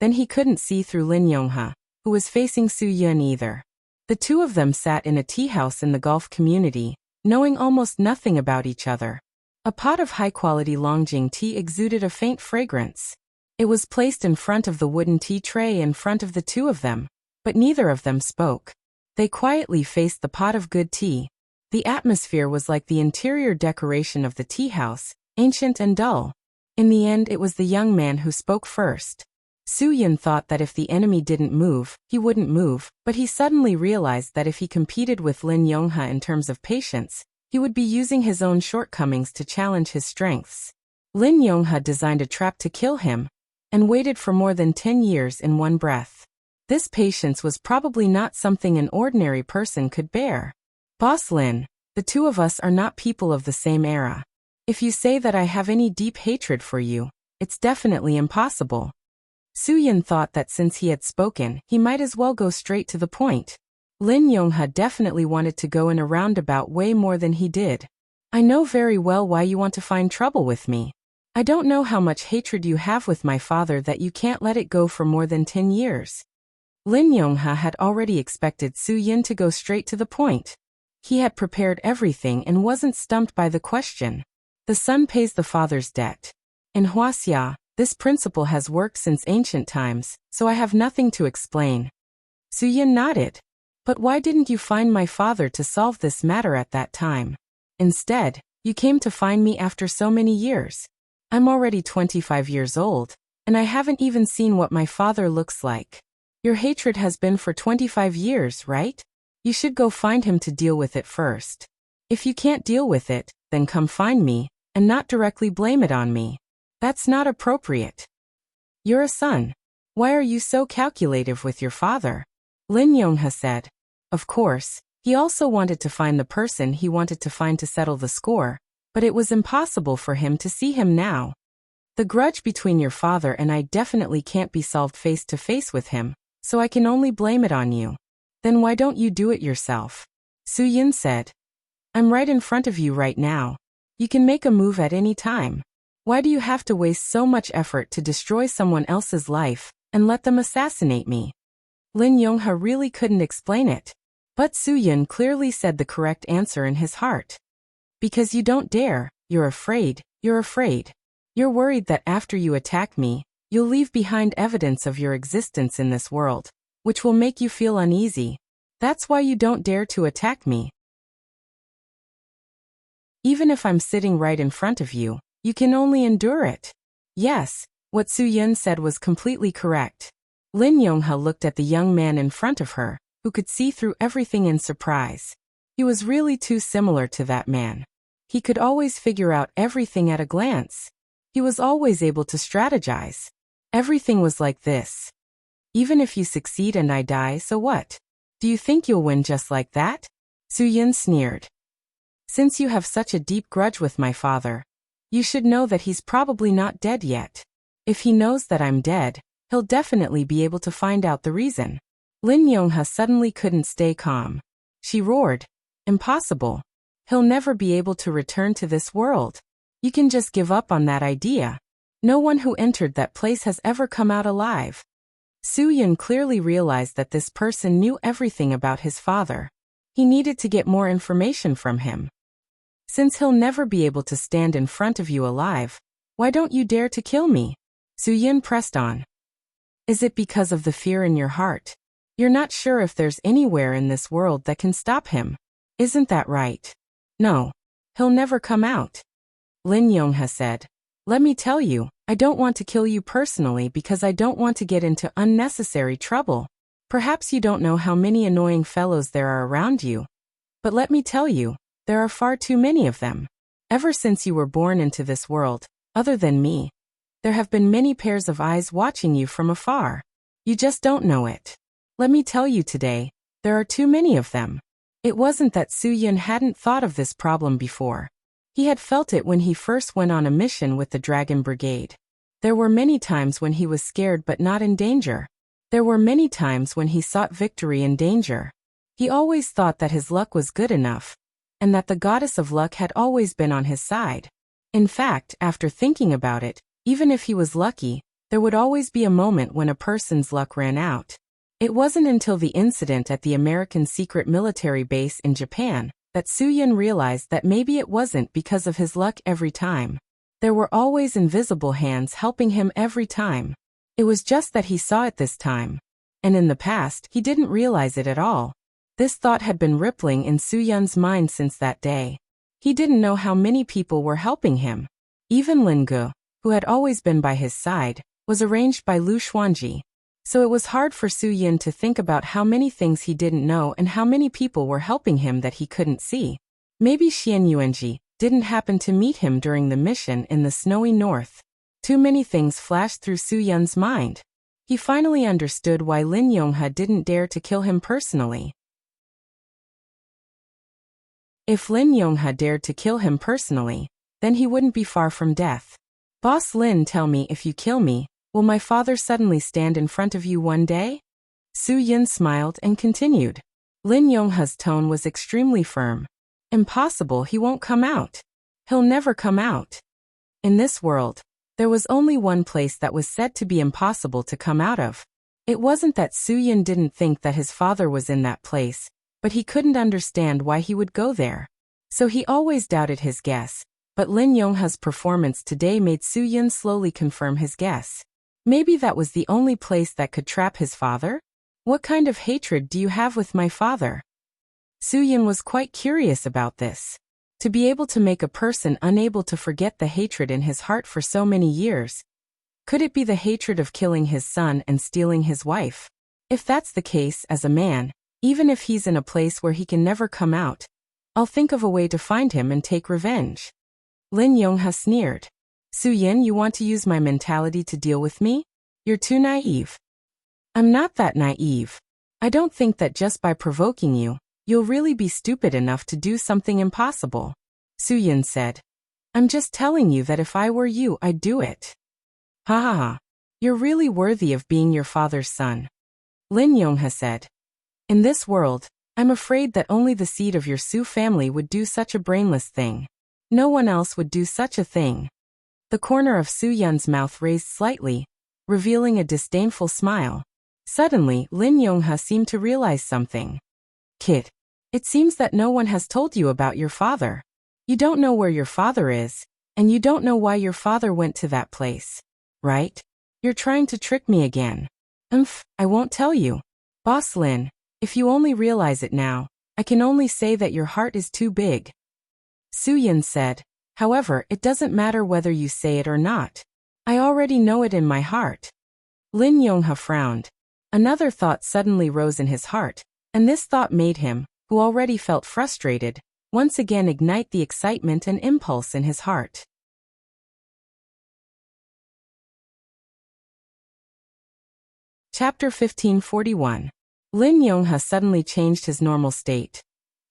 then he couldn't see through Lin Yongha, who was facing Su Yun either. The two of them sat in a tea house in the Gulf community, knowing almost nothing about each other. A pot of high-quality Longjing tea exuded a faint fragrance. It was placed in front of the wooden tea tray in front of the two of them, but neither of them spoke. They quietly faced the pot of good tea. The atmosphere was like the interior decoration of the tea house, ancient and dull. In the end, it was the young man who spoke first. Su-yin thought that if the enemy didn't move, he wouldn't move, but he suddenly realized that if he competed with Lin Yonghe in terms of patience, he would be using his own shortcomings to challenge his strengths. Lin Yonghe designed a trap to kill him, and waited for more than 10 years in one breath. This patience was probably not something an ordinary person could bear. Boss Lin, the two of us are not people of the same era. If you say that I have any deep hatred for you, it's definitely impossible. Su-yin thought that since he had spoken, he might as well go straight to the point. Lin Yonghe definitely wanted to go in a roundabout way more than he did. I know very well why you want to find trouble with me. I don't know how much hatred you have with my father that you can't let it go for more than 10 years. Lin Yonghe had already expected Su-yin to go straight to the point. He had prepared everything and wasn't stumped by the question. The son pays the father's debt. In Huaxia, this principle has worked since ancient times, so I have nothing to explain. Su-yin nodded. But why didn't you find my father to solve this matter at that time? Instead, you came to find me after so many years. I'm already 25 years old, and I haven't even seen what my father looks like. Your hatred has been for 25 years, right? You should go find him to deal with it first. If you can't deal with it, then come find me, and not directly blame it on me. That's not appropriate. You're a son. Why are you so calculative with your father? Lin Yonghe said. Of course, he also wanted to find the person he wanted to find to settle the score, but it was impossible for him to see him now. The grudge between your father and I definitely can't be solved face to face with him, so I can only blame it on you. Then why don't you do it yourself? Su-yin said. I'm right in front of you right now. You can make a move at any time. Why do you have to waste so much effort to destroy someone else's life and let them assassinate me? Lin Yonghe really couldn't explain it. But Su-yin clearly said the correct answer in his heart. Because you don't dare, you're afraid, you're afraid. You're worried that after you attack me, you'll leave behind evidence of your existence in this world, which will make you feel uneasy. That's why you don't dare to attack me. Even if I'm sitting right in front of you, you can only endure it. Yes, what Su-yin said was completely correct. Lin Yonghe looked at the young man in front of her, who could see through everything in surprise. He was really too similar to that man. He could always figure out everything at a glance. He was always able to strategize. Everything was like this. Even if you succeed and I die, so what? Do you think you'll win just like that? Su-yin sneered. Since you have such a deep grudge with my father, you should know that he's probably not dead yet. If he knows that I'm dead, he'll definitely be able to find out the reason. Lin Yonghe suddenly couldn't stay calm. She roared. Impossible. He'll never be able to return to this world. You can just give up on that idea. No one who entered that place has ever come out alive. Su-yin clearly realized that this person knew everything about his father. He needed to get more information from him. Since he'll never be able to stand in front of you alive, why don't you dare to kill me? Su-yin pressed on. Is it because of the fear in your heart? You're not sure if there's anywhere in this world that can stop him. Isn't that right? No. He'll never come out. Lin Yonghe said. Let me tell you, I don't want to kill you personally because I don't want to get into unnecessary trouble. Perhaps you don't know how many annoying fellows there are around you. But let me tell you, there are far too many of them. Ever since you were born into this world, other than me, there have been many pairs of eyes watching you from afar. You just don't know it. Let me tell you today, there are too many of them. It wasn't that Su-yin hadn't thought of this problem before. He had felt it when he first went on a mission with the Dragon Brigade. There were many times when he was scared but not in danger. There were many times when he sought victory in danger. He always thought that his luck was good enough, and that the goddess of luck had always been on his side. In fact, after thinking about it, even if he was lucky, there would always be a moment when a person's luck ran out. It wasn't until the incident at the American secret military base in Japan that Soo-Yun realized that maybe it wasn't because of his luck every time. There were always invisible hands helping him every time. It was just that he saw it this time. And in the past, he didn't realize it at all. This thought had been rippling in Soo-Yun's mind since that day. He didn't know how many people were helping him. Even Lin-gu, who had always been by his side, was arranged by Lu Xuanji. So it was hard for Soo-Yun to think about how many things he didn't know and how many people were helping him that he couldn't see. Maybe Xian Yuanji didn't happen to meet him during the mission in the snowy north. Too many things flashed through Soo-Yun's mind. He finally understood why Lin Yongha didn't dare to kill him personally. If Lin Yongha dared to kill him personally, then he wouldn't be far from death. Boss Lin, tell me, if you kill me, will my father suddenly stand in front of you one day? Soo-Yun smiled and continued. Lin Yongha's tone was extremely firm. Impossible, he won't come out. He'll never come out. In this world, there was only one place that was said to be impossible to come out of. It wasn't that Soo-Yun didn't think that his father was in that place, but he couldn't understand why he would go there. So he always doubted his guess, but Lin Yongha's performance today made Soo-Yun slowly confirm his guess. Maybe that was the only place that could trap his father? What kind of hatred do you have with my father? Soo-Yun was quite curious about this. To be able to make a person unable to forget the hatred in his heart for so many years. Could it be the hatred of killing his son and stealing his wife? If that's the case, as a man, even if he's in a place where he can never come out, I'll think of a way to find him and take revenge. Lin Yongha sneered. Soo-Yun, you want to use my mentality to deal with me? You're too naive. I'm not that naive. I don't think that just by provoking you, you'll really be stupid enough to do something impossible. Soo-Yun said. I'm just telling you that if I were you, I'd do it. Ha ha ha. You're really worthy of being your father's son. Lin Yongha said. In this world, I'm afraid that only the seed of your Su family would do such a brainless thing. No one else would do such a thing. The corner of Soo-Yun's mouth raised slightly, revealing a disdainful smile. Suddenly, Lin Yongha seemed to realize something. Kid, it seems that no one has told you about your father. You don't know where your father is, and you don't know why your father went to that place. Right? You're trying to trick me again. I won't tell you. Boss Lin, if you only realize it now, I can only say that your heart is too big. Soo-Yun said. However, it doesn't matter whether you say it or not. I already know it in my heart. Lin Yongha frowned. Another thought suddenly rose in his heart, and this thought made him, who already felt frustrated, once again ignite the excitement and impulse in his heart. Chapter 1541. Lin Yongha suddenly changed his normal state.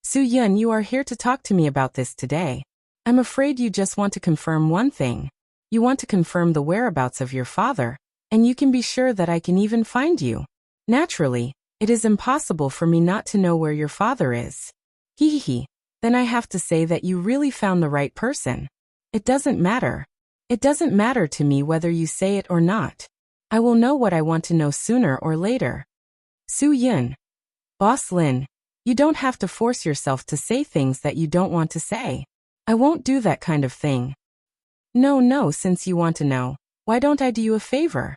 Soo-Yun, you are here to talk to me about this today. I'm afraid you just want to confirm one thing. You want to confirm the whereabouts of your father, and you can be sure that I can even find you. Naturally, it is impossible for me not to know where your father is. Hee hee hee. Then I have to say that you really found the right person. It doesn't matter. It doesn't matter to me whether you say it or not. I will know what I want to know sooner or later. Soo-Yun. Boss Lin, you don't have to force yourself to say things that you don't want to say. I won't do that kind of thing. No, since you want to know, why don't I do you a favor?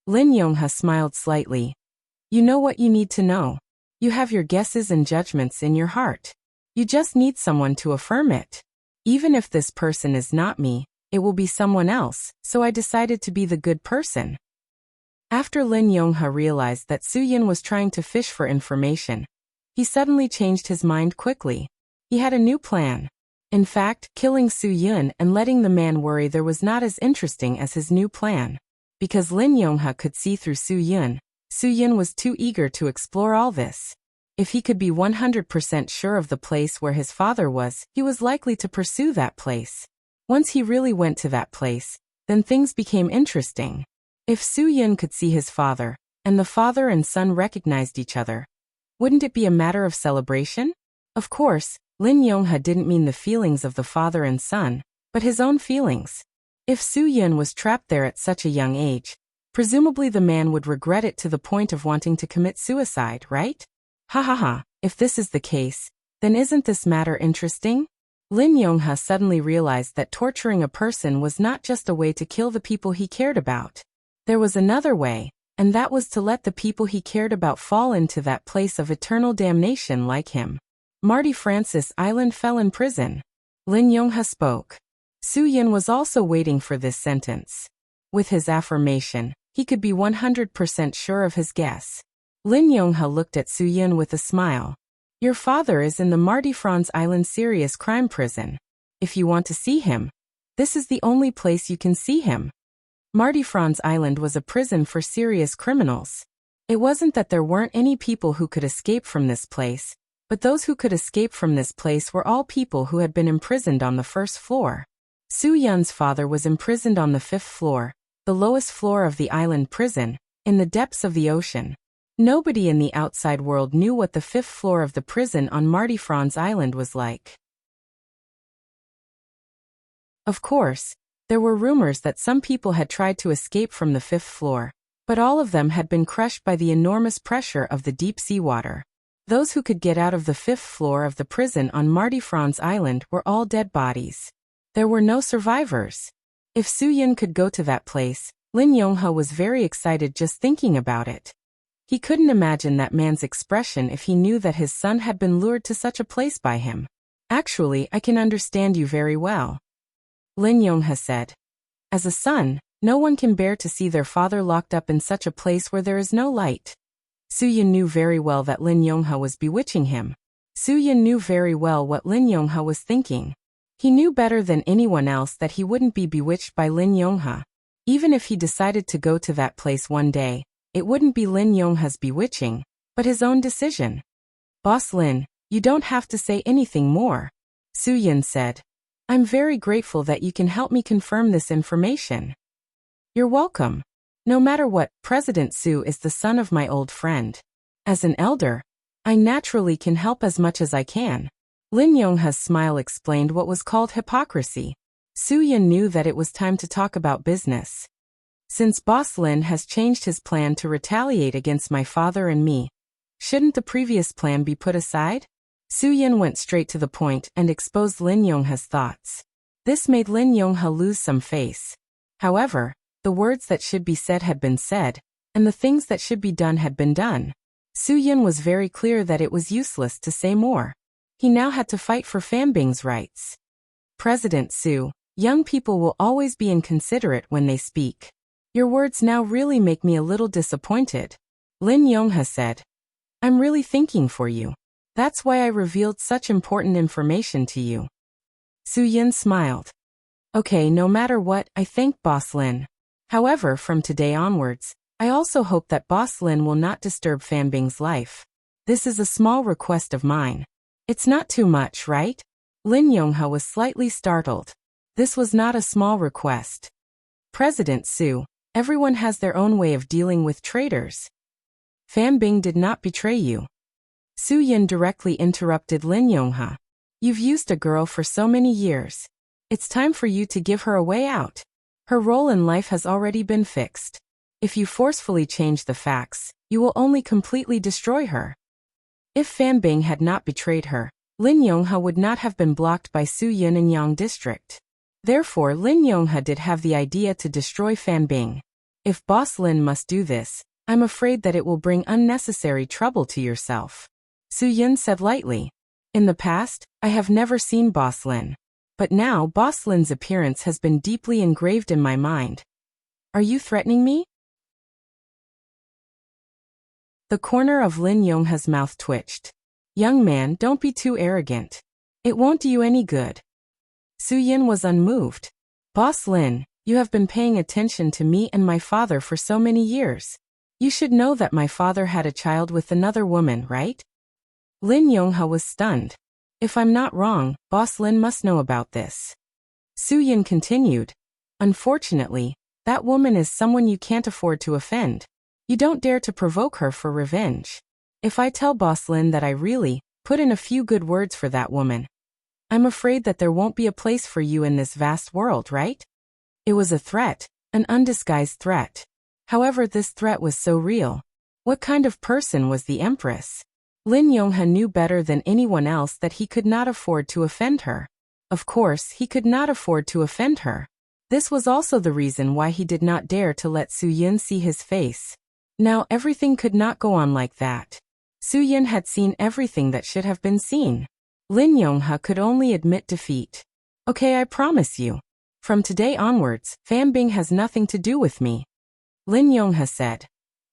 Lin Yongha smiled slightly. You know what you need to know. You have your guesses and judgments in your heart. You just need someone to affirm it. Even if this person is not me, it will be someone else, so I decided to be the good person. After Lin Yongha realized that Soo-Yun was trying to fish for information, he suddenly changed his mind quickly. He had a new plan. In fact, killing Soo-Yun and letting the man worry there was not as interesting as his new plan. Because Lin Yongha could see through Soo-Yun, Soo-Yun was too eager to explore all this. If he could be 100% sure of the place where his father was, he was likely to pursue that place. Once he really went to that place, then things became interesting. If Soo-Yun could see his father, and the father and son recognized each other, wouldn't it be a matter of celebration? Of course, Lin Yongha didn't mean the feelings of the father and son, but his own feelings. If Soo-Yun was trapped there at such a young age, Presumably the man would regret it to the point of wanting to commit suicide, right? Ha ha ha, if this is the case, then isn't this matter interesting? Lin Yongha suddenly realized that torturing a person was not just a way to kill the people he cared about. There was another way, and that was to let the people he cared about fall into that place of eternal damnation like him. Marty Francis Island fell in prison. Lin Yongha spoke. Su Yin was also waiting for this sentence. With his affirmation, he could be 100% sure of his guess. Lin Yongha looked at Su Yin with a smile. Your father is in the Marty Franz Island serious crime prison. If you want to see him, this is the only place you can see him. Marty Franz Island was a prison for serious criminals. It wasn't that there weren't any people who could escape from this place, but those who could escape from this place were all people who had been imprisoned on the first floor. Su Yun's father was imprisoned on the 5th floor, the lowest floor of the island prison, in the depths of the ocean. Nobody in the outside world knew what the 5th floor of the prison on Marty Franz Island was like. Of course, there were rumors that some people had tried to escape from the 5th floor, but all of them had been crushed by the enormous pressure of the deep seawater. Those who could get out of the 5th floor of the prison on Marty Franz Island were all dead bodies. There were no survivors. If Su Yin could go to that place, Lin Yongha was very excited just thinking about it. He couldn't imagine that man's expression if he knew that his son had been lured to such a place by him. Actually, I can understand you very well, Lin Yongha said. As a son, no one can bear to see their father locked up in such a place where there is no light. Su Yin knew very well that Lin Yongha was bewitching him. Su Yin knew very well what Lin Yongha was thinking. He knew better than anyone else that he wouldn't be bewitched by Lin Yongha. Even if he decided to go to that place one day, it wouldn't be Lin Yongha's bewitching, but his own decision. Boss Lin, you don't have to say anything more, Su Yin said. I'm very grateful that you can help me confirm this information. You're welcome. No matter what, President Su is the son of my old friend. As an elder, I naturally can help as much as I can. Lin Yongha's smile explained what was called hypocrisy. Su Yin knew that it was time to talk about business. Since Boss Lin has changed his plan to retaliate against my father and me, shouldn't the previous plan be put aside? Su Yin went straight to the point and exposed Lin Yongha's thoughts. This made Lin Yongha lose some face. However, the words that should be said had been said, and the things that should be done had been done. Su Yin was very clear that it was useless to say more. He now had to fight for Fanbing's rights. President Su, young people will always be inconsiderate when they speak. Your words now really make me a little disappointed, Lin Yongha said. I'm really thinking for you. That's why I revealed such important information to you. Su Yin smiled. Okay, no matter what, I thank Boss Lin. However, from today onwards, I also hope that Boss Lin will not disturb Fanbing's life. This is a small request of mine. It's not too much, right? Lin Yongha was slightly startled. This was not a small request. President Su, everyone has their own way of dealing with traitors. Fanbing did not betray you. Su Yin directly interrupted Lin Yongha. You've used a girl for so many years. It's time for you to give her a way out. Her role in life has already been fixed. If you forcefully change the facts, you will only completely destroy her. If Fanbing had not betrayed her, Lin Yongha would not have been blocked by Su Yin in Yang District. Therefore, Lin Yongha did have the idea to destroy Fanbing. If Boss Lin must do this, I'm afraid that it will bring unnecessary trouble to yourself, Su Yin said lightly. In the past, I have never seen Boss Lin. But now Boss Lin's appearance has been deeply engraved in my mind. Are you threatening me? The corner of Lin Yongha's mouth twitched. Young man, don't be too arrogant. It won't do you any good. Su Yin was unmoved. Boss Lin, you have been paying attention to me and my father for so many years. You should know that my father had a child with another woman, right? Lin Yongha was stunned. If I'm not wrong, Boss Lin must know about this. Su Yin continued. Unfortunately, that woman is someone you can't afford to offend. You don't dare to provoke her for revenge. If I tell Boss Lin that I really put in a few good words for that woman, I'm afraid that there won't be a place for you in this vast world, right? It was a threat, an undisguised threat. However, this threat was so real. What kind of person was the Empress? Lin Yonghe knew better than anyone else that he could not afford to offend her. Of course, he could not afford to offend her. This was also the reason why he did not dare to let Su Yun see his face. Now everything could not go on like that. Su Yun had seen everything that should have been seen. Lin Yonghe could only admit defeat. Okay, I promise you. From today onwards, Fan Bing has nothing to do with me. Lin Yonghe said.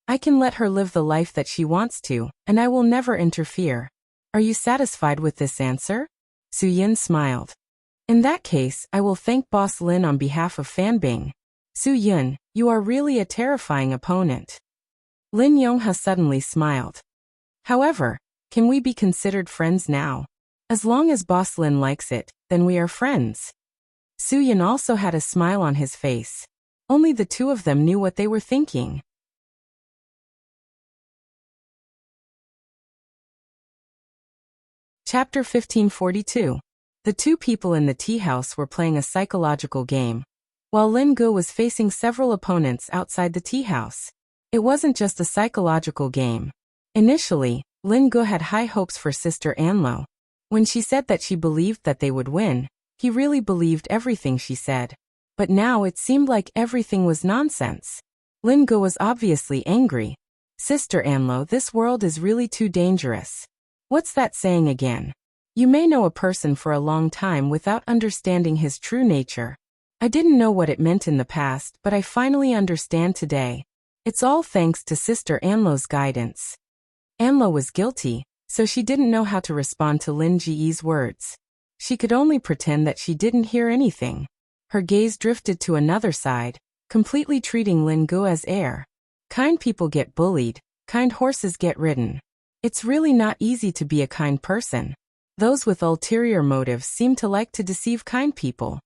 I can let her live the life that she wants to, and I will never interfere. Are you satisfied with this answer? Su Yun smiled. In that case, I will thank Boss Lin on behalf of Fan Bing. Su Yun, you are really a terrifying opponent. Lin Yonghe suddenly smiled. However, can we be considered friends now? As long as Boss Lin likes it, then we are friends. Su Yun also had a smile on his face. Only the two of them knew what they were thinking. Chapter 1542. The two people in the tea house were playing a psychological game, while Lin Gu was facing several opponents outside the tea house. It wasn't just a psychological game. Initially, Lin Gu had high hopes for Sister Anlo. When she said that she believed that they would win, he really believed everything she said. But now it seemed like everything was nonsense. Lin Gu was obviously angry. Sister Anlo, this world is really too dangerous. What's that saying again? You may know a person for a long time without understanding his true nature. I didn't know what it meant in the past, but I finally understand today. It's all thanks to Sister Anlo's guidance. Anlo was guilty, so she didn't know how to respond to Lin Ji's words. She could only pretend that she didn't hear anything. Her gaze drifted to another side, completely treating Lin Gu as heir. Kind people get bullied, kind horses get ridden. It's really not easy to be a kind person. Those with ulterior motives seem to like to deceive kind people.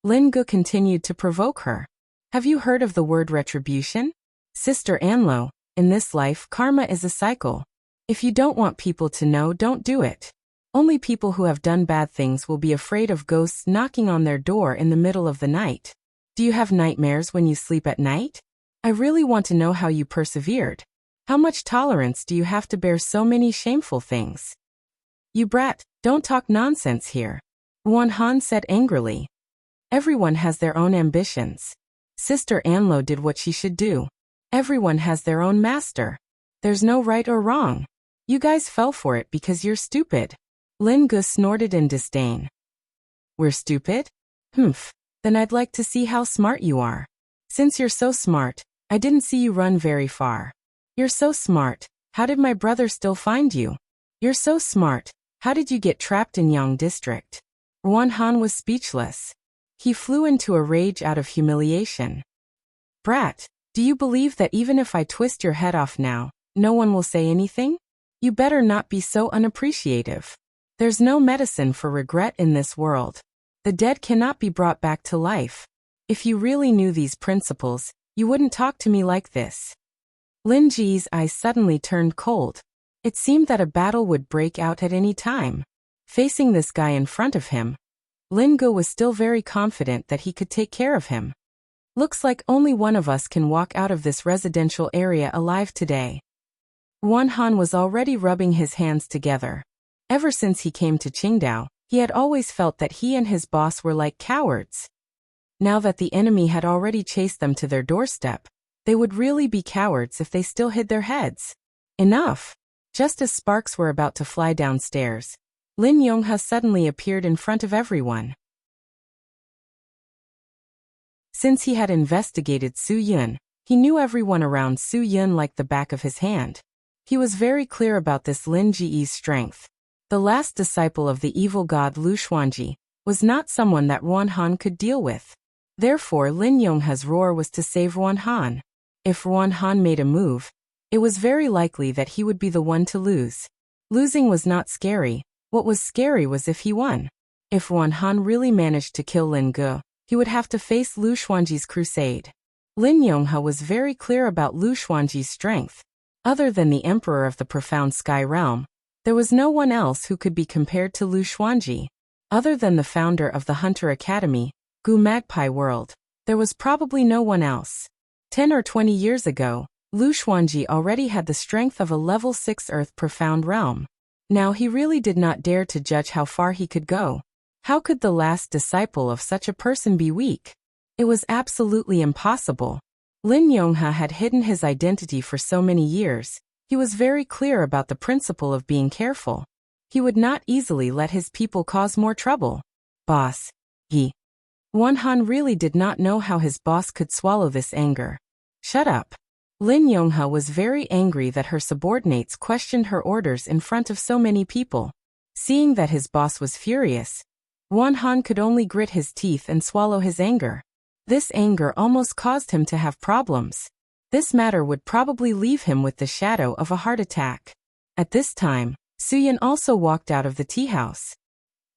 Lin Gu continued to provoke her. Have you heard of the word retribution? Sister Anlo, in this life, karma is a cycle. If you don't want people to know, don't do it. Only people who have done bad things will be afraid of ghosts knocking on their door in the middle of the night. Do you have nightmares when you sleep at night? I really want to know how you persevered. How much tolerance do you have to bear so many shameful things? You brat, don't talk nonsense here. Wan Han said angrily. Everyone has their own ambitions. Sister Anlo did what she should do. Everyone has their own master. There's no right or wrong. You guys fell for it because you're stupid. Lin Gu snorted in disdain. We're stupid? Humph. Then I'd like to see how smart you are. Since you're so smart, I didn't see you run very far. You're so smart, how did my brother still find you? You're so smart, how did you get trapped in Yang District? Wan Han was speechless. He flew into a rage out of humiliation. Brat, do you believe that even if I twist your head off now, no one will say anything? You better not be so unappreciative. There's no medicine for regret in this world. The dead cannot be brought back to life. If you really knew these principles, you wouldn't talk to me like this. Lin Ji's eyes suddenly turned cold. It seemed that a battle would break out at any time. Facing this guy in front of him, Lin Gu was still very confident that he could take care of him. Looks like only one of us can walk out of this residential area alive today. Wan Han was already rubbing his hands together. Ever since he came to Qingdao, he had always felt that he and his boss were like cowards. Now that the enemy had already chased them to their doorstep, they would really be cowards if they still hid their heads. Enough! Just as sparks were about to fly downstairs, Lin Yonghe suddenly appeared in front of everyone. Since he had investigated Su Yun, he knew everyone around Su Yun like the back of his hand. He was very clear about this Lin Ji's strength. The last disciple of the evil god Lu Xuanji was not someone that Wan Han could deal with. Therefore Lin Yonghe's roar was to save Wan Han. If Wan Han made a move, it was very likely that he would be the one to lose. Losing was not scary. What was scary was if he won. If Wan Han really managed to kill Lin Gu, he would have to face Lu Xuanji's crusade. Lin Yonghe was very clear about Lu Xuanji's strength. Other than the emperor of the profound sky realm, there was no one else who could be compared to Lu Xuanji. Other than the founder of the Hunter Academy, Gu Magpie World, there was probably no one else. 10 or 20 years ago, Lu Xuanji already had the strength of a level 6 earth profound realm. Now he really did not dare to judge how far he could go. How could the last disciple of such a person be weak? It was absolutely impossible. Lin Yonghe had hidden his identity for so many years. He was very clear about the principle of being careful. He would not easily let his people cause more trouble. Boss. Wan Han really did not know how his boss could swallow this anger. Shut up. Lin Yonghe was very angry that her subordinates questioned her orders in front of so many people. Seeing that his boss was furious, Wan Han could only grit his teeth and swallow his anger. This anger almost caused him to have problems. This matter would probably leave him with the shadow of a heart attack. At this time, Suyin also walked out of the tea house.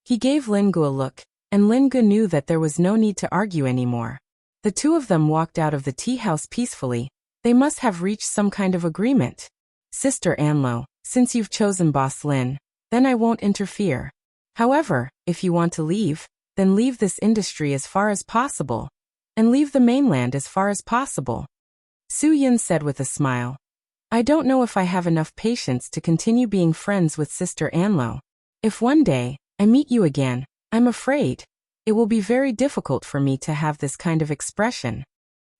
He gave Lingu a look, and Lingu knew that there was no need to argue anymore. The two of them walked out of the tea house peacefully. They must have reached some kind of agreement. Sister Anlo, since you've chosen Boss Lin, then I won't interfere. However, if you want to leave, then leave this industry as far as possible. And leave the mainland as far as possible. Su Yin said with a smile. I don't know if I have enough patience to continue being friends with Sister Anlo. If one day, I meet you again, I'm afraid it will be very difficult for me to have this kind of expression.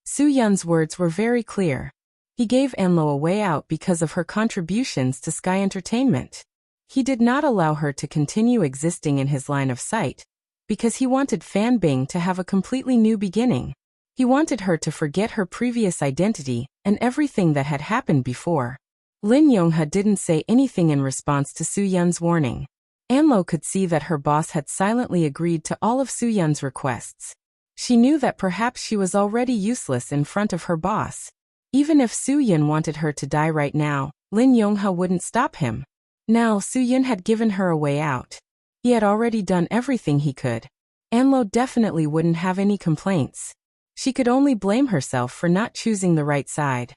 Su Yun's words were very clear. He gave Anlo a way out because of her contributions to Sky Entertainment. He did not allow her to continue existing in his line of sight, because he wanted Fan Bing to have a completely new beginning. He wanted her to forget her previous identity and everything that had happened before. Lin Yonghe didn't say anything in response to Su Yun's warning. Anlo could see that her boss had silently agreed to all of Su Yun's requests. She knew that perhaps she was already useless in front of her boss. Even if Su Yun wanted her to die right now, Lin Yonghe wouldn't stop him. Now Su Yun had given her a way out. He had already done everything he could. Anlo definitely wouldn't have any complaints. She could only blame herself for not choosing the right side.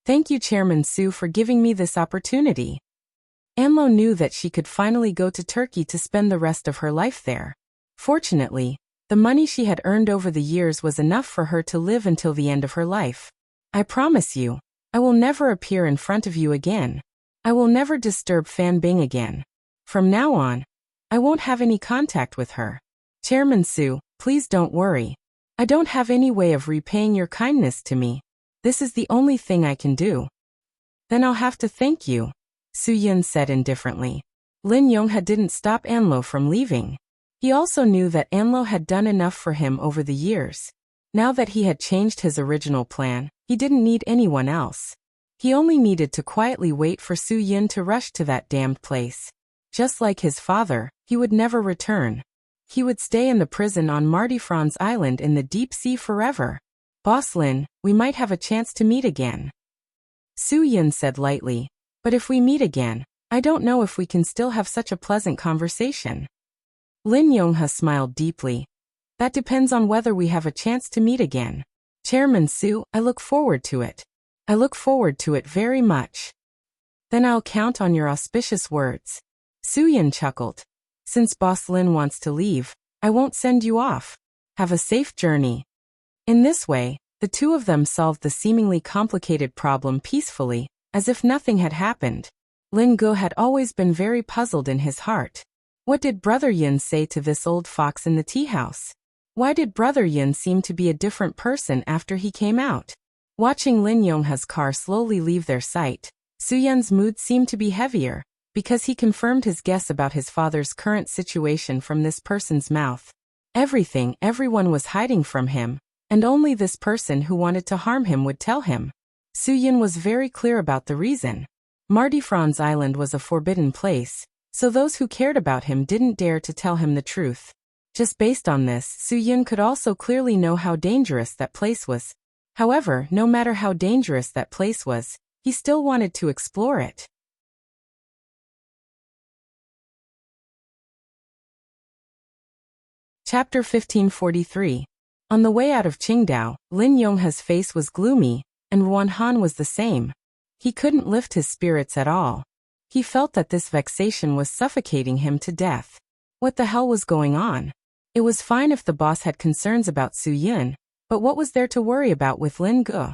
Thank you, Chairman Su, for giving me this opportunity. Anlo knew that she could finally go to Turkey to spend the rest of her life there. Fortunately, the money she had earned over the years was enough for her to live until the end of her life. I promise you, I will never appear in front of you again. I will never disturb Fan Bing again. From now on, I won't have any contact with her. Chairman Su, please don't worry. I don't have any way of repaying your kindness to me. This is the only thing I can do. Then I'll have to thank you, Su Yun said indifferently. Lin Yonghe didn't stop Anlo from leaving. He also knew that Anlo had done enough for him over the years. Now that he had changed his original plan, he didn't need anyone else. He only needed to quietly wait for Su Yun to rush to that damned place. Just like his father, he would never return. He would stay in the prison on Marty Franz Island in the deep sea forever. Boss Lin, we might have a chance to meet again. Su Yun said lightly, but if we meet again, I don't know if we can still have such a pleasant conversation. Lin Yonghe smiled deeply. That depends on whether we have a chance to meet again. Chairman Su, I look forward to it. I look forward to it very much. Then I'll count on your auspicious words. Su Yun chuckled. Since Boss Lin wants to leave, I won't send you off. Have a safe journey. In this way, the two of them solved the seemingly complicated problem peacefully, as if nothing had happened. Lin Gu had always been very puzzled in his heart. What did Brother Yun say to this old fox in the tea house? Why did Brother Yun seem to be a different person after he came out? Watching Lin Yonghe's car slowly leave their sight, Su Yun's mood seemed to be heavier, because he confirmed his guess about his father's current situation from this person's mouth. Everyone was hiding from him, and only this person who wanted to harm him would tell him. Su Yun was very clear about the reason. Marty Franz Island was a forbidden place, so those who cared about him didn't dare to tell him the truth. Just based on this, Su Yun could also clearly know how dangerous that place was. However, no matter how dangerous that place was, he still wanted to explore it. Chapter 1543. On the way out of Qingdao, Lin Yonghe's face was gloomy, and Wan Han was the same. He couldn't lift his spirits at all. He felt that this vexation was suffocating him to death. What the hell was going on? It was fine if the boss had concerns about Su Yun, But what was there to worry about with Lin Ge?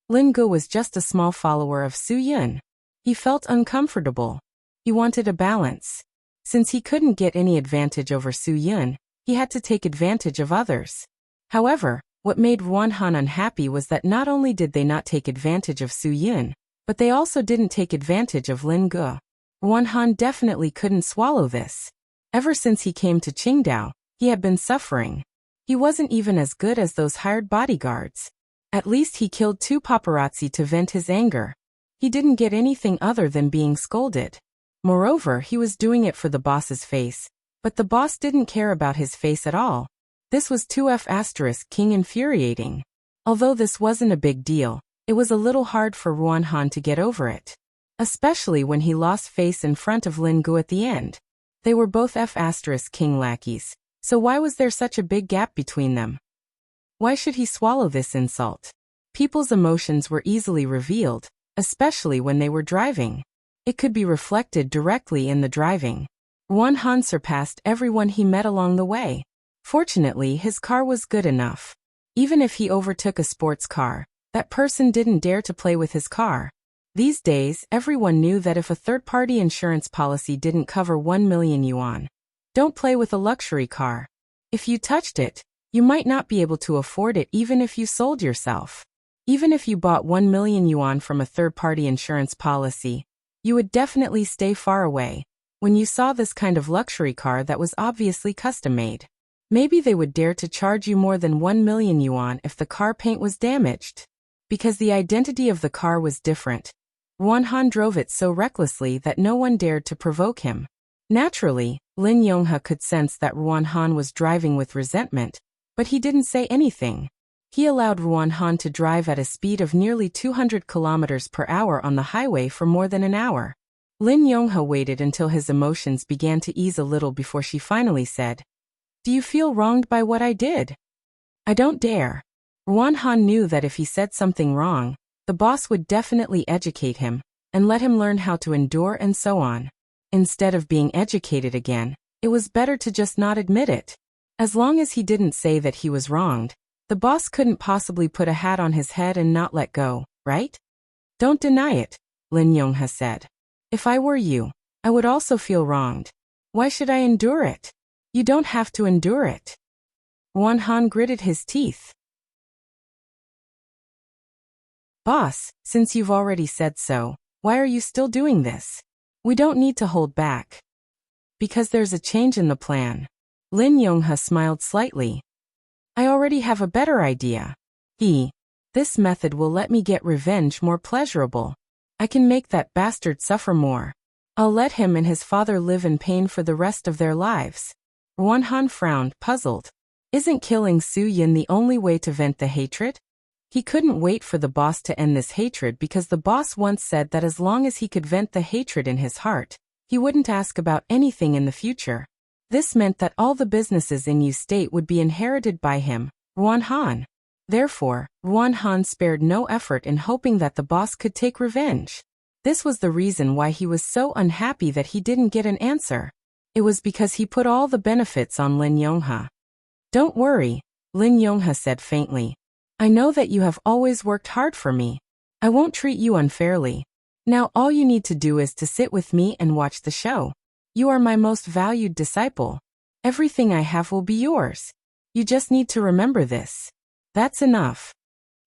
Lin Ge was just a small follower of Su Yun. He felt uncomfortable. He wanted a balance. Since he couldn't get any advantage over Su Yun, he had to take advantage of others. However, what made Ruan Han unhappy was that not only did they not take advantage of Su Yun, but they also didn't take advantage of Lin Ge. Ruan Han definitely couldn't swallow this. Ever since he came to Qingdao, he had been suffering. He wasn't even as good as those hired bodyguards. At least he killed 2 paparazzi to vent his anger. He didn't get anything other than being scolded. Moreover, he was doing it for the boss's face, but the boss didn't care about his face at all. This was 2F** King infuriating. Although this wasn't a big deal, it was a little hard for Ruan Han to get over it. Especially when he lost face in front of Lin Ge at the end. They were both F** King lackeys, so why was there such a big gap between them? Why should he swallow this insult? People's emotions were easily revealed, especially when they were driving. It could be reflected directly in the driving. Ruan Han surpassed everyone he met along the way. Fortunately, his car was good enough. Even if he overtook a sports car, that person didn't dare to play with his car. These days, everyone knew that if a third-party insurance policy didn't cover 1 million yuan, don't play with a luxury car. If you touched it, you might not be able to afford it even if you sold yourself. Even if you bought 1 million yuan from a third-party insurance policy, you would definitely stay far away when you saw this kind of luxury car that was obviously custom-made. Maybe they would dare to charge you more than 1 million yuan if the car paint was damaged. Because the identity of the car was different, Ruan Han drove it so recklessly that no one dared to provoke him. Naturally, Lin Yonghe could sense that Ruan Han was driving with resentment, but he didn't say anything. He allowed Ruan Han to drive at a speed of nearly 200 kilometers per hour on the highway for more than an hour. Lin Yonghe waited until his emotions began to ease a little before she finally said, "Do you feel wronged by what I did?" "I don't dare." Ruan Han knew that if he said something wrong, the boss would definitely educate him and let him learn how to endure and so on. Instead of being educated again, it was better to just not admit it. As long as he didn't say that he was wronged, the boss couldn't possibly put a hat on his head and not let go, right? "Don't deny it," Lin Yonghe said. "If I were you, I would also feel wronged. Why should I endure it?" "You don't have to endure it." Ruan Han gritted his teeth. "Boss, since you've already said so, why are you still doing this? We don't need to hold back." "Because there's a change in the plan." Lin Yonghe smiled slightly. "I already have a better idea. This method will let me get revenge more pleasurable. I can make that bastard suffer more. I'll let him and his father live in pain for the rest of their lives." Ruan Han frowned, puzzled. Isn't killing Su Yun the only way to vent the hatred? He couldn't wait for the boss to end this hatred because the boss once said that as long as he could vent the hatred in his heart, he wouldn't ask about anything in the future. This meant that all the businesses in Yu State would be inherited by him, Ruan Han. Therefore, Ruan Han spared no effort in hoping that the boss could take revenge. This was the reason why he was so unhappy that he didn't get an answer. It was because he put all the benefits on Lin Yonghe. "Don't worry," Lin Yonghe said faintly. "I know that you have always worked hard for me. I won't treat you unfairly. Now all you need to do is to sit with me and watch the show. You are my most valued disciple. Everything I have will be yours. You just need to remember this. That's enough."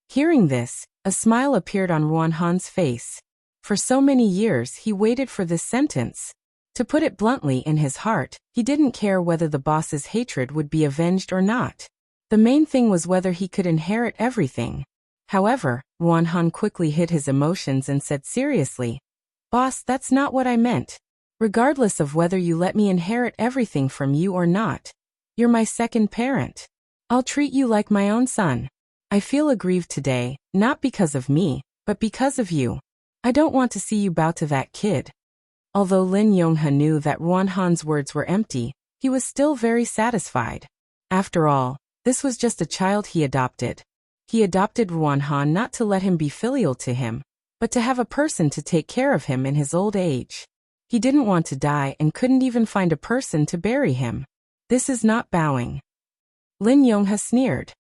Hearing this, a smile appeared on Ruan Han's face. For so many years he waited for this sentence. To put it bluntly, in his heart, he didn't care whether the boss's hatred would be avenged or not. The main thing was whether he could inherit everything. However, Ruan Han quickly hid his emotions and said seriously, "Boss, that's not what I meant. Regardless of whether you let me inherit everything from you or not, you're my second parent. I'll treat you like my own son. I feel aggrieved today, not because of me, but because of you. I don't want to see you bow to that kid." Although Lin Yonghe knew that Ruan Han's words were empty, he was still very satisfied. After all, this was just a child he adopted. He adopted Ruan Han not to let him be filial to him, but to have a person to take care of him in his old age. He didn't want to die and couldn't even find a person to bury him. "This is not bowing." Lin Yonghe sneered.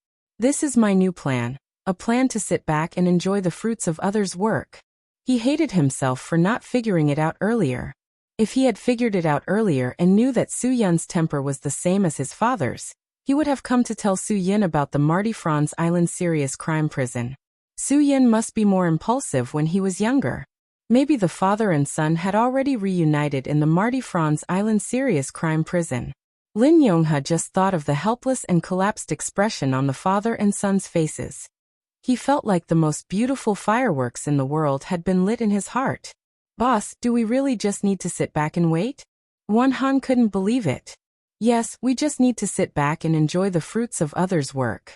This is my new plan, a plan to sit back and enjoy the fruits of others' work. He hated himself for not figuring it out earlier. If he had figured it out earlier and knew that Su Yun's temper was the same as his father's, he would have come to tell Su Yun about the Marty Franz Island serious crime prison. Su Yun must be more impulsive when he was younger. Maybe the father and son had already reunited in the Marty Franz Island serious crime prison. Lin Yongha just thought of the helpless and collapsed expression on the father and son's faces. He felt like the most beautiful fireworks in the world had been lit in his heart. Boss, do we really just need to sit back and wait? Won Han couldn't believe it. Yes, we just need to sit back and enjoy the fruits of others' work.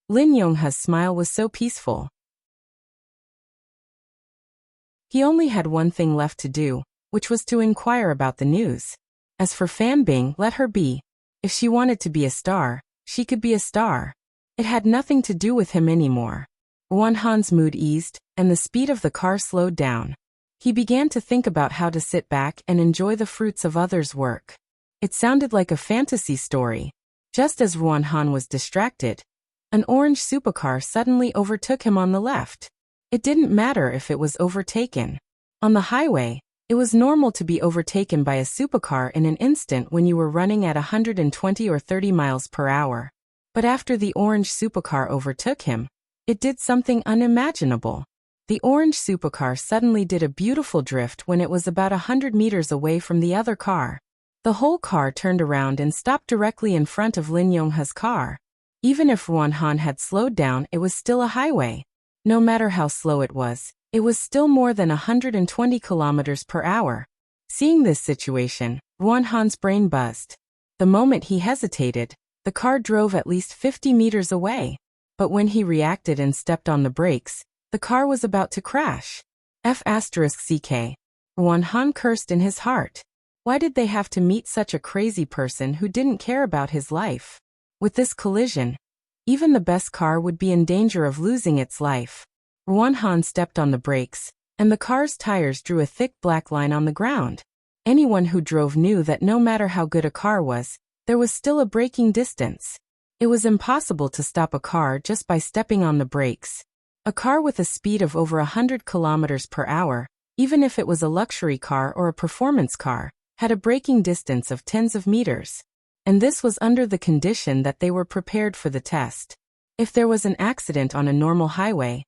Lin Yongha's smile was so peaceful. He only had one thing left to do, which was to inquire about the news. As for Fan Bing, let her be. If she wanted to be a star, she could be a star. It had nothing to do with him anymore. Won Han's mood eased, and the speed of the car slowed down. He began to think about how to sit back and enjoy the fruits of others' work. It sounded like a fantasy story. Just as Won Han was distracted, an orange supercar suddenly overtook him on the left. It didn't matter if it was overtaken. On the highway, it was normal to be overtaken by a supercar in an instant when you were running at 120 or 30 miles per hour. But after the orange supercar overtook him, it did something unimaginable. The orange supercar suddenly did a beautiful drift when it was about 100 meters away from the other car. The whole car turned around and stopped directly in front of Lin Yongha's car. Even if Won Han had slowed down, it was still a highway. No matter how slow it was still more than 120 kilometers per hour. Seeing this situation, Won Han's brain buzzed. The moment he hesitated, the car drove at least 50 meters away. But when he reacted and stepped on the brakes, the car was about to crash. F***ck. Won Han cursed in his heart. Why did they have to meet such a crazy person who didn't care about his life? With this collision, even the best car would be in danger of losing its life. Won Han stepped on the brakes, and the car's tires drew a thick black line on the ground. Anyone who drove knew that no matter how good a car was, there was still a braking distance. It was impossible to stop a car just by stepping on the brakes. A car with a speed of over 100 kilometers per hour, even if it was a luxury car or a performance car, had a braking distance of tens of meters. And this was under the condition that they were prepared for the test. If there was an accident on a normal highway,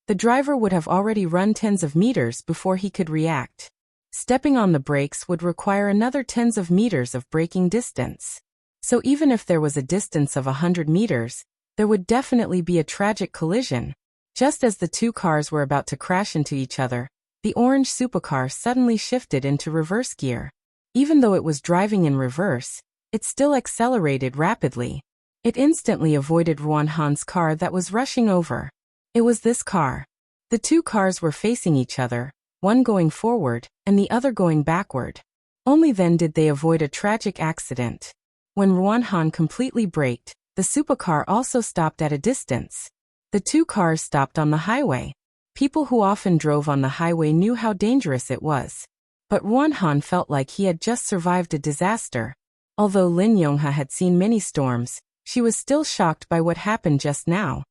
the driver would have already run tens of meters before he could react. Stepping on the brakes would require another tens of meters of braking distance. So even if there was a distance of 100 meters, there would definitely be a tragic collision. Just as the two cars were about to crash into each other, the orange supercar suddenly shifted into reverse gear. Even though it was driving in reverse, it still accelerated rapidly. It instantly avoided Won Han's car that was rushing over. It was this car. The two cars were facing each other, one going forward and the other going backward. Only then did they avoid a tragic accident. When Won Han completely braked, the supercar also stopped at a distance. The two cars stopped on the highway. People who often drove on the highway knew how dangerous it was. But Won Han felt like he had just survived a disaster. Although Lin Yongha had seen many storms, she was still shocked by what happened just now.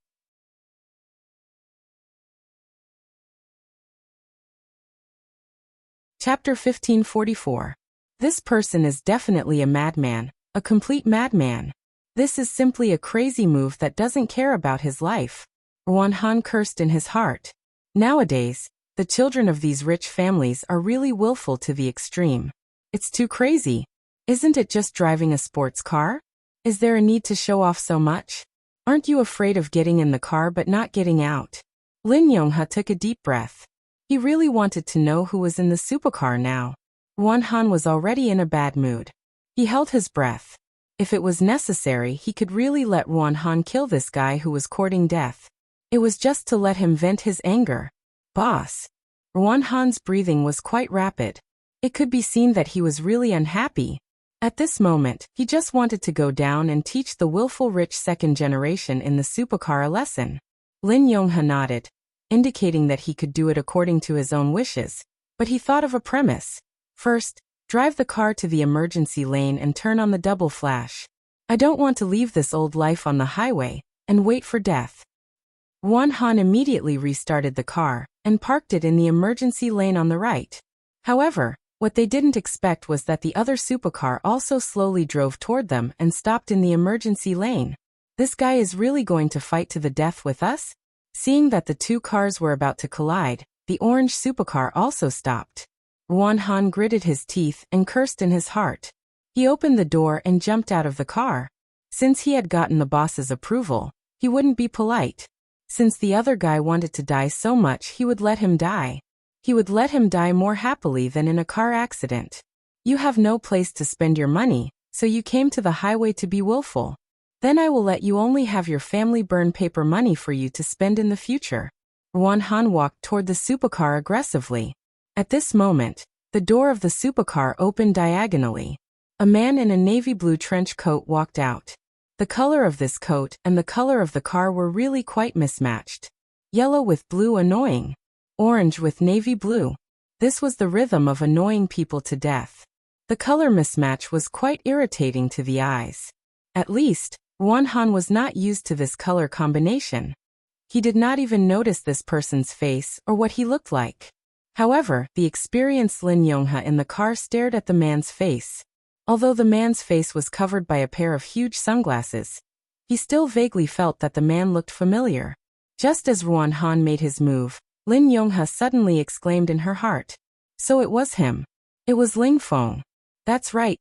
Chapter 1544. This person is definitely a madman, a complete madman. This is simply a crazy move that doesn't care about his life. Won Han cursed in his heart. Nowadays, the children of these rich families are really willful to the extreme. It's too crazy. Isn't it just driving a sports car? Is there a need to show off so much? Aren't you afraid of getting in the car but not getting out? Lin Yongha took a deep breath. He really wanted to know who was in the supercar now. Won Han was already in a bad mood. He held his breath. If it was necessary, he could really let Won Han kill this guy who was courting death. It was just to let him vent his anger. Boss. Won Han's breathing was quite rapid. It could be seen that he was really unhappy. At this moment, he just wanted to go down and teach the willful rich second generation in the supercar a lesson. Lin Yongha nodded, indicating that he could do it according to his own wishes, but he thought of a premise. First, drive the car to the emergency lane and turn on the double flash. I don't want to leave this old life on the highway, and wait for death. Ruan Han immediately restarted the car and parked it in the emergency lane on the right. However, what they didn't expect was that the other supercar also slowly drove toward them and stopped in the emergency lane. This guy is really going to fight to the death with us? Seeing that the two cars were about to collide, the orange supercar also stopped. Ruan Han gritted his teeth and cursed in his heart. He opened the door and jumped out of the car. Since he had gotten the boss's approval, he wouldn't be polite. Since the other guy wanted to die so much, he would let him die. He would let him die more happily than in a car accident. You have no place to spend your money, so you came to the highway to be willful. Then I will let you only have your family burn paper money for you to spend in the future. Ruan Han walked toward the supercar aggressively. At this moment, the door of the supercar opened diagonally. A man in a navy blue trench coat walked out. The color of this coat and the color of the car were really quite mismatched. Yellow with blue, annoying. Orange with navy blue. This was the rhythm of annoying people to death. The color mismatch was quite irritating to the eyes. At least, Ruan Han was not used to this color combination. He did not even notice this person's face or what he looked like. However, the experienced Lin Yongha in the car stared at the man's face. Although the man's face was covered by a pair of huge sunglasses, he still vaguely felt that the man looked familiar. Just as Ruan Han made his move, Lin Yongha suddenly exclaimed in her heart. So it was him. It was Ling Feng. That's right,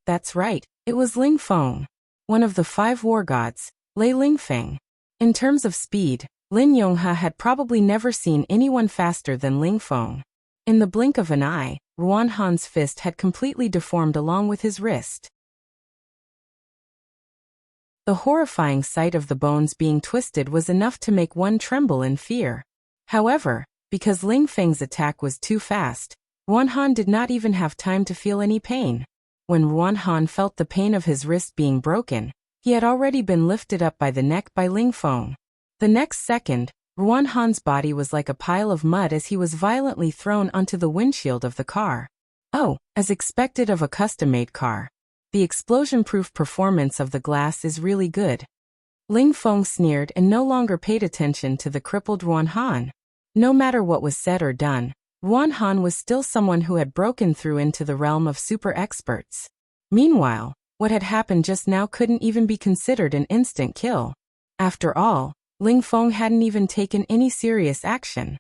it was Ling Feng. One of the 5 war gods, Lei Lingfeng. In terms of speed, Lin Yongha had probably never seen anyone faster than Ling Feng. In the blink of an eye, Ruan Han's fist had completely deformed along with his wrist. The horrifying sight of the bones being twisted was enough to make one tremble in fear. However, because Ling Feng's attack was too fast, Ruan Han did not even have time to feel any pain. When Ruan Han felt the pain of his wrist being broken, he had already been lifted up by the neck by Ling Feng. The next second, Ruan Han's body was like a pile of mud as he was violently thrown onto the windshield of the car. Oh, as expected of a custom-made car. The explosion-proof performance of the glass is really good. Ling Feng sneered and no longer paid attention to the crippled Ruan Han. No matter what was said or done, Ruan Han was still someone who had broken through into the realm of super experts. Meanwhile, what had happened just now couldn't even be considered an instant kill. After all, Ling Feng hadn't even taken any serious action.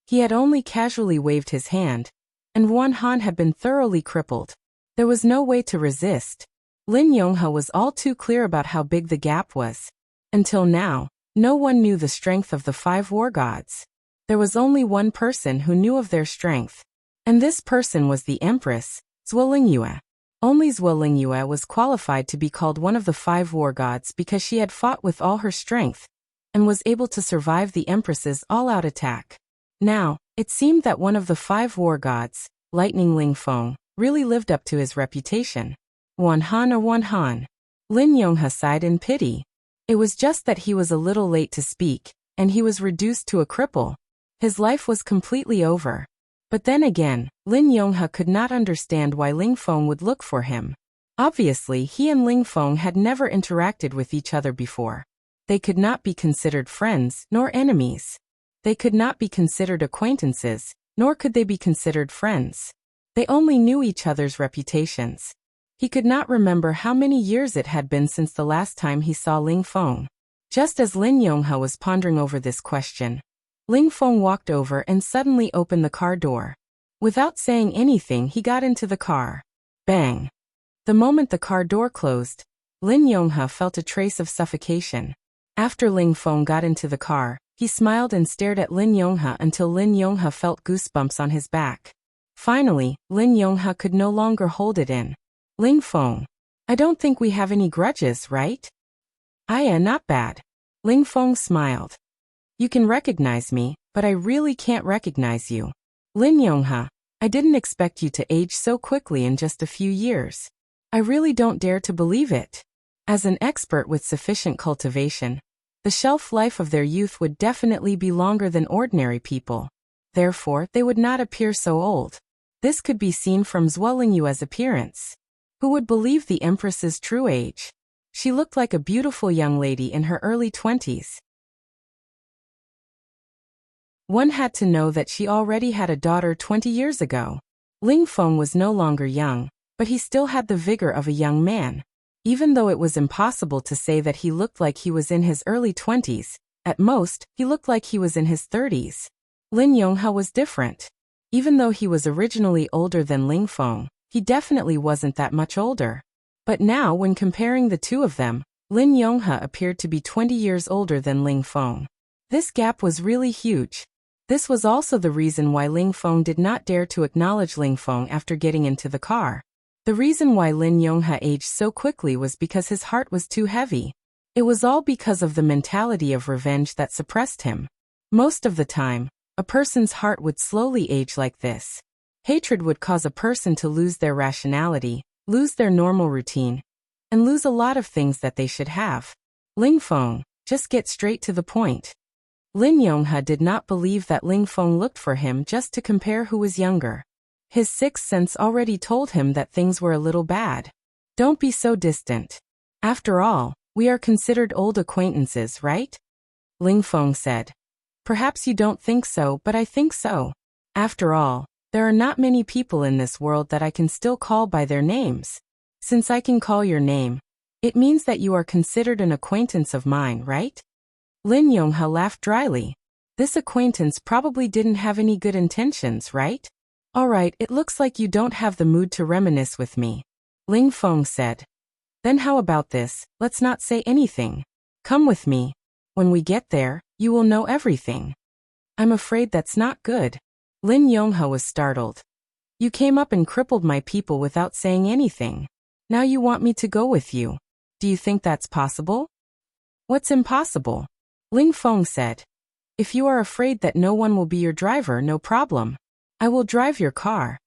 He had only casually waved his hand, and Ruan Han had been thoroughly crippled. There was no way to resist. Lin Yongha was all too clear about how big the gap was. Until now, no one knew the strength of the 5 war gods. There was only one person who knew of their strength, and this person was the Empress, Zhuo Lingyue. Only Zhuo Lingyue was qualified to be called one of the 5 war gods because she had fought with all her strength, and was able to survive the Empress's all-out attack. Now, it seemed that one of the 5 war gods, Lightning Ling Feng, really lived up to his reputation. Ruan Han or Ruan Han. Lin Yongha sighed in pity. It was just that he was a little late to speak, and he was reduced to a cripple. His life was completely over. But then again, Lin Yongha could not understand why Ling Feng would look for him. Obviously, he and Ling Feng had never interacted with each other before. They could not be considered friends nor enemies. They could not be considered acquaintances, nor could they be considered friends. They only knew each other's reputations. He could not remember how many years it had been since the last time he saw Ling Feng. Just as Lin Yongha was pondering over this question, Ling Feng walked over and suddenly opened the car door. Without saying anything, he got into the car. Bang! The moment the car door closed, Lin Yongha felt a trace of suffocation. After Ling Feng got into the car, he smiled and stared at Lin Yongha until Lin Yongha felt goosebumps on his back. Finally, Lin Yongha could no longer hold it in. Ling Feng, I don't think we have any grudges, right? Not bad. Ling Feng smiled. You can recognize me, but I really can't recognize you. Lin Yongha, I didn't expect you to age so quickly in just a few years. I really don't dare to believe it. As an expert with sufficient cultivation, the shelf life of their youth would definitely be longer than ordinary people. Therefore, they would not appear so old. This could be seen from Zhuo Lingyue's appearance. Who would believe the Empress's true age? She looked like a beautiful young lady in her early 20s. One had to know that she already had a daughter 20 years ago. Ling Feng was no longer young, but he still had the vigor of a young man. Even though it was impossible to say that he looked like he was in his early 20s, at most, he looked like he was in his 30s. Lin Yonghe was different. Even though he was originally older than Ling Feng, he definitely wasn't that much older. But now, when comparing the two of them, Lin Yonghe appeared to be 20 years older than Ling Feng. This gap was really huge. This was also the reason why Ling Feng did not dare to acknowledge Ling Feng after getting into the car. The reason why Lin Yonghe aged so quickly was because his heart was too heavy. It was all because of the mentality of revenge that suppressed him. Most of the time, a person's heart would slowly age like this. Hatred would cause a person to lose their rationality, lose their normal routine, and lose a lot of things that they should have. Ling Feng, just get straight to the point. Lin Yonghe did not believe that Ling Feng looked for him just to compare who was younger. His sixth sense already told him that things were a little bad. Don't be so distant. After all, we are considered old acquaintances, right? Ling Feng said. Perhaps you don't think so, but I think so. After all, there are not many people in this world that I can still call by their names. Since I can call your name, it means that you are considered an acquaintance of mine, right? Lin Yonghe laughed dryly. This acquaintance probably didn't have any good intentions, right? Alright, it looks like you don't have the mood to reminisce with me. Ling Feng said. Then how about this, let's not say anything. Come with me. When we get there, you will know everything. I'm afraid that's not good. Lin Yonghe was startled. You came up and crippled my people without saying anything. Now you want me to go with you. Do you think that's possible? What's impossible? Ling Feng said. If you are afraid that no one will be your driver, no problem. I will drive your car.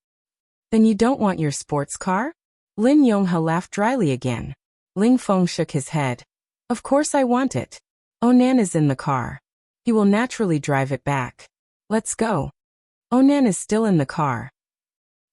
Then you don't want your sports car? Lin Yonghe laughed dryly again. Ling Feng shook his head. Of course I want it. Onan is in the car. He will naturally drive it back. Let's go. Onan is still in the car.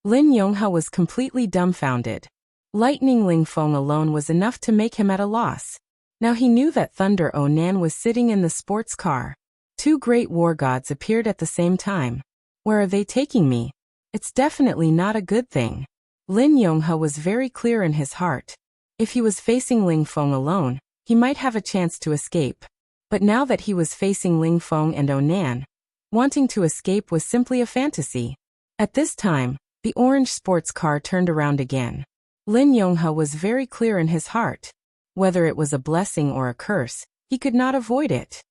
Lin Yonghe was completely dumbfounded. Lightning Ling Feng alone was enough to make him at a loss. Now he knew that Thunder Onan was sitting in the sports car. Two great war gods appeared at the same time. Where are they taking me? It's definitely not a good thing. Lin Yonghe was very clear in his heart. If he was facing Ling Feng alone, he might have a chance to escape. But now that he was facing Ling Feng and Onan, wanting to escape was simply a fantasy. At this time, the orange sports car turned around again. Lin Yonghe was very clear in his heart. Whether it was a blessing or a curse, he could not avoid it.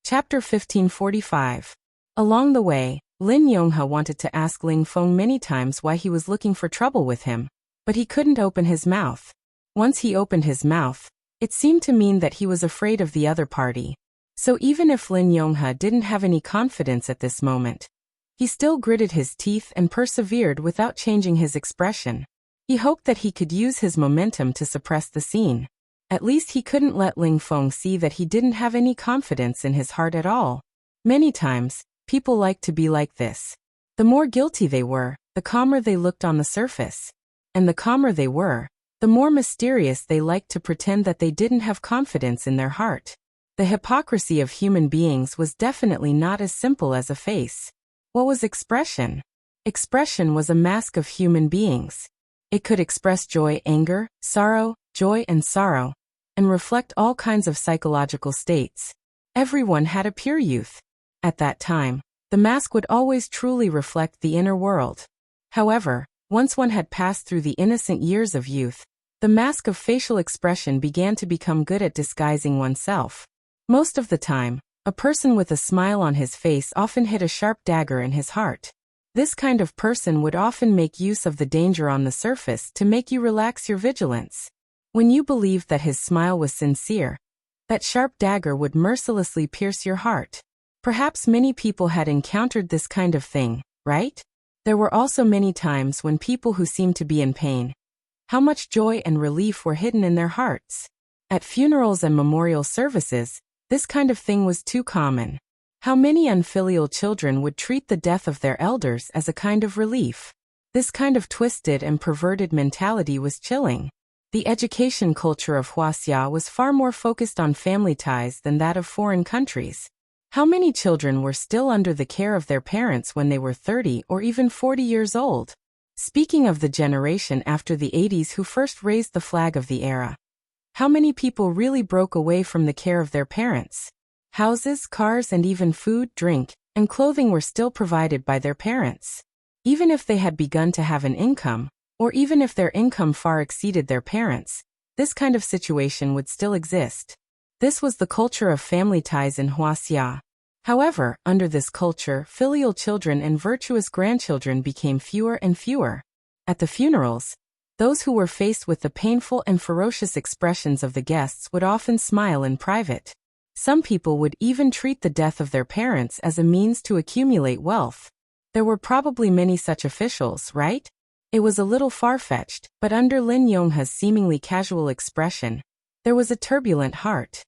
Chapter 1545. Along the way, Lin Yonghe wanted to ask Ling Feng many times why he was looking for trouble with him, but he couldn't open his mouth. Once he opened his mouth, it seemed to mean that he was afraid of the other party. So even if Lin Yonghe didn't have any confidence at this moment, he still gritted his teeth and persevered without changing his expression. He hoped that he could use his momentum to suppress the scene. At least he couldn't let Ling Feng see that he didn't have any confidence in his heart at all. Many times, people like to be like this. The more guilty they were, the calmer they looked on the surface. And the calmer they were, the more mysterious they liked to pretend that they didn't have confidence in their heart. The hypocrisy of human beings was definitely not as simple as a face. What was expression? Expression was a mask of human beings. It could express joy, anger, sorrow, joy and sorrow, and reflect all kinds of psychological states. Everyone had a pure youth. At that time, the mask would always truly reflect the inner world. However, once one had passed through the innocent years of youth, the mask of facial expression began to become good at disguising oneself. Most of the time, a person with a smile on his face often hid a sharp dagger in his heart. This kind of person would often make use of the danger on the surface to make you relax your vigilance. When you believed that his smile was sincere, that sharp dagger would mercilessly pierce your heart. Perhaps many people had encountered this kind of thing, right? There were also many times when people who seemed to be in pain, how much joy and relief were hidden in their hearts. At funerals and memorial services, this kind of thing was too common. How many unfilial children would treat the death of their elders as a kind of relief? This kind of twisted and perverted mentality was chilling. The education culture of Huaxia was far more focused on family ties than that of foreign countries. How many children were still under the care of their parents when they were 30 or even 40 years old? Speaking of the generation after the 80s who first raised the flag of the era, how many people really broke away from the care of their parents? Houses, cars, and even food, drink, and clothing were still provided by their parents. Even if they had begun to have an income, or even if their income far exceeded their parents, this kind of situation would still exist. This was the culture of family ties in Huaxia. However, under this culture, filial children and virtuous grandchildren became fewer and fewer. At the funerals, those who were faced with the painful and ferocious expressions of the guests would often smile in private. Some people would even treat the death of their parents as a means to accumulate wealth. There were probably many such officials, right? It was a little far-fetched, but under Lin Yongha's seemingly casual expression, there was a turbulent heart.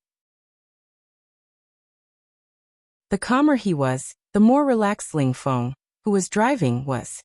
The calmer he was, the more relaxed Ling Feng, who was driving, was.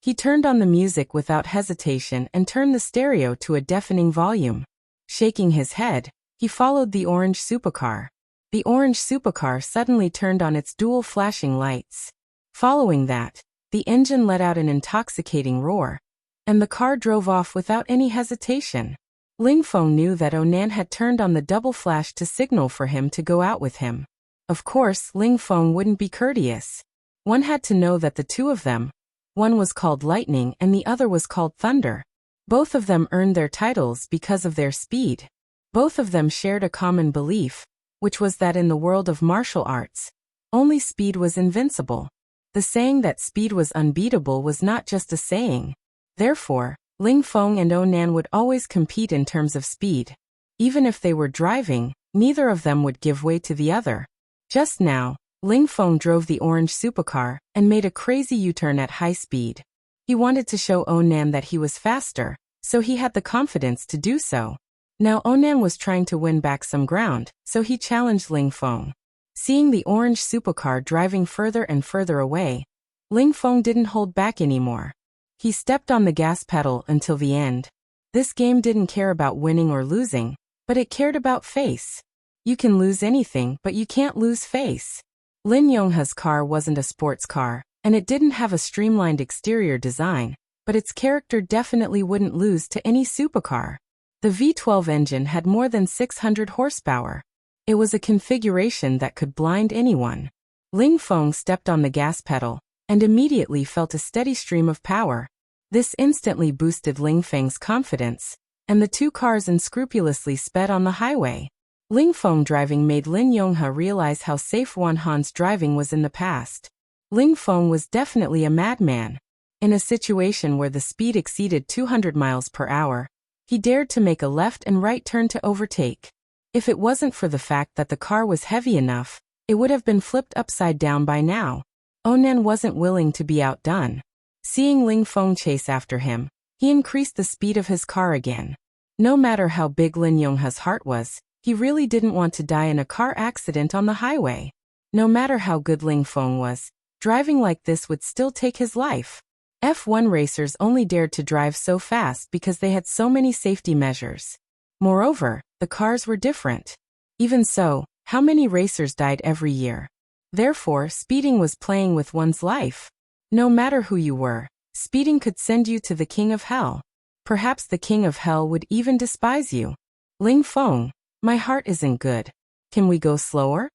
He turned on the music without hesitation and turned the stereo to a deafening volume. Shaking his head, he followed the orange supercar. The orange supercar suddenly turned on its dual flashing lights. Following that, the engine let out an intoxicating roar, and the car drove off without any hesitation. Ling Feng knew that Onan had turned on the double flash to signal for him to go out with him. Of course, Ling Feng wouldn't be courteous. One had to know that the two of them, one was called Lightning and the other was called Thunder. Both of them earned their titles because of their speed. Both of them shared a common belief, which was that in the world of martial arts, only speed was invincible. The saying that speed was unbeatable was not just a saying. Therefore, Ling Feng and Onan would always compete in terms of speed. Even if they were driving, neither of them would give way to the other. Just now, Ling Feng drove the orange supercar and made a crazy U-turn at high speed. He wanted to show Onan that he was faster, so he had the confidence to do so. Now Onan was trying to win back some ground, so he challenged Ling Feng. Seeing the orange supercar driving further and further away, Ling Feng didn't hold back anymore. He stepped on the gas pedal until the end. This game didn't care about winning or losing, but it cared about face. You can lose anything, but you can't lose face. Lin Yongha's car wasn't a sports car, and it didn't have a streamlined exterior design, but its character definitely wouldn't lose to any supercar. The V12 engine had more than 600 horsepower. It was a configuration that could blind anyone. Ling Feng stepped on the gas pedal, and immediately felt a steady stream of power. This instantly boosted Ling Feng's confidence, and the two cars unscrupulously sped on the highway. Ling Feng driving made Lin Yongha realize how safe Wan Han's driving was in the past. Ling Feng was definitely a madman. In a situation where the speed exceeded 200 miles per hour, he dared to make a left and right turn to overtake. If it wasn't for the fact that the car was heavy enough, it would have been flipped upside down by now. Onan wasn't willing to be outdone. Seeing Ling Feng chase after him, he increased the speed of his car again. No matter how big Lin Yongha's heart was, he really didn't want to die in a car accident on the highway. No matter how good Ling Feng was, driving like this would still take his life. F1 racers only dared to drive so fast because they had so many safety measures. Moreover, the cars were different. Even so, how many racers died every year? Therefore, speeding was playing with one's life. No matter who you were, speeding could send you to the king of hell. Perhaps the king of hell would even despise you. Ling Feng, my heart isn't good. Can we go slower?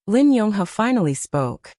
Lin Yongha finally spoke.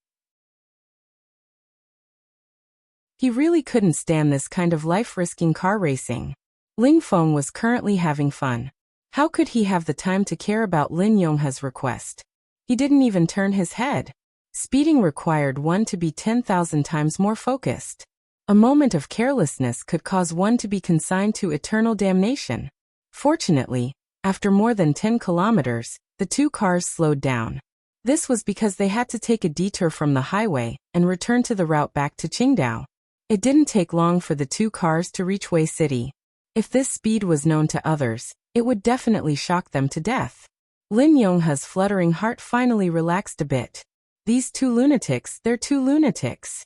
He really couldn't stand this kind of life-risking car racing. Ling Feng was currently having fun. How could he have the time to care about Lin Yongha's request? He didn't even turn his head. Speeding required one to be 10,000 times more focused. A moment of carelessness could cause one to be consigned to eternal damnation. Fortunately, after more than 10 kilometers, the two cars slowed down. This was because they had to take a detour from the highway and return to the route back to Qingdao. It didn't take long for the two cars to reach Wei City. If this speed was known to others, it would definitely shock them to death. Lin Yongha's fluttering heart finally relaxed a bit. These two lunatics, they're two lunatics.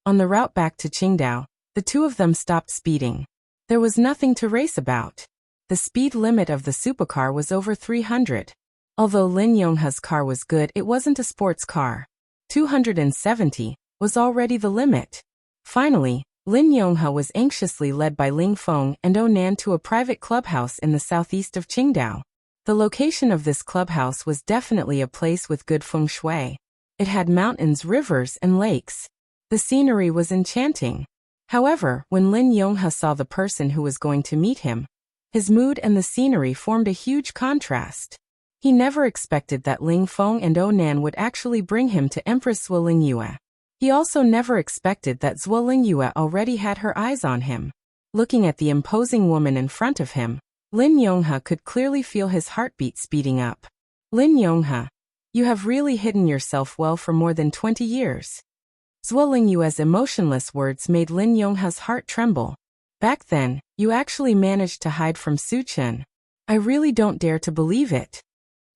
On the route back to Qingdao, the two of them stopped speeding. There was nothing to race about. The speed limit of the supercar was over 300. Although Lin Yongha's car was good, it wasn't a sports car. 270 was already the limit. Finally, Lin Yongha was anxiously led by Ling Feng and Oh Nan to a private clubhouse in the southeast of Qingdao. The location of this clubhouse was definitely a place with good feng shui. It had mountains, rivers, and lakes. The scenery was enchanting. However, when Lin Yongha saw the person who was going to meet him, his mood and the scenery formed a huge contrast. He never expected that Ling Feng and Oh Nan would actually bring him to Empress Zhuo Lingyue. He also never expected that Zhuo Lingyue already had her eyes on him. Looking at the imposing woman in front of him, Lin Yongha could clearly feel his heartbeat speeding up. Lin Yongha, you have really hidden yourself well for more than 20 years. Zhuo Lingyue's emotionless words made Lin Yongha's heart tremble. Back then, you actually managed to hide from Su Chen. I really don't dare to believe it.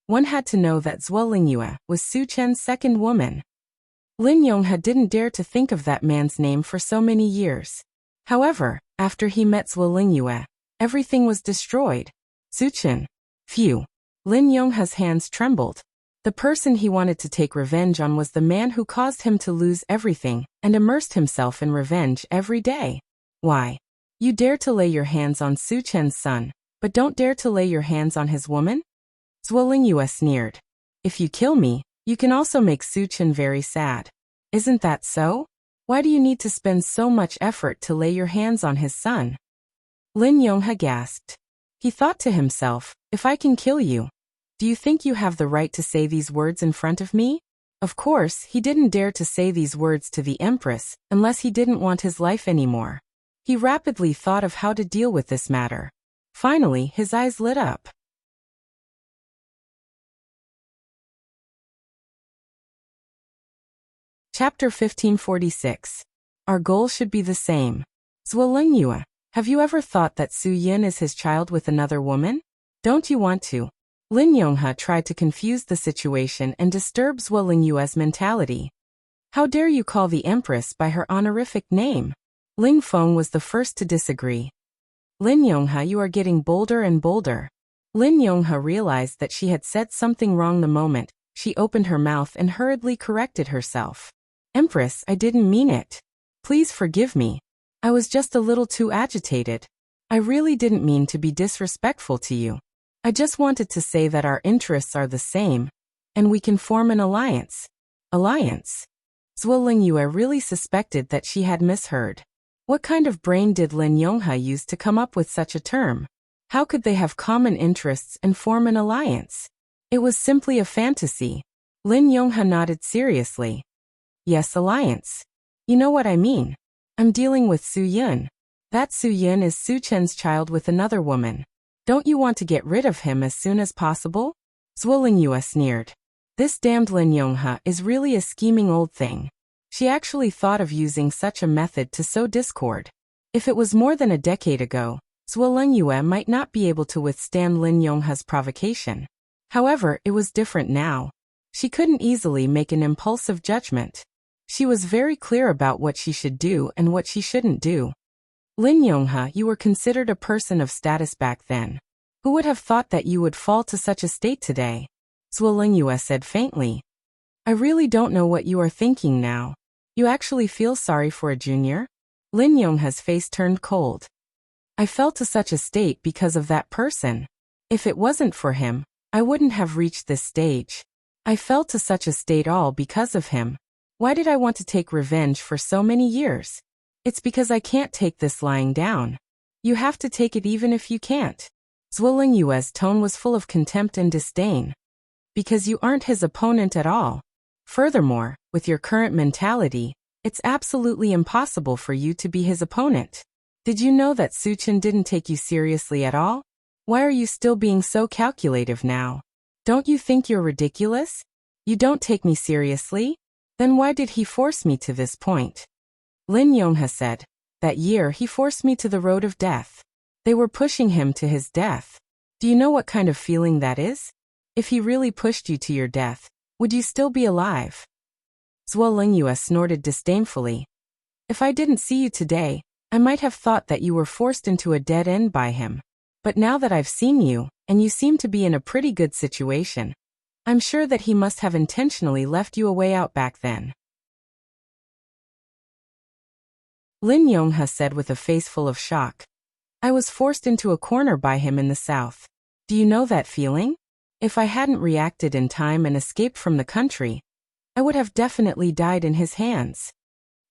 One had to know that Zhuo Lingyue was Su Chen's second woman. Lin Yongha didn't dare to think of that man's name for so many years. However, after he met Zhuo Lingyue, everything was destroyed. Su Chen. Phew. Lin Yongha's hands trembled. The person he wanted to take revenge on was the man who caused him to lose everything and immersed himself in revenge every day. Why? You dare to lay your hands on Su Chen's son, but don't dare to lay your hands on his woman? Zhuo Lingyue sneered. If you kill me, you can also make Su Chen very sad. Isn't that so? Why do you need to spend so much effort to lay your hands on his son? Lin Yongha gasped. He thought to himself, if I can kill you, do you think you have the right to say these words in front of me? Of course, he didn't dare to say these words to the Empress unless he didn't want his life anymore. He rapidly thought of how to deal with this matter. Finally, his eyes lit up. Chapter 1546. Our goal should be the same. Zhuo Lingyue, have you ever thought that Su Yin is his child with another woman? Don't you want to? Lin Yongha tried to confuse the situation and disturb Zhuo Lingyue's mentality. How dare you call the Empress by her honorific name? Ling Feng was the first to disagree. Lin Yongha, you are getting bolder and bolder. Lin Yongha realized that she had said something wrong the moment she opened her mouth and hurriedly corrected herself. Empress, I didn't mean it. Please forgive me. I was just a little too agitated. I really didn't mean to be disrespectful to you. I just wanted to say that our interests are the same, and we can form an alliance. Alliance? Zhuo Lingyue really suspected that she had misheard. What kind of brain did Lin Yongha use to come up with such a term? How could they have common interests and form an alliance? It was simply a fantasy. Lin Yongha nodded seriously. Yes, alliance. You know what I mean. I'm dealing with Su Yin. That Su Yin is Su Chen's child with another woman. Don't you want to get rid of him as soon as possible? Zhuo Lingyue sneered. This damned Lin Yongha is really a scheming old thing. She actually thought of using such a method to sow discord. If it was more than a decade ago, Zhuo Lingyue might not be able to withstand Lin Yongha's provocation. However, it was different now. She couldn't easily make an impulsive judgment. She was very clear about what she should do and what she shouldn't do. Lin Yongha, you were considered a person of status back then. Who would have thought that you would fall to such a state today? Zhuo Lingyue said faintly. I really don't know what you are thinking now. You actually feel sorry for a junior? Lin Yongha's face turned cold. I fell to such a state because of that person. If it wasn't for him, I wouldn't have reached this stage. I fell to such a state all because of him. Why did I want to take revenge for so many years? It's because I can't take this lying down. You have to take it even if you can't. Zhuo Lingyue's tone was full of contempt and disdain. Because you aren't his opponent at all. Furthermore, with your current mentality, it's absolutely impossible for you to be his opponent. Did you know that Su Chen didn't take you seriously at all? Why are you still being so calculative now? Don't you think you're ridiculous? You don't take me seriously? Then why did he force me to this point? Lin Yongha said. That year he forced me to the road of death. They were pushing him to his death. Do you know what kind of feeling that is? If he really pushed you to your death, would you still be alive? Zhuo Lingyue snorted disdainfully. If I didn't see you today, I might have thought that you were forced into a dead end by him. But now that I've seen you, and you seem to be in a pretty good situation, I'm sure that he must have intentionally left you a way out back then. Lin Yongha said with a face full of shock. I was forced into a corner by him in the south. Do you know that feeling? If I hadn't reacted in time and escaped from the country, I would have definitely died in his hands.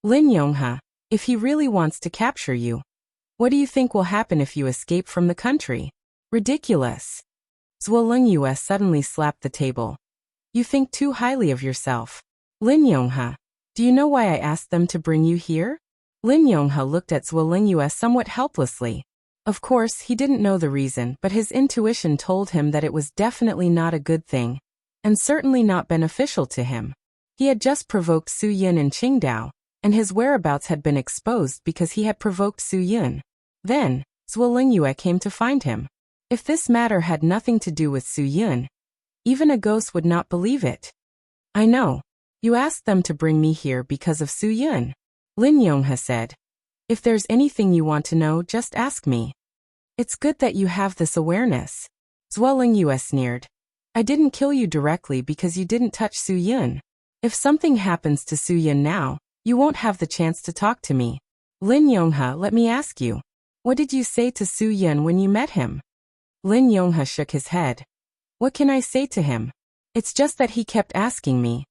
Lin Yongha, if he really wants to capture you, what do you think will happen if you escape from the country? Ridiculous. Zhuo Lingyue suddenly slapped the table. You think too highly of yourself. Lin Yongha, do you know why I asked them to bring you here? Lin Yongha looked at Zhuo Lingyue somewhat helplessly. Of course, he didn't know the reason, but his intuition told him that it was definitely not a good thing, and certainly not beneficial to him. He had just provoked Su Yun in Qingdao, and his whereabouts had been exposed because he had provoked Su Yun. Then, Zhuo Lingyue came to find him. If this matter had nothing to do with Su Yun, even a ghost would not believe it. I know. You asked them to bring me here because of Su Yun. Lin Yongha said. If there's anything you want to know, just ask me. It's good that you have this awareness. Zhuo Lingyue sneered. I didn't kill you directly because you didn't touch Su Yun. If something happens to Su Yun now, you won't have the chance to talk to me. Lin Yongha, let me ask you. What did you say to Su Yun when you met him? Lin Yongha shook his head. What can I say to him? It's just that he kept asking me.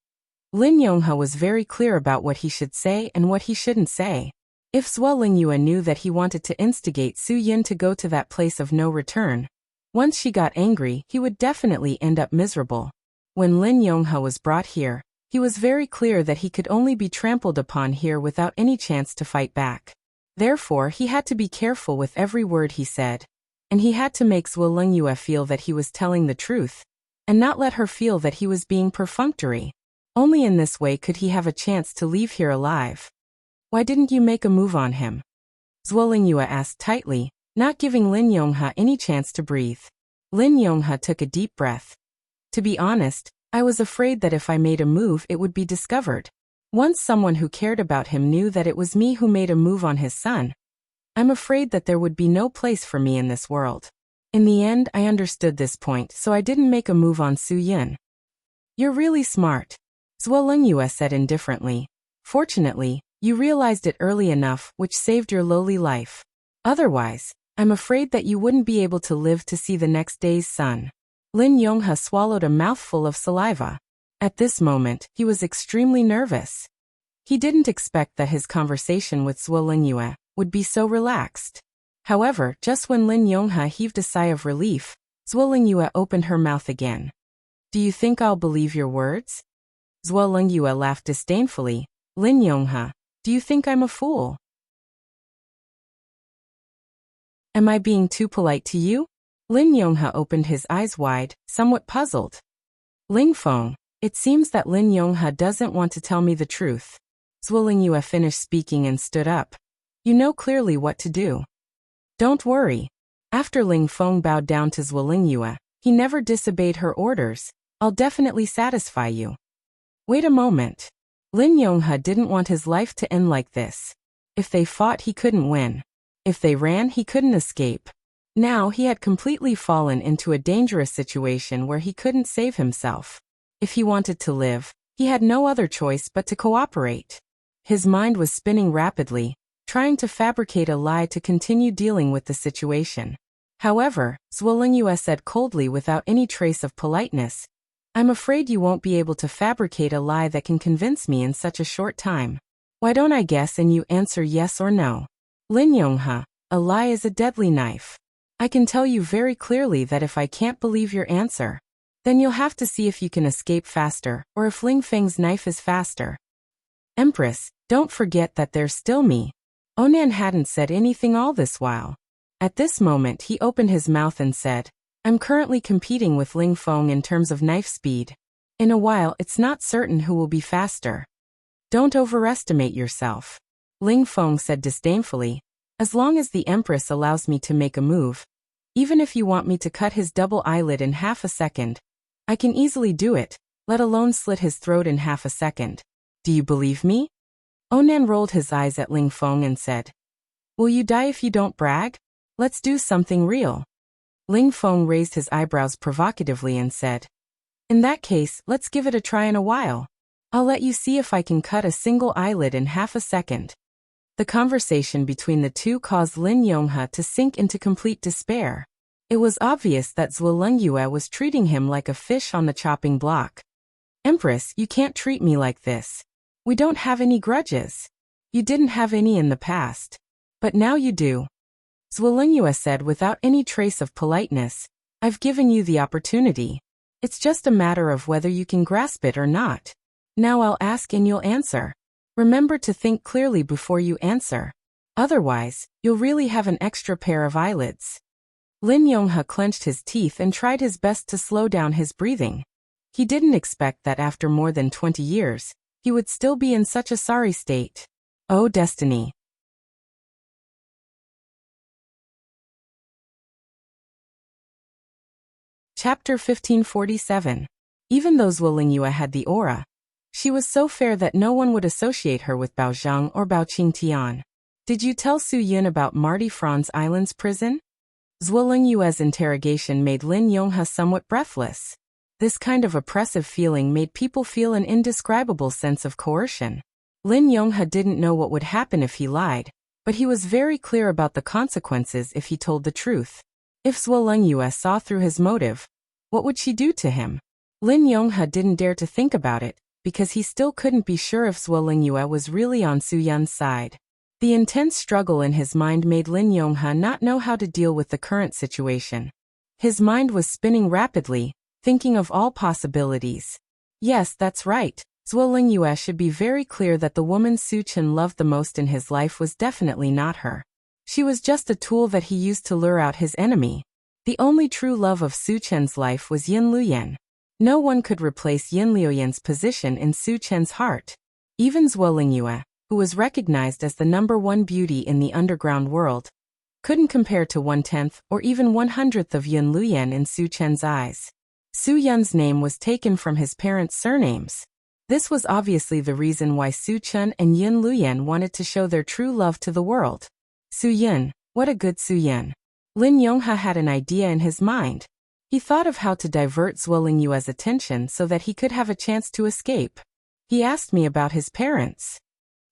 Lin Yongha was very clear about what he should say and what he shouldn't say. If Zhuo Lingyue knew that he wanted to instigate Su Yun to go to that place of no return, once she got angry, he would definitely end up miserable. When Lin Yongha was brought here, he was very clear that he could only be trampled upon here without any chance to fight back. Therefore, he had to be careful with every word he said, and he had to make Zhuo Lingyue feel that he was telling the truth, and not let her feel that he was being perfunctory. Only in this way could he have a chance to leave here alive. Why didn't you make a move on him? Zhuo Lingyue asked tightly, not giving Lin Yongha any chance to breathe. Lin Yongha took a deep breath. To be honest, I was afraid that if I made a move it would be discovered. Once someone who cared about him knew that it was me who made a move on his son, I'm afraid that there would be no place for me in this world. In the end, I understood this point, so I didn't make a move on Su Yun. You're really smart, Zhuo Lingyue said indifferently. Fortunately, you realized it early enough, which saved your lowly life. Otherwise, I'm afraid that you wouldn't be able to live to see the next day's sun. Lin Yongha swallowed a mouthful of saliva. At this moment, he was extremely nervous. He didn't expect that his conversation with Zhuo Lingyue would be so relaxed. However, just when Lin Yongha heaved a sigh of relief, Zhuo Lingyue opened her mouth again. Do you think I'll believe your words? Zhuo Lingyue laughed disdainfully. Lin Yongha, do you think I'm a fool? Am I being too polite to you? Lin Yongha opened his eyes wide, somewhat puzzled. Ling Feng, it seems that Lin Yongha doesn't want to tell me the truth. Zhuo Lingyue finished speaking and stood up. You know clearly what to do. Don't worry. After Ling Feng bowed down to Zhuo Lingyue, he never disobeyed her orders. I'll definitely satisfy you. Wait a moment. Lin Yongha didn't want his life to end like this. If they fought, he couldn't win. If they ran, he couldn't escape. Now he had completely fallen into a dangerous situation where he couldn't save himself. If he wanted to live, he had no other choice but to cooperate. His mind was spinning rapidly, trying to fabricate a lie to continue dealing with the situation. However, Zhuo Lingyue said coldly without any trace of politeness, I'm afraid you won't be able to fabricate a lie that can convince me in such a short time. Why don't I guess and you answer yes or no? Lin Yongha, a lie is a deadly knife. I can tell you very clearly that if I can't believe your answer, then you'll have to see if you can escape faster, or if Ling Feng's knife is faster. Empress, don't forget that there's still me. Onan hadn't said anything all this while. At this moment he opened his mouth and said, I'm currently competing with Ling Feng in terms of knife speed. In a while it's not certain who will be faster. Don't overestimate yourself. Ling Feng said disdainfully, as long as the Empress allows me to make a move, even if you want me to cut his double eyelid in half a second, I can easily do it, let alone slit his throat in half a second. Do you believe me? Onan rolled his eyes at Ling Feng and said, Will you die if you don't brag? Let's do something real. Ling Feng raised his eyebrows provocatively and said, "In that case, let's give it a try in a while. I'll let you see if I can cut a single eyelid in half a second." The conversation between the two caused Lin Yonghe to sink into complete despair. It was obvious that Zhuo Lengyue was treating him like a fish on the chopping block. "Empress, you can't treat me like this. We don't have any grudges. You didn't have any in the past. But now you do." Zhuo Lengyue said without any trace of politeness, "I've given you the opportunity. It's just a matter of whether you can grasp it or not. Now I'll ask and you'll answer. Remember to think clearly before you answer. Otherwise, you'll really have an extra pair of eyelids." Lin Yonghe clenched his teeth and tried his best to slow down his breathing. He didn't expect that after more than 20 years, he would still be in such a sorry state. Oh, destiny. Chapter 1547. Even though Zhuo Lingyue had the aura, she was so fair that no one would associate her with Bao Zhang or Bao Qingtian. "Did you tell Su Yin about Marty Franz Island's prison?" Zhuo Lingyue's interrogation made Lin Yonghe somewhat breathless. This kind of oppressive feeling made people feel an indescribable sense of coercion. Lin Yonghe didn't know what would happen if he lied, but he was very clear about the consequences if he told the truth. If Zhuo Lingyue saw through his motive, what would she do to him? Lin Yonghe didn't dare to think about it, because he still couldn't be sure if Zhuo Lingyue was really on Su Yun's side. The intense struggle in his mind made Lin Yonghe not know how to deal with the current situation. His mind was spinning rapidly, thinking of all possibilities. Yes, that's right. Zhuo Lingyue should be very clear that the woman Su Chen loved the most in his life was definitely not her. She was just a tool that he used to lure out his enemy. The only true love of Su Chen's life was Yin Luoyan. No one could replace Yin Luoyan's position in Su Chen's heart. Even Zhuo Lingyue, who was recognized as the #1 beauty in the underground world, couldn't compare to 1/10 or even 1/100th of Yin Luoyan in Su Chen's eyes. Su Yun's name was taken from his parents' surnames. This was obviously the reason why Su Chen and Yin Luoyan wanted to show their true love to the world. Su Yin, what a good Su Yin. Lin Yonghe had an idea in his mind. He thought of how to divert Zhuo Lingyue's attention so that he could have a chance to escape. "He asked me about his parents."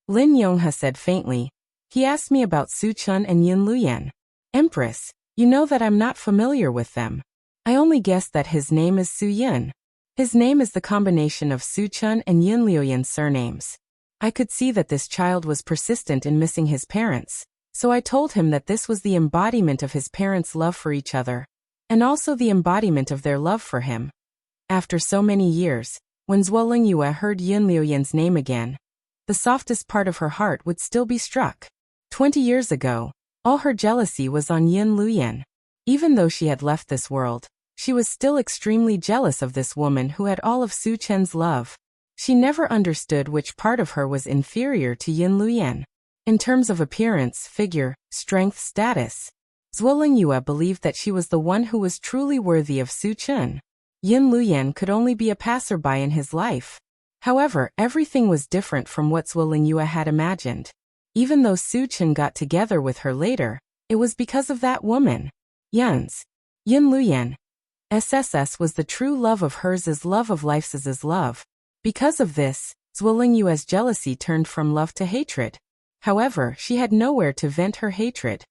Lin Yonghe said faintly. "He asked me about Su Chen and Yin Luoyan." "Empress, you know that I'm not familiar with them. I only guessed that his name is Su Yin. His name is the combination of Su Chen and Yin Luoyan's surnames. I could see that this child was persistent in missing his parents, so I told him that this was the embodiment of his parents' love for each other, and also the embodiment of their love for him." After so many years, when Zhuo Lingyue heard Yin Luoyan's name again, the softest part of her heart would still be struck. 20 years ago, all her jealousy was on Yin Luoyan. Even though she had left this world, she was still extremely jealous of this woman who had all of Su Chen's love. She never understood which part of her was inferior to Yin Luoyan. In terms of appearance, figure, strength, status, Zhuo Lingyue believed that she was the one who was truly worthy of Su Chen. Yin Luoyan could only be a passerby in his life. However, everything was different from what Zhuo Lingyue had imagined. Even though Su Chen got together with her later, it was because of that woman. Yin Luoyan. SSS was the true love of hers, as love of life's as love. Because of this, Zhuo Lingyue's jealousy turned from love to hatred. However, she had nowhere to vent her hatred.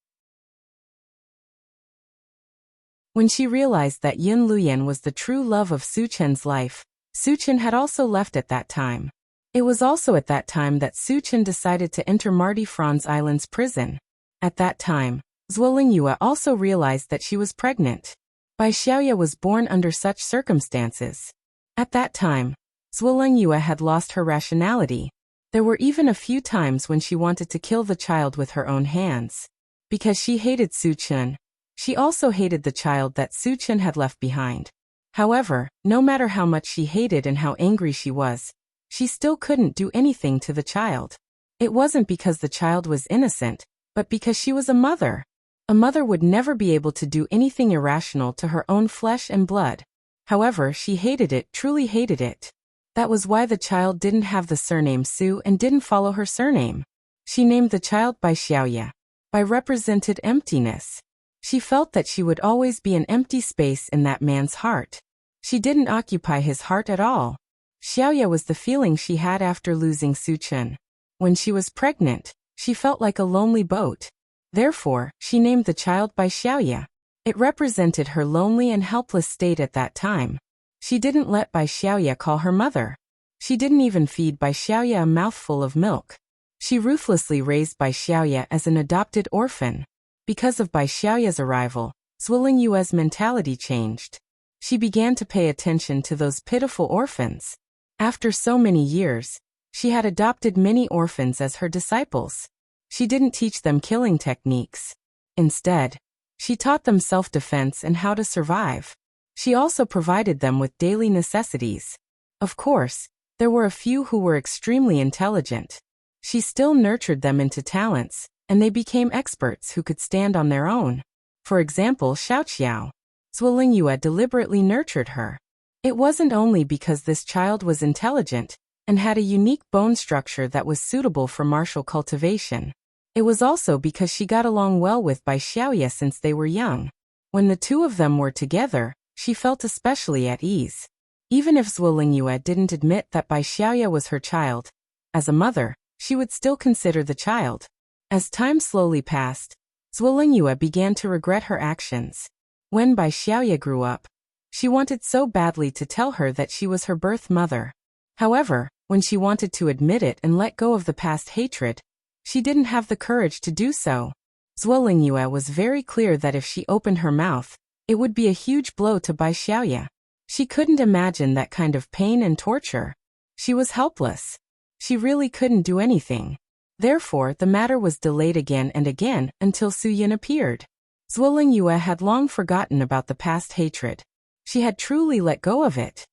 When she realized that Yin Luoyan was the true love of Su Chen's life, Su Chen had also left at that time. It was also at that time that Su Chen decided to enter Marty Franz Island's prison. At that time, Zhuo Lingyue also realized that she was pregnant. Bai Xiaoya was born under such circumstances. At that time, Zhuo Lingyue had lost her rationality. There were even a few times when she wanted to kill the child with her own hands. Because she hated Su Chen, she also hated the child that Su Chen had left behind. However, no matter how much she hated and how angry she was, she still couldn't do anything to the child. It wasn't because the child was innocent, but because she was a mother. A mother would never be able to do anything irrational to her own flesh and blood. However, she hated it, truly hated it. That was why the child didn't have the surname Su and didn't follow her surname. She named the child Bai Xiaoya. Bai represented emptiness. She felt that she would always be an empty space in that man's heart. She didn't occupy his heart at all. Xiaoya was the feeling she had after losing Su Chen. When she was pregnant, she felt like a lonely boat. Therefore, she named the child by Xiaoya. It represented her lonely and helpless state at that time. She didn't let Bai Xiaoya call her mother. She didn't even feed Bai Xiaoya a mouthful of milk. She ruthlessly raised Bai Xiaoya as an adopted orphan. Because of Bai Xiaoya's arrival, Zuoling Yue's mentality changed. She began to pay attention to those pitiful orphans. After so many years, she had adopted many orphans as her disciples. She didn't teach them killing techniques. Instead, she taught them self-defense and how to survive. She also provided them with daily necessities. Of course, there were a few who were extremely intelligent. She still nurtured them into talents, and they became experts who could stand on their own. For example, Xiaoqiao. Zuoling Yue deliberately nurtured her. It wasn't only because this child was intelligent and had a unique bone structure that was suitable for martial cultivation. It was also because she got along well with Bai Xiaoya since they were young. When the two of them were together, she felt especially at ease. Even if Zuoling Yue didn't admit that Bai Xiaoya was her child, as a mother, she would still consider the child. As time slowly passed, Zuoling Yue began to regret her actions. When Bai Xiaoya grew up, she wanted so badly to tell her that she was her birth mother. However, when she wanted to admit it and let go of the past hatred, she didn't have the courage to do so. Zuoling Yue was very clear that if she opened her mouth, it would be a huge blow to Bai Xiaoya. She couldn't imagine that kind of pain and torture. She was helpless. She really couldn't do anything. Therefore, the matter was delayed again and again until Su Yin appeared. Zuoling Yue had long forgotten about the past hatred. She had truly let go of it.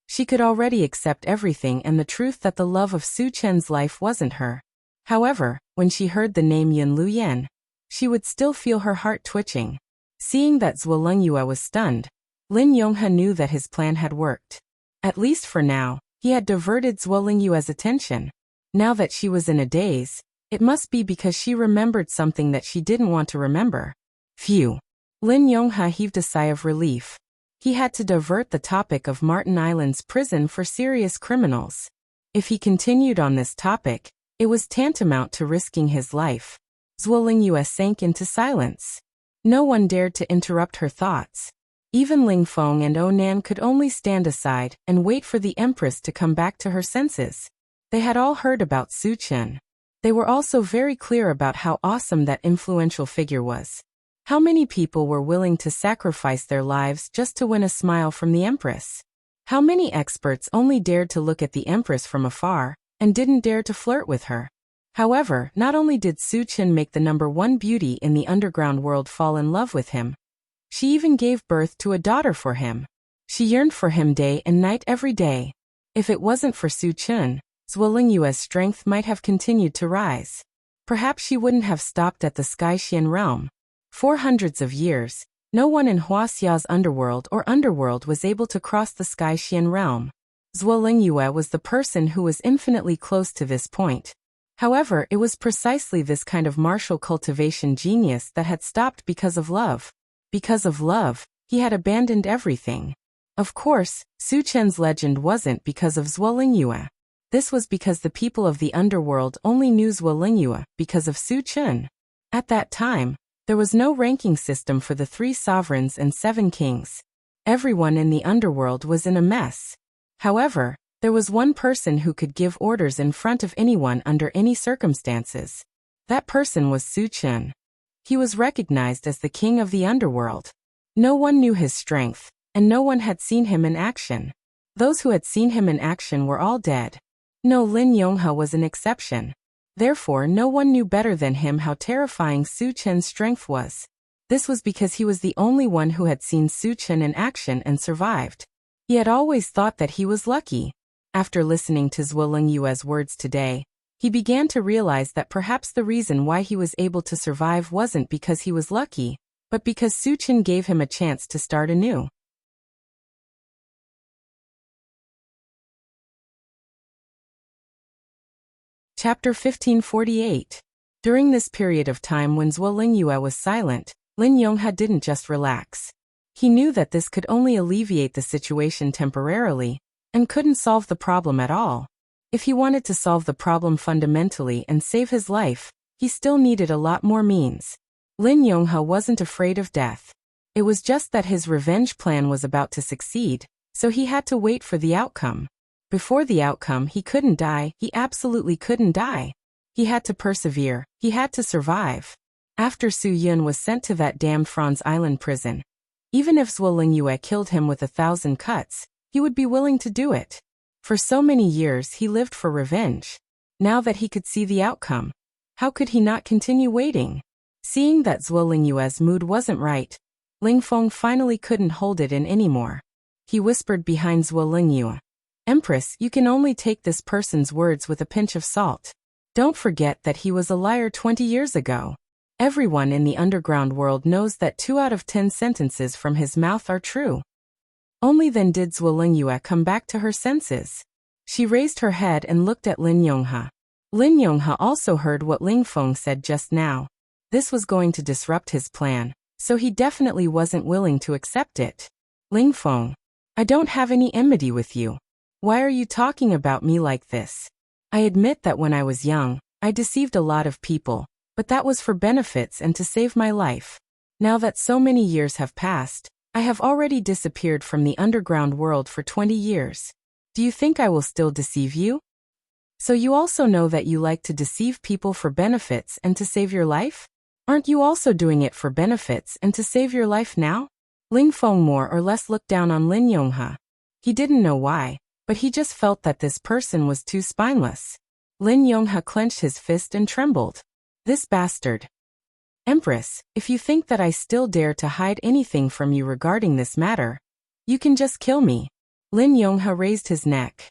She could already accept everything and the truth that the love of Su Chen's life wasn't her. However, when she heard the name Yun Luyan, she would still feel her heart twitching. Seeing that Zuoling Yue was stunned, Lin Yonghe knew that his plan had worked. At least for now, he had diverted Zuoling Yue's attention. Now that she was in a daze, it must be because she remembered something that she didn't want to remember. Phew! Lin Yonghe heaved a sigh of relief. He had to divert the topic of Martin Island's prison for serious criminals. If he continued on this topic, it was tantamount to risking his life. Zuoling Yue sank into silence. No one dared to interrupt her thoughts. Even Ling Feng and Onan could only stand aside and wait for the Empress to come back to her senses. They had all heard about Su Chen. They were also very clear about how awesome that influential figure was. How many people were willing to sacrifice their lives just to win a smile from the Empress? How many experts only dared to look at the Empress from afar and didn't dare to flirt with her? However, not only did Su Chen make the #1 beauty in the underground world fall in love with him, she even gave birth to a daughter for him. She yearned for him day and night every day. If it wasn't for Su Chen, Zuoling Yue's strength might have continued to rise. Perhaps she wouldn't have stopped at the Sky Xian realm. For hundreds of years, no one in Huaxia's underworld or underworld was able to cross the Sky Xian realm. Zuoling Yue was the person who was infinitely close to this point. However, it was precisely this kind of martial cultivation genius that had stopped because of love. Because of love, he had abandoned everything. Of course, Su Chen's legend wasn't because of Zuoling Yue. This was because the people of the underworld only knew Zuoling Yue because of Su Chen. At that time, there was no ranking system for the 3 sovereigns and 7 kings. Everyone in the underworld was in a mess. However, there was one person who could give orders in front of anyone under any circumstances. That person was Su Chen. He was recognized as the king of the underworld. No one knew his strength, and no one had seen him in action. Those who had seen him in action were all dead. No, Lin Yonghe was an exception. Therefore, no one knew better than him how terrifying Su Chen's strength was. This was because he was the only one who had seen Su Chen in action and survived. He had always thought that he was lucky. After listening to Zuoling Yue's words today, he began to realize that perhaps the reason why he was able to survive wasn't because he was lucky, but because Su Chen gave him a chance to start anew. Chapter 1548. During this period of time when Zhuo Lingyue was silent, Lin Yonghe didn't just relax. He knew that this could only alleviate the situation temporarily, and couldn't solve the problem at all. If he wanted to solve the problem fundamentally and save his life, he still needed a lot more means. Lin Yonghe wasn't afraid of death. It was just that his revenge plan was about to succeed, so he had to wait for the outcome. Before the outcome, he couldn't die. He absolutely couldn't die. He had to persevere. He had to survive. After Su Yun was sent to that damned Franz Island prison, even if Zhuo Lingyue killed him with 1,000 cuts, he would be willing to do it. For so many years he lived for revenge. Now that he could see the outcome, how could he not continue waiting? Seeing that Zhuo Lingyue's mood wasn't right, Ling Feng finally couldn't hold it in anymore. He whispered behind Zhuo Lingyue, "Empress, you can only take this person's words with a pinch of salt. Don't forget that he was a liar 20 years ago. Everyone in the underground world knows that 2 out of 10 sentences from his mouth are true." Only then did Zhuo Lingyue come back to her senses. She raised her head and looked at Lin Yonghe. Lin Yonghe also heard what Ling Feng said just now. This was going to disrupt his plan, so he definitely wasn't willing to accept it. "Ling Feng, I don't have any enmity with you. Why are you talking about me like this? I admit that when I was young, I deceived a lot of people, but that was for benefits and to save my life. Now that so many years have passed, I have already disappeared from the underground world for 20 years. Do you think I will still deceive you? So you also know that you like to deceive people for benefits and to save your life? Aren't you also doing it for benefits and to save your life now?" Ling Feng more or less looked down on Lin Yonghe. He didn't know why, but he just felt that this person was too spineless. Lin Yonghe clenched his fist and trembled. "This bastard. Empress, if you think that I still dare to hide anything from you regarding this matter, you can just kill me." Lin Yonghe raised his neck.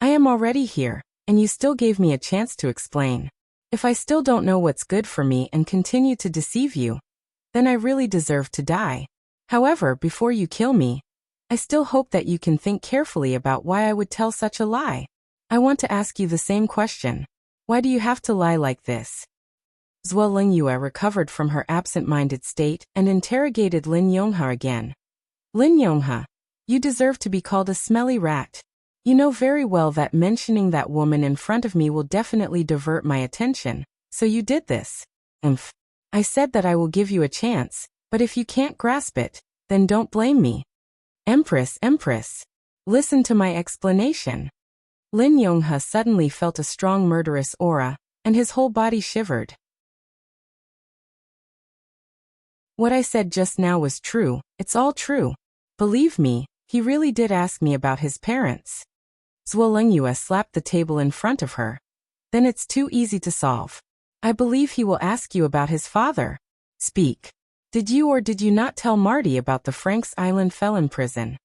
"I am already here, and you still gave me a chance to explain. If I still don't know what's good for me and continue to deceive you, then I really deserve to die. However, before you kill me, I still hope that you can think carefully about why I would tell such a lie. I want to ask you the same question. Why do you have to lie like this?" Zhuo Lingyue recovered from her absent-minded state and interrogated Lin Yonghe again. "Lin Yonghe, you deserve to be called a smelly rat. You know very well that mentioning that woman in front of me will definitely divert my attention, so you did this. I said that I will give you a chance, but if you can't grasp it, then don't blame me. Empress, listen to my explanation." Lin Yonghe suddenly felt a strong murderous aura, and his whole body shivered. "What I said just now was true, it's all true. Believe me, he really did ask me about his parents." Zhuo Lingyue slapped the table in front of her. "Then it's too easy to solve. I believe he will ask you about his father. Speak. Did you or did you not tell Marty about the Franks Island felon prison?"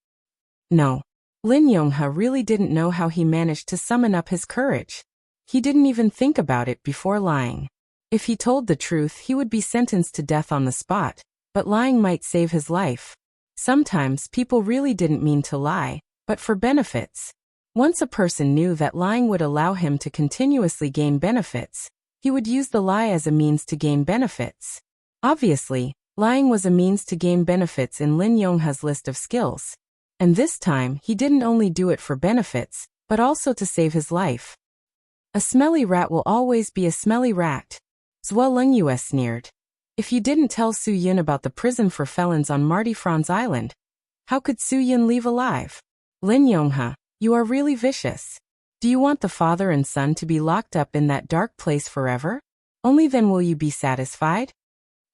No. Lin Yonghe really didn't know how he managed to summon up his courage. He didn't even think about it before lying. If he told the truth, he would be sentenced to death on the spot, but lying might save his life. Sometimes people really didn't mean to lie, but for benefits. Once a person knew that lying would allow him to continuously gain benefits, he would use the lie as a means to gain benefits. Obviously, lying was a means to gain benefits in Lin Yonghe's list of skills. And this time, he didn't only do it for benefits, but also to save his life. "A smelly rat will always be a smelly rat," Zhuo Lingyue sneered. "If you didn't tell Su Yun about the prison for felons on Marty Franz Island, how could Su Yun leave alive? Lin Yonghe, you are really vicious. Do you want the father and son to be locked up in that dark place forever? Only then will you be satisfied?"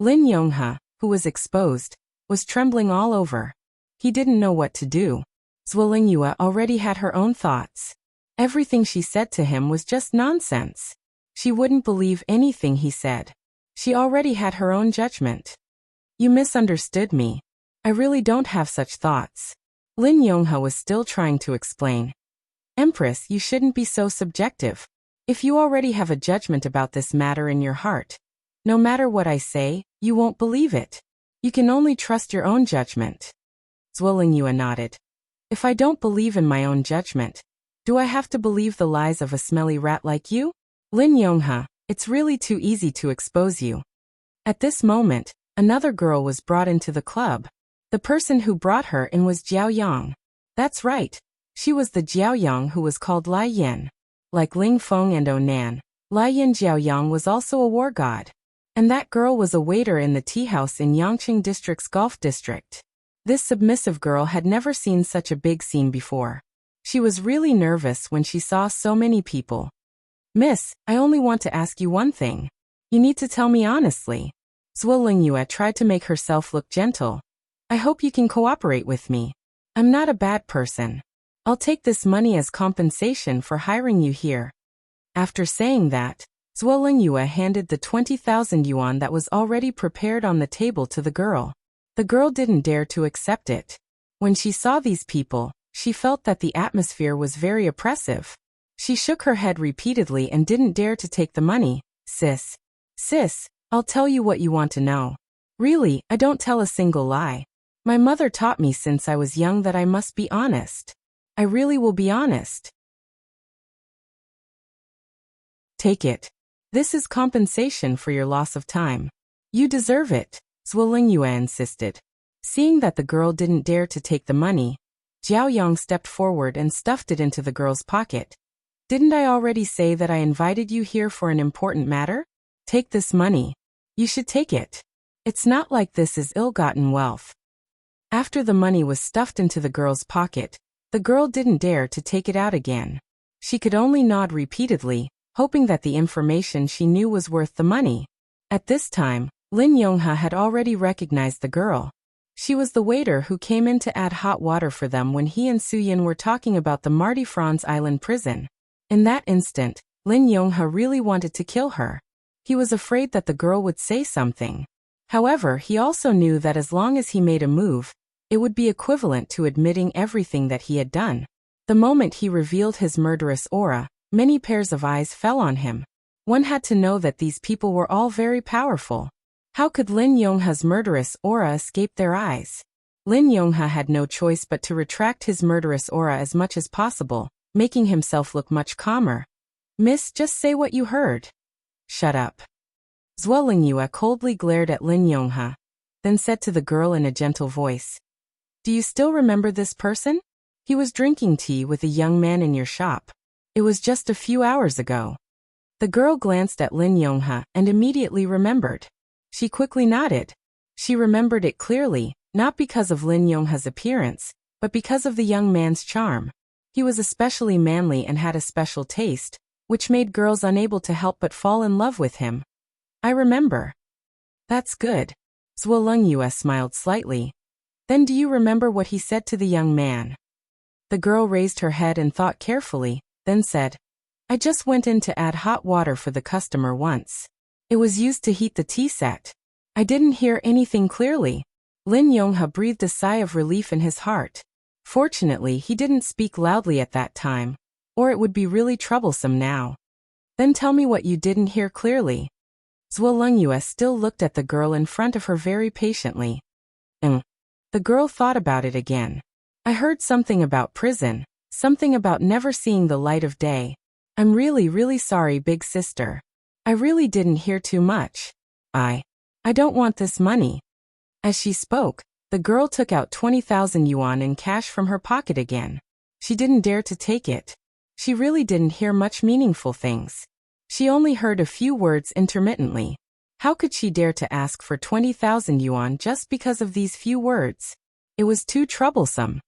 Lin Yonghe, who was exposed, was trembling all over. He didn't know what to do. Zhuo Lingyue already had her own thoughts. Everything she said to him was just nonsense. She wouldn't believe anything he said. She already had her own judgment. "You misunderstood me. I really don't have such thoughts." Lin Yonghe was still trying to explain. "Empress, you shouldn't be so subjective. If you already have a judgment about this matter in your heart, no matter what I say, you won't believe it. You can only trust your own judgment." Zhuo Lingyue nodded. "If I don't believe in my own judgment, do I have to believe the lies of a smelly rat like you?" "Lin Yonghe, It's really too easy to expose you. At this moment, another girl was brought into the club. The person who brought her in was Jiao Yang. That's right. She was the Jiao Yang who was called Lai Yin. Like Ling Feng and Onan, Lai Yin Jiao Yang was also a war god. And that girl was a waiter in the tea house in Yangqing District's Golf District. This submissive girl had never seen such a big scene before. She was really nervous when she saw so many people. Miss, I only want to ask you one thing. You need to tell me honestly. Zhuo Lingyue tried to make herself look gentle. I hope you can cooperate with me. I'm not a bad person. I'll take this money as compensation for hiring you here. After saying that, Zhuo Lingyue handed the 20,000 yuan that was already prepared on the table to the girl. The girl didn't dare to accept it. When she saw these people, she felt that the atmosphere was very oppressive. She shook her head repeatedly and didn't dare to take the money. Sis, I'll tell you what you want to know. Really, I don't tell a single lie. My mother taught me since I was young that I must be honest. I really will be honest. Take it. This is compensation for your loss of time. You deserve it, Zhuo Lingyue insisted. Seeing that the girl didn't dare to take the money, Jiao Yang stepped forward and stuffed it into the girl's pocket. Didn't I already say that I invited you here for an important matter? Take this money. You should take it. It's not like this is ill-gotten wealth. After the money was stuffed into the girl's pocket, the girl didn't dare to take it out again. She could only nod repeatedly, hoping that the information she knew was worth the money. At this time, Lin Yonghe had already recognized the girl. She was the waiter who came in to add hot water for them when he and Suyin were talking about the Marty Franz Island prison. In that instant, Lin Yonghe really wanted to kill her. He was afraid that the girl would say something. However, he also knew that as long as he made a move, it would be equivalent to admitting everything that he had done. The moment he revealed his murderous aura, many pairs of eyes fell on him. One had to know that these people were all very powerful. How could Lin Yonghe's murderous aura escape their eyes? Lin Yonghe had no choice but to retract his murderous aura as much as possible, making himself look much calmer. Miss, just say what you heard. Shut up. Zhuo Lingyue coldly glared at Lin Yonghe, then said to the girl in a gentle voice, Do you still remember this person? He was drinking tea with a young man in your shop. It was just a few hours ago. The girl glanced at Lin Yonghe and immediately remembered. She quickly nodded. She remembered it clearly, not because of Lin Yonghe's appearance, but because of the young man's charm. He was especially manly and had a special taste, which made girls unable to help but fall in love with him. I remember. That's good. Zhuo Lingyue smiled slightly. Then do you remember what he said to the young man? The girl raised her head and thought carefully, then said, I just went in to add hot water for the customer once. It was used to heat the tea set. I didn't hear anything clearly. Lin Yonghe breathed a sigh of relief in his heart. Fortunately, he didn't speak loudly at that time, or it would be really troublesome now. Then tell me what you didn't hear clearly. Zhuo Lingyue still looked at the girl in front of her very patiently. The girl thought about it again. I heard something about prison, something about never seeing the light of day. I'm really sorry, big sister. I really didn't hear too much. I don't want this money. As she spoke, the girl took out 20,000 yuan in cash from her pocket again. She didn't dare to take it. She really didn't hear much meaningful things. She only heard a few words intermittently. How could she dare to ask for 20,000 yuan just because of these few words? It was too troublesome.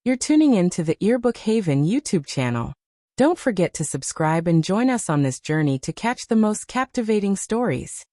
You're tuning in to the Earbook Haven YouTube channel. Don't forget to subscribe and join us on this journey to catch the most captivating stories.